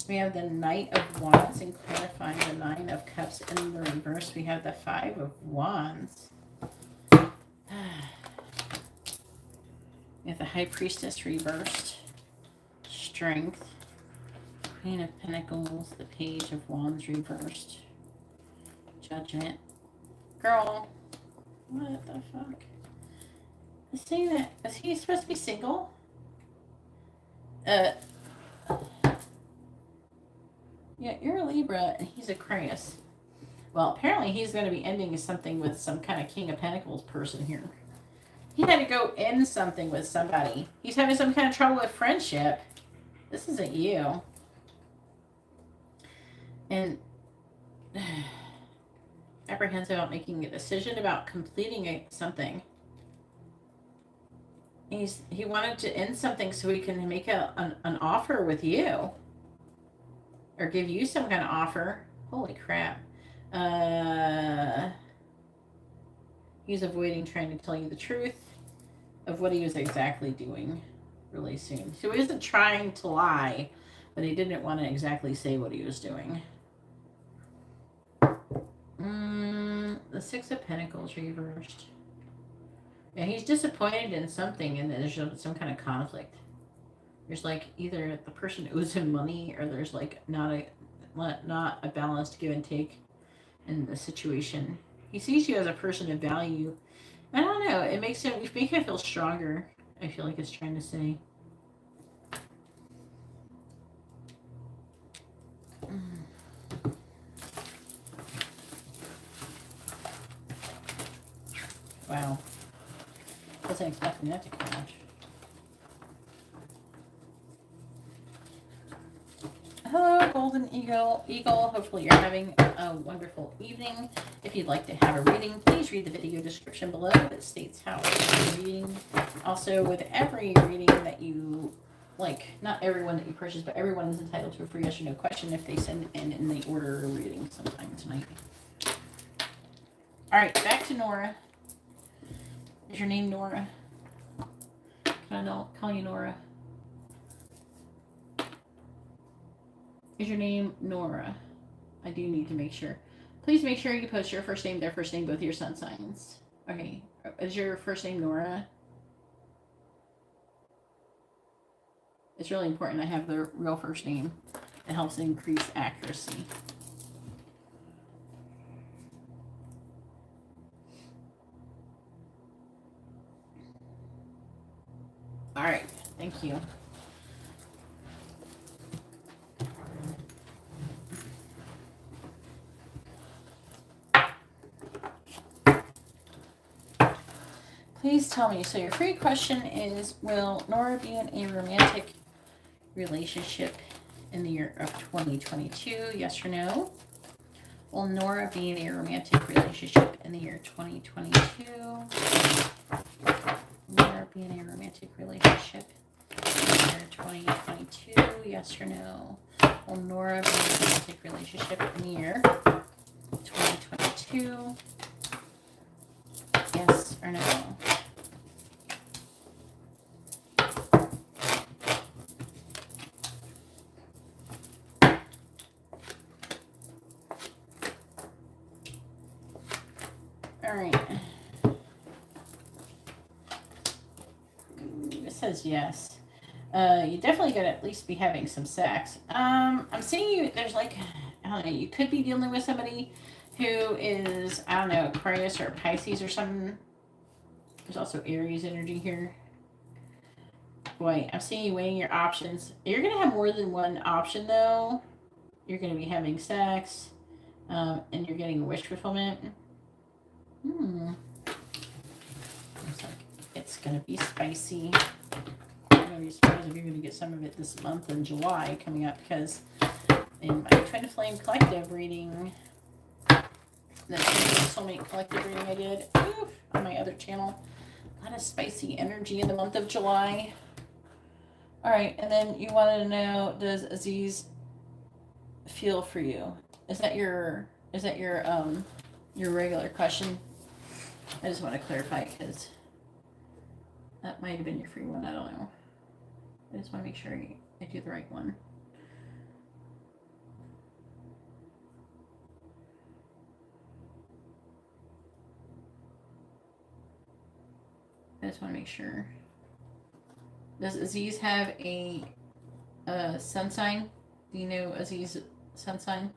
We have the Knight of Wands, and clarifying the Nine of Cups in the reverse. We have the Five of Wands. We have the High Priestess reversed. Strength. Queen of Pentacles. The Page of Wands reversed. Judgment. Girl. What the fuck? Is saying that, is he supposed to be single? Yeah, you're a Libra and he's Aquarius. Well, apparently he's going to be ending something with some kind of King of Pentacles person here. He had to go end something with somebody. He's having some kind of trouble with friendship. This isn't you. And apprehensive about making a decision about completing something. He wanted to end something so he can make an offer with you. Or give you some kind of offer. Holy crap. He's avoiding trying to tell you the truth of what he was exactly doing really soon. So he wasn't trying to lie, but he didn't want to exactly say what he was doing. The Six of Pentacles reversed. Yeah, he's disappointed in something and there's some kind of conflict. There's like either the person owes him money or there's like not a balanced give and take in the situation. He sees you as a person of value. I don't know. It makes him feel stronger. I feel like it's trying to say. Wow. Wasn't expecting that to come out. Hello, Golden Eagle. Hopefully you're having a wonderful evening. If you'd like to have a reading, please read the video description below that states how it's reading. Also, with every reading that you like, not everyone that you purchase, but everyone is entitled to a free yes or no question if they send in the order of reading sometime tonight. All right, back to Nora. Is your name Nora? Can I call you Nora? Is your name Nora? I do need to make sure. Please make sure you post your first name, their first name, both your sun signs. Okay. Is your first name Nora? It's really important I have the real first name. It helps increase accuracy. All right. Thank you. Please tell me. So your free question is, will Nora be in a romantic relationship in the year of 2022? Yes or no? Will Nora be in a romantic relationship in the year 2022? Nora be in a romantic relationship in the year 2022? Yes or no? Will Nora be in a romantic relationship in the year 2022? Yes or no? All right. It says yes. You definitely gotta at least be having some sex. I'm seeing you, there's like, I don't know, you could be dealing with somebody who is, I don't know, Aquarius or Pisces or something. There's also Aries energy here. Boy, I'm seeing you weighing your options. You're gonna have more than one option though. You're gonna be having sex, and you're getting a wish fulfillment. Looks like it's gonna be spicy. I'm gonna be surprised if you're gonna get some of it this month in July coming up, because in my Twin Flame Collective reading, the Soulmate Collective reading I did on my other channel, a lot of spicy energy in the month of July. All right, and then you wanted to know, does Aziz feel for you? Is that your regular question? I just want to clarify because That might have been your free one. I don't know. I just want to make sure I do the right one. I just want to make sure. Does Aziz have a sun sign? Do you know Aziz's sun sign?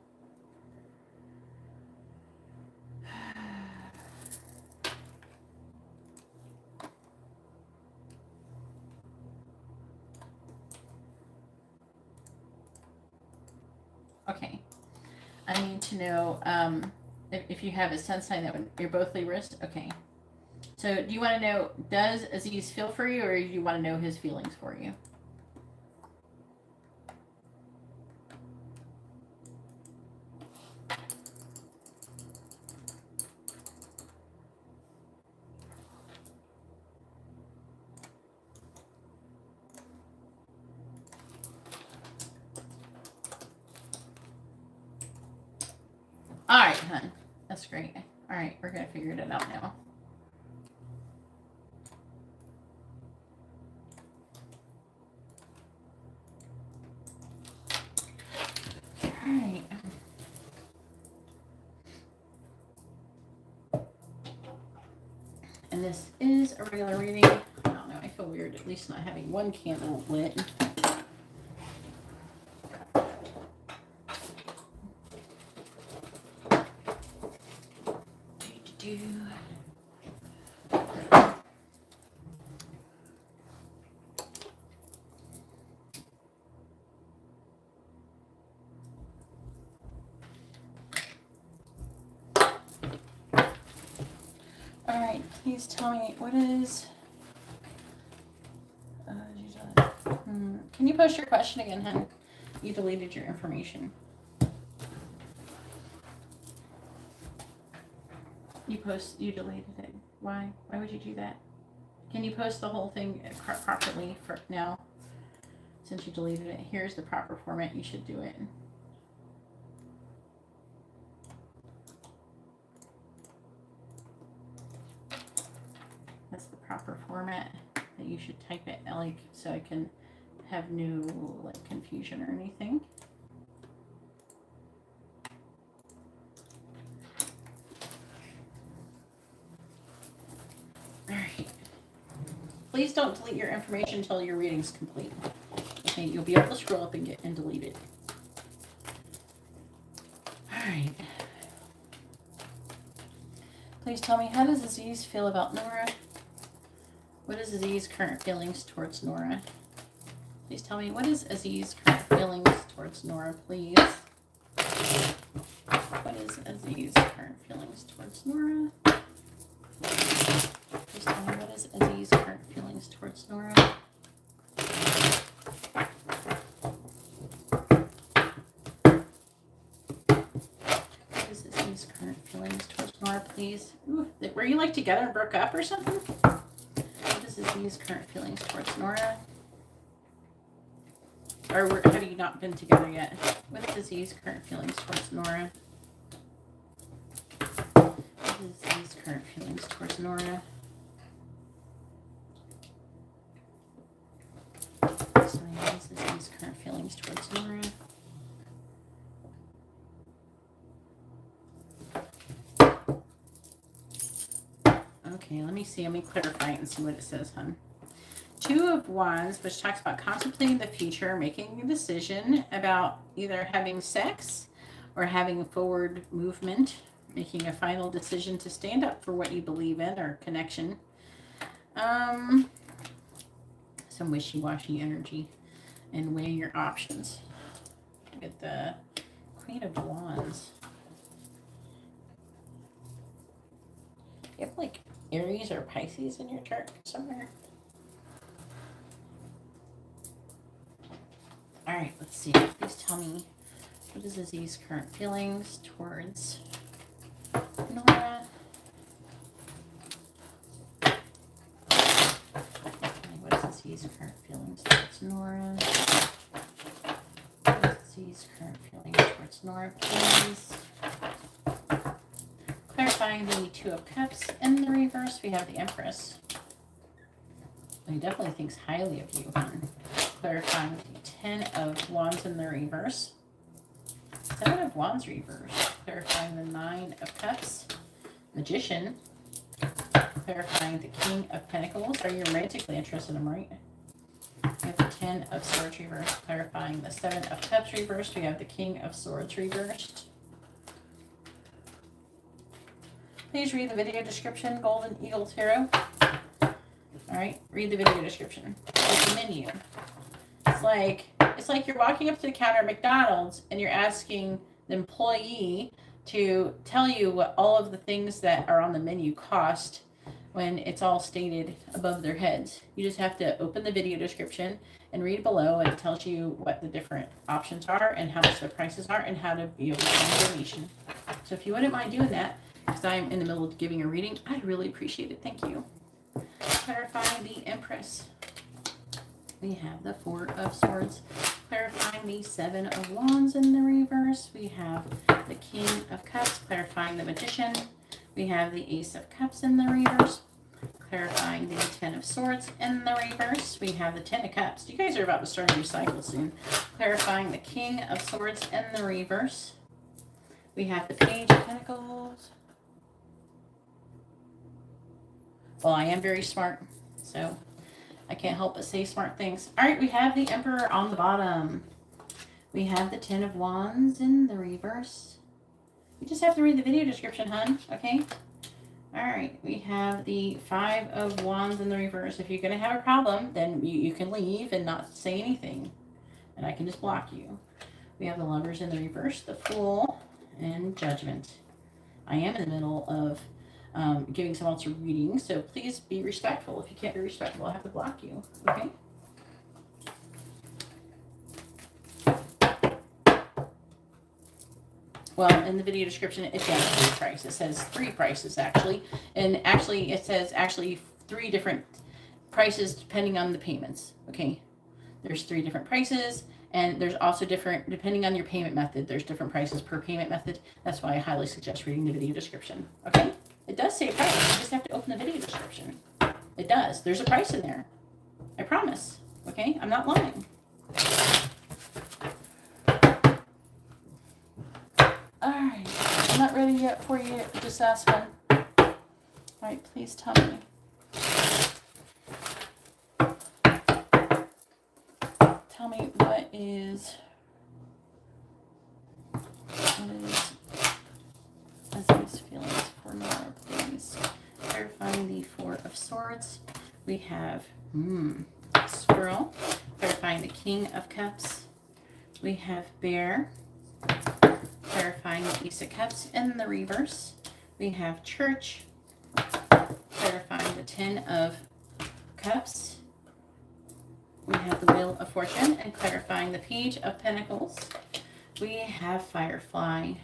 Okay. I need to know if you have a sun sign that you're both Libras. Okay. So do you want to know, does Aziz feel for you, or do you want to know his feelings for you? All right, hun. That's great. All right, we're going to figure it out now. All right. And this is a regular reading. I don't know. I feel weird at least not having one candle lit. All right, please tell me what is. Can you post your question again, hun? You deleted your information. You deleted it. Why? Why would you do that? Can you post the whole thing properly for now? Since you deleted it, here's the proper format. You should do it. That's the proper format that you should type it, like, so I can have no like confusion or anything. All right. Please don't delete your information until your reading's complete. Okay, you'll be able to scroll up and delete it. All right. Please tell me, how does Aziz feel about Nora? What is Aziz's current feelings towards Nora? Please tell me, what is Aziz's current feelings towards Nora, please? What is Aziz's current feelings towards Nora? Please tell me, what is Aziz's current feelings towards Nora? What is Aziz's current feelings towards Nora, please? Ooh, were you like together and broke up or something? What is Aziz's current feelings towards Nora? Or have you not been together yet? What is Aziz's current feelings towards Nora? What is Aziz's current feelings towards Nora? Sorry, what is Aziz's current feelings towards Nora? Okay, let me see. Let me clarify it and see what it says, hun. Two of Wands, which talks about contemplating the future, making a decision about either having sex or having a forward movement, making a final decision to stand up for what you believe in or connection. Some wishy-washy energy and weighing your options. Look at the Queen of Wands. You have like Aries or Pisces in your chart somewhere? All right, let's see. Please tell me, what is Aziz's current feelings towards Nora? What is Aziz's current feelings towards Nora? What is Aziz's current feelings towards Nora, please? Clarifying the Two of Cups. In the reverse, we have the Empress. He definitely thinks highly of you, hon. Clarifying the 10 of Wands in the reverse. 7 of Wands reverse. Clarifying the 9 of Cups. Magician. Clarifying the King of Pentacles. Are you romantically interested in him, right? We have the 10 of Swords reversed. Clarifying the 7 of Cups reversed. We have the King of Swords reversed. Please read the video description, Golden Eagle Tarot. All right, read the video description. It's a menu. It's like you're walking up to the counter at McDonald's and you're asking the employee to tell you what all of the things that are on the menu cost when it's all stated above their heads. You just have to open the video description and read below, and it tells you what the different options are and how much the prices are and how to be able to find information. So if you wouldn't mind doing that, because I'm in the middle of giving a reading, I'd really appreciate it. Thank you. Clarifying the Empress. We have the 4 of Swords. Clarifying the 7 of Wands in the reverse. We have the King of Cups. Clarifying the Magician. We have the Ace of Cups in the reverse. Clarifying the 10 of Swords in the reverse. We have the 10 of Cups. You guys are about to start a new cycle soon. Clarifying the King of Swords in the reverse. We have the Page of Pentacles. Well, I am very smart, so I can't help but say smart things. All right, we have the Emperor on the bottom. We have the 10 of Wands in the reverse. You just have to read the video description, hun, okay? All right, we have the 5 of Wands in the reverse. If you're going to have a problem, then you can leave and not say anything, and I can just block you. We have the Lovers in the reverse, the Fool, and Judgment. I am in the middle of giving someone else a reading, so please be respectful. If you can't be respectful, I have to block you, okay? Well, in the video description, it says 3 prices. It says 3 prices, actually. And actually, it says 3 different prices depending on the payments, okay? There's 3 different prices, and there's also different, depending on your payment method, there's different prices per payment method. That's why I highly suggest reading the video description, okay? It does say price. You just have to open the video description. It does. There's a price in there. I promise, okay? I'm not lying. All right, I'm not ready yet for you. Just ask one. All right, please tell me. Tell me what is Leslie's feelings for Nora, please. Clarifying the 4 of Swords. We have Squirrel. Clarifying the King of Cups. We have Bear. Clarifying the Ace of Cups in the reverse. We have Church. Clarifying the 10 of Cups. We have the Wheel of Fortune, and clarifying the Page of Pentacles. We have Firefly.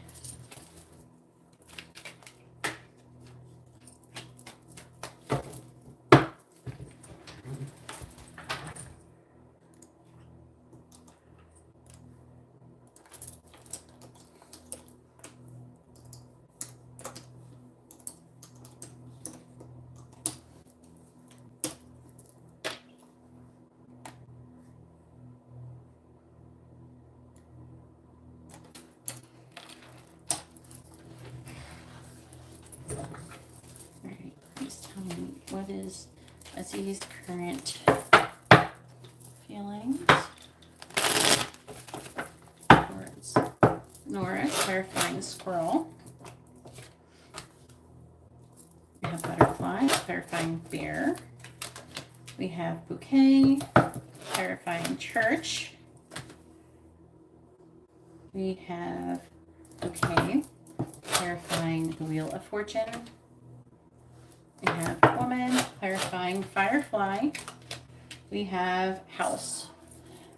What is Leslie's current feelings towards Nora? Clarifying Squirrel. We have Butterfly. Clarifying Bear. We have Bouquet. Clarifying Church. We have Bouquet. Clarifying the Wheel of Fortune. We have Woman, clarifying Firefly. We have House.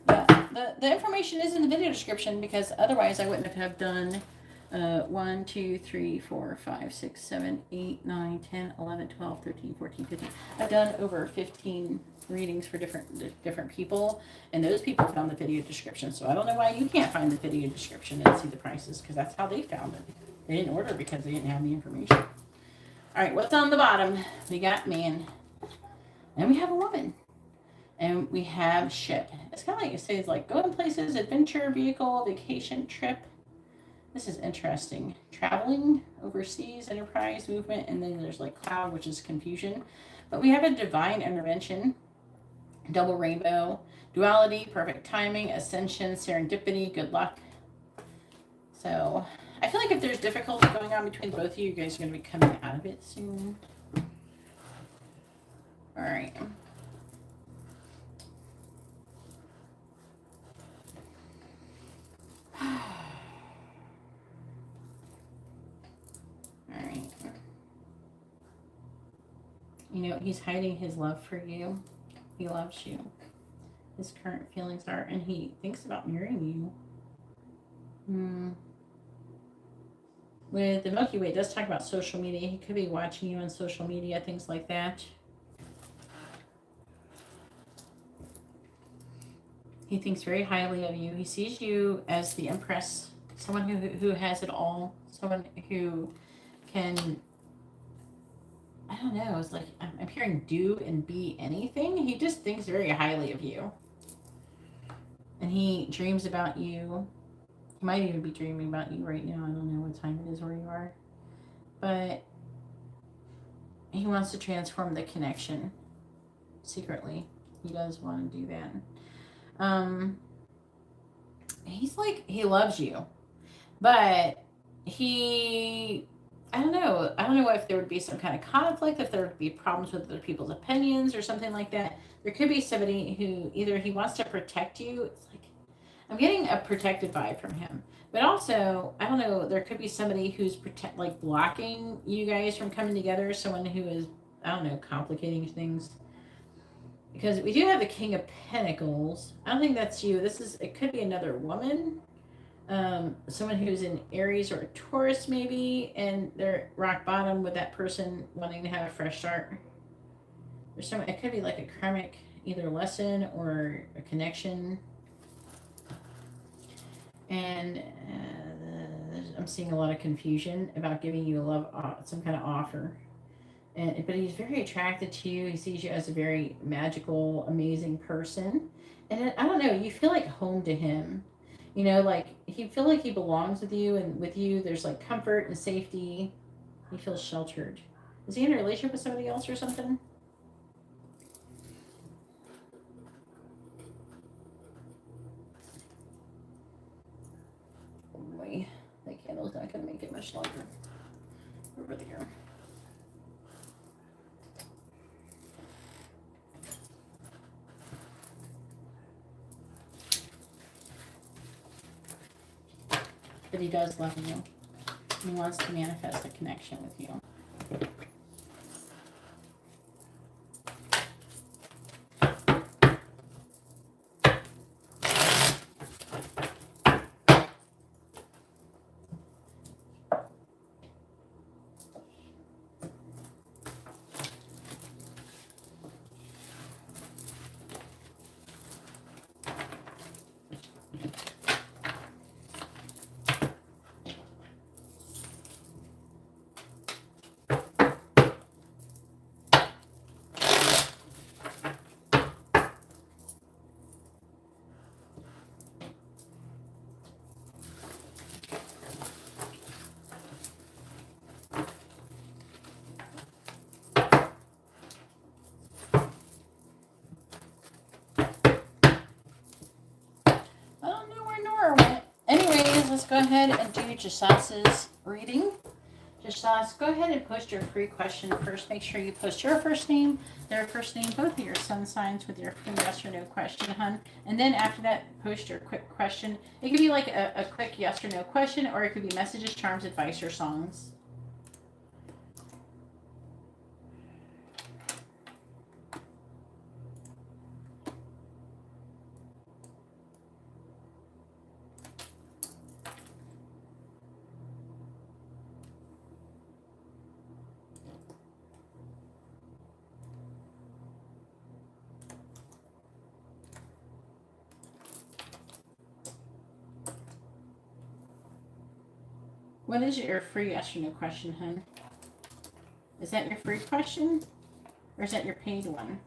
The information is in the video description, because otherwise I wouldn't have done 1, 2, 3, 4, 5, 6, 7, 8, 9, 10, 11, 12, 13, 14, 15. I've done over 15 readings for different people, and those people found the video description. So I don't know why you can't find the video description and see the prices, because that's how they found it. They didn't order because they didn't have the information. All right, what's on the bottom? We got man, and we have a woman. And we have ship. It's kind of like you say, it's like going places, adventure, vehicle, vacation, trip. This is interesting. Traveling, overseas, enterprise, movement, and then there's like cloud, which is confusion. But we have a divine intervention, double rainbow, duality, perfect timing, ascension, serendipity, good luck. So I feel like if there's difficulty going on between both of you, you guys are going to be coming out of it soon. All right. All right. You know, he's hiding his love for you. He loves you. His current feelings are, and he thinks about marrying you. With the Milky Way, it does talk about social media. He could be watching you on social media, things like that. He thinks very highly of you. He sees you as the Empress, someone who has it all, someone who can, I don't know, it's like I'm hearing do and be anything. He just thinks very highly of you. And he dreams about you. He might even be dreaming about you right now. I don't know what time it is where you are. But he wants to transform the connection secretly. He does want to do that. He's like, he loves you, but I don't know if there would be some kind of conflict, if there would be problems with other people's opinions or something like that. There could be somebody who either he wants to protect you. It's like, I'm getting a protected vibe from him, but also, I don't know, there could be somebody who's blocking you guys from coming together, someone who is, I don't know, complicating things. Because we do have the King of Pentacles. I don't think that's you. It could be another woman. Someone who's in Aries or Taurus maybe, and they're rock bottom with that person wanting to have a fresh start. It could be like a karmic either lesson or a connection. And I'm seeing a lot of confusion about giving you some kind of offer. But he's very attracted to you. He sees you as a very magical, amazing person. And I don't know, you feel like home to him. You know, like he feel like he belongs with you, and with you there's like comfort and safety. He feels sheltered. Is he in a relationship with somebody else or something? Oh boy, that candle's not going to make it much longer. Over there. But he does love you. He wants to manifest a connection with you. Let's go ahead and do Jasas's reading. Jasas, go ahead and post your free question first. Make sure you post your first name, their first name, both of your sun signs with your free yes or no question, hun. And then after that, post your quick question. It could be like a quick yes or no question, or it could be messages, charms, advice, or songs. What is your free yes or no question, hun? Is that your free question? Or is that your paid one?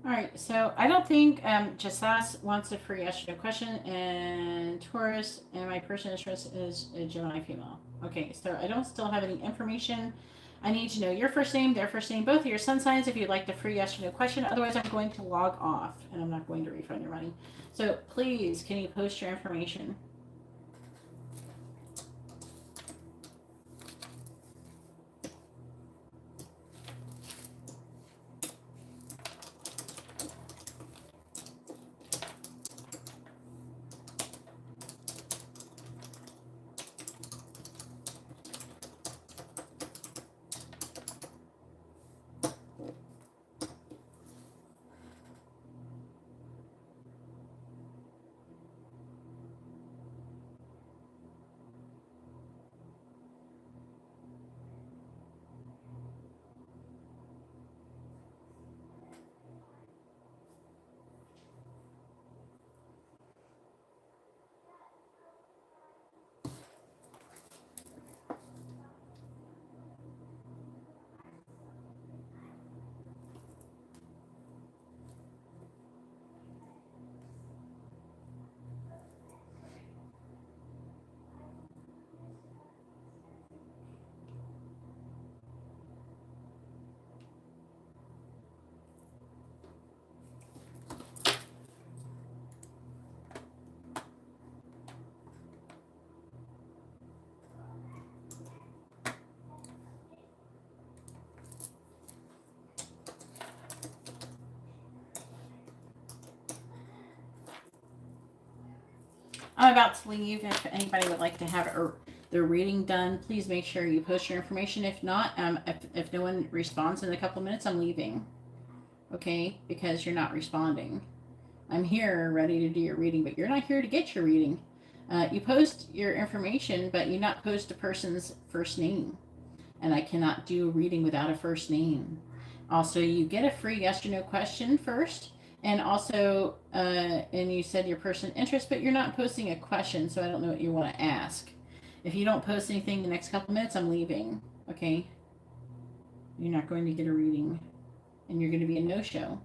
All right, so I don't think Jasas wants a free yes or no question, and Taurus, and my person of interest is a Gemini female. Okay, so I don't still have any information. I need to know your first name, their first name, both of your sun signs if you'd like the free yes or no question. Otherwise, I'm going to log off and I'm not going to refund your money. So please, can you post your information? I'm about to leave. If anybody would like to have their reading done, please make sure you post your information. If not, if no one responds in a couple minutes, I'm leaving. Okay, because you're not responding. I'm here ready to do your reading, but you're not here to get your reading. You post your information, but you not post a person's first name. And I cannot do a reading without a first name. Also, you get a free yes or no question first. And also, and you said your person interest, but you're not posting a question, so I don't know what you want to ask. If you don't post anything the next couple minutes, I'm leaving. Okay? You're not going to get a reading, and you're going to be a no-show.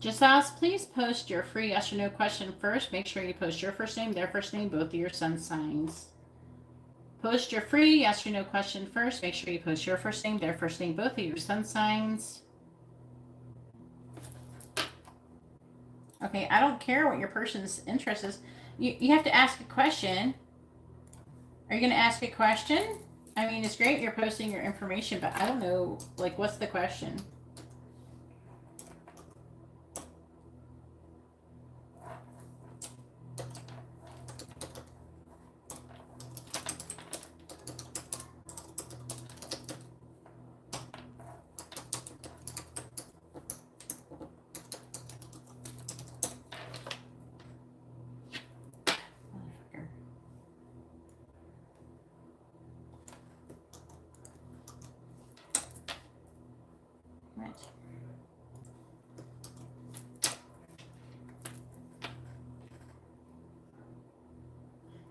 Just ask, please post your free yes or no question first. Make sure you post your first name, their first name, both of your sun signs. Post your free yes or no question first. Make sure you post your first name, their first name, both of your sun signs. Okay, I don't care what your person's interest is. You have to ask a question. Are you going to ask a question? I mean, it's great you're posting your information, but I don't know, like, what's the question?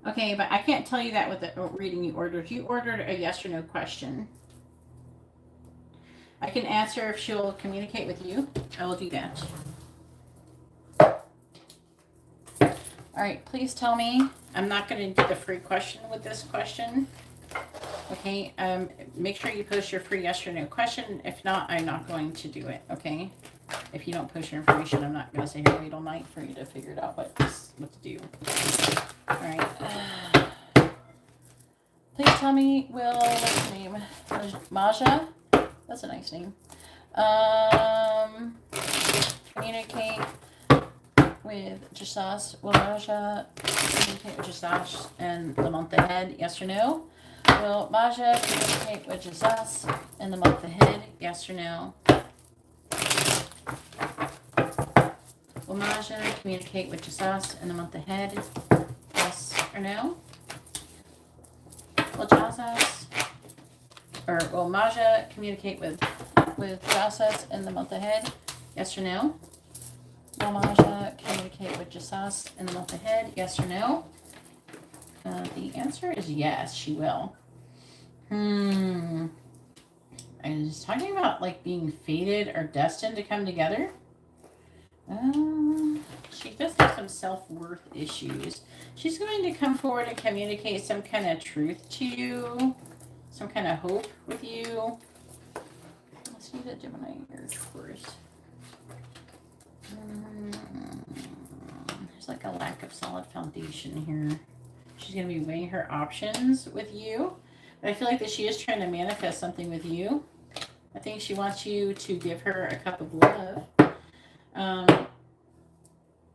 Okay, but I can't tell you that with the reading you ordered. You ordered a yes or no question. I can answer if she'll communicate with you. I will do that. All right, please tell me. I'm not going to do the free question with this question. Okay, make sure you post your free yes or no question. If not, I'm not going to do it, okay? If you don't post your information, I'm not going to sit here wait all night for you to figure it out what to do. All right. Please tell me, what's her name? Maja? That's a nice name. Communicate with Jasas. Will Maja communicate with Jasas in the month ahead? Yes or no? Will Maja communicate with Jasas in the month ahead? Yes or no? Will Maja communicate with Jasas in the month ahead? Yes or no? Will Jasas, or will Maja communicate with Jasas in the month ahead? Yes or no? Will Maja communicate with Jasas in the month ahead? Yes or no? The answer is yes, she will. I was talking about like being fated or destined to come together. She does have some self-worth issues. She's going to come forward and communicate some kind of truth to you, some kind of hope with you. Let's do the Gemini here first. There's like a lack of solid foundation here. She's going to be weighing her options with you. But I feel like that she is trying to manifest something with you. I think she wants you to give her a cup of love.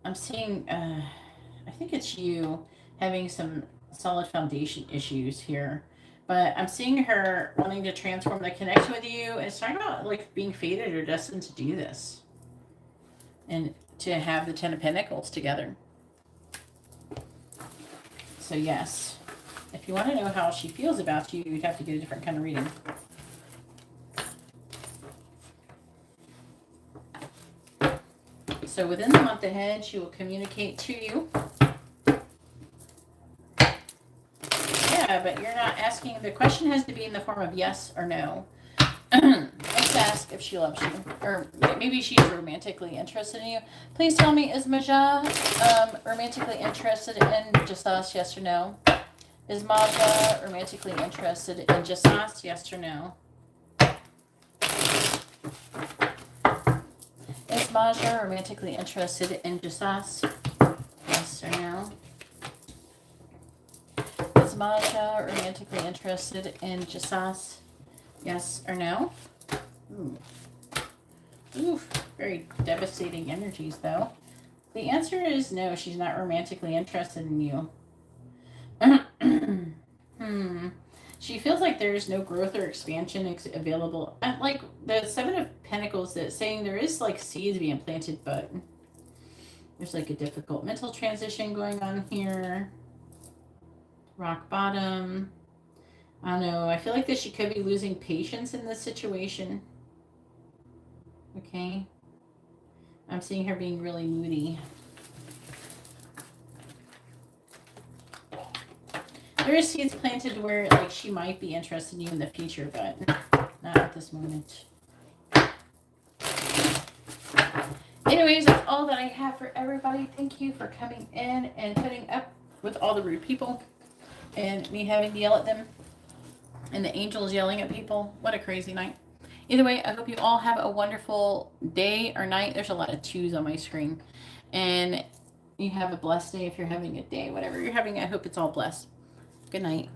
I'm seeing, I think it's you having some solid foundation issues here. But I'm seeing her wanting to transform the connection with you. And it's talking about like being fated or destined to do this. And to have the Ten of Pentacles together. So yes, if you want to know how she feels about you, you'd have to get a different kind of reading. So within the month ahead, she will communicate to you. Yeah, but you're not asking. The question has to be in the form of yes or no. Let's ask if she loves you. Or maybe she's romantically interested in you. Please tell me, is Maja romantically interested in Jasas, yes or no? Is Maja romantically interested in Jasas, yes or no? Is Maja romantically interested in Jasas, yes or no? Is Maja romantically interested in Jasas, yes or no? Ooh, very devastating energies, though. The answer is no, she's not romantically interested in you. She feels like there's no growth or expansion available. Like the Seven of Pentacles, that's saying there is like seeds being planted, but there's like a difficult mental transition going on here. Rock bottom. I don't know. I feel like that she could be losing patience in this situation. Okay. I'm seeing her being really moody. There is seeds planted where like she might be interested in you in the future, but not at this moment. Anyways, that's all that I have for everybody. Thank you for coming in and putting up with all the rude people and me having to yell at them and the angels yelling at people. What a crazy night. Either way, I hope you all have a wonderful day or night. There's a lot of twos on my screen. And you have a blessed day if you're having a day. Whatever you're having, I hope it's all blessed. Good night.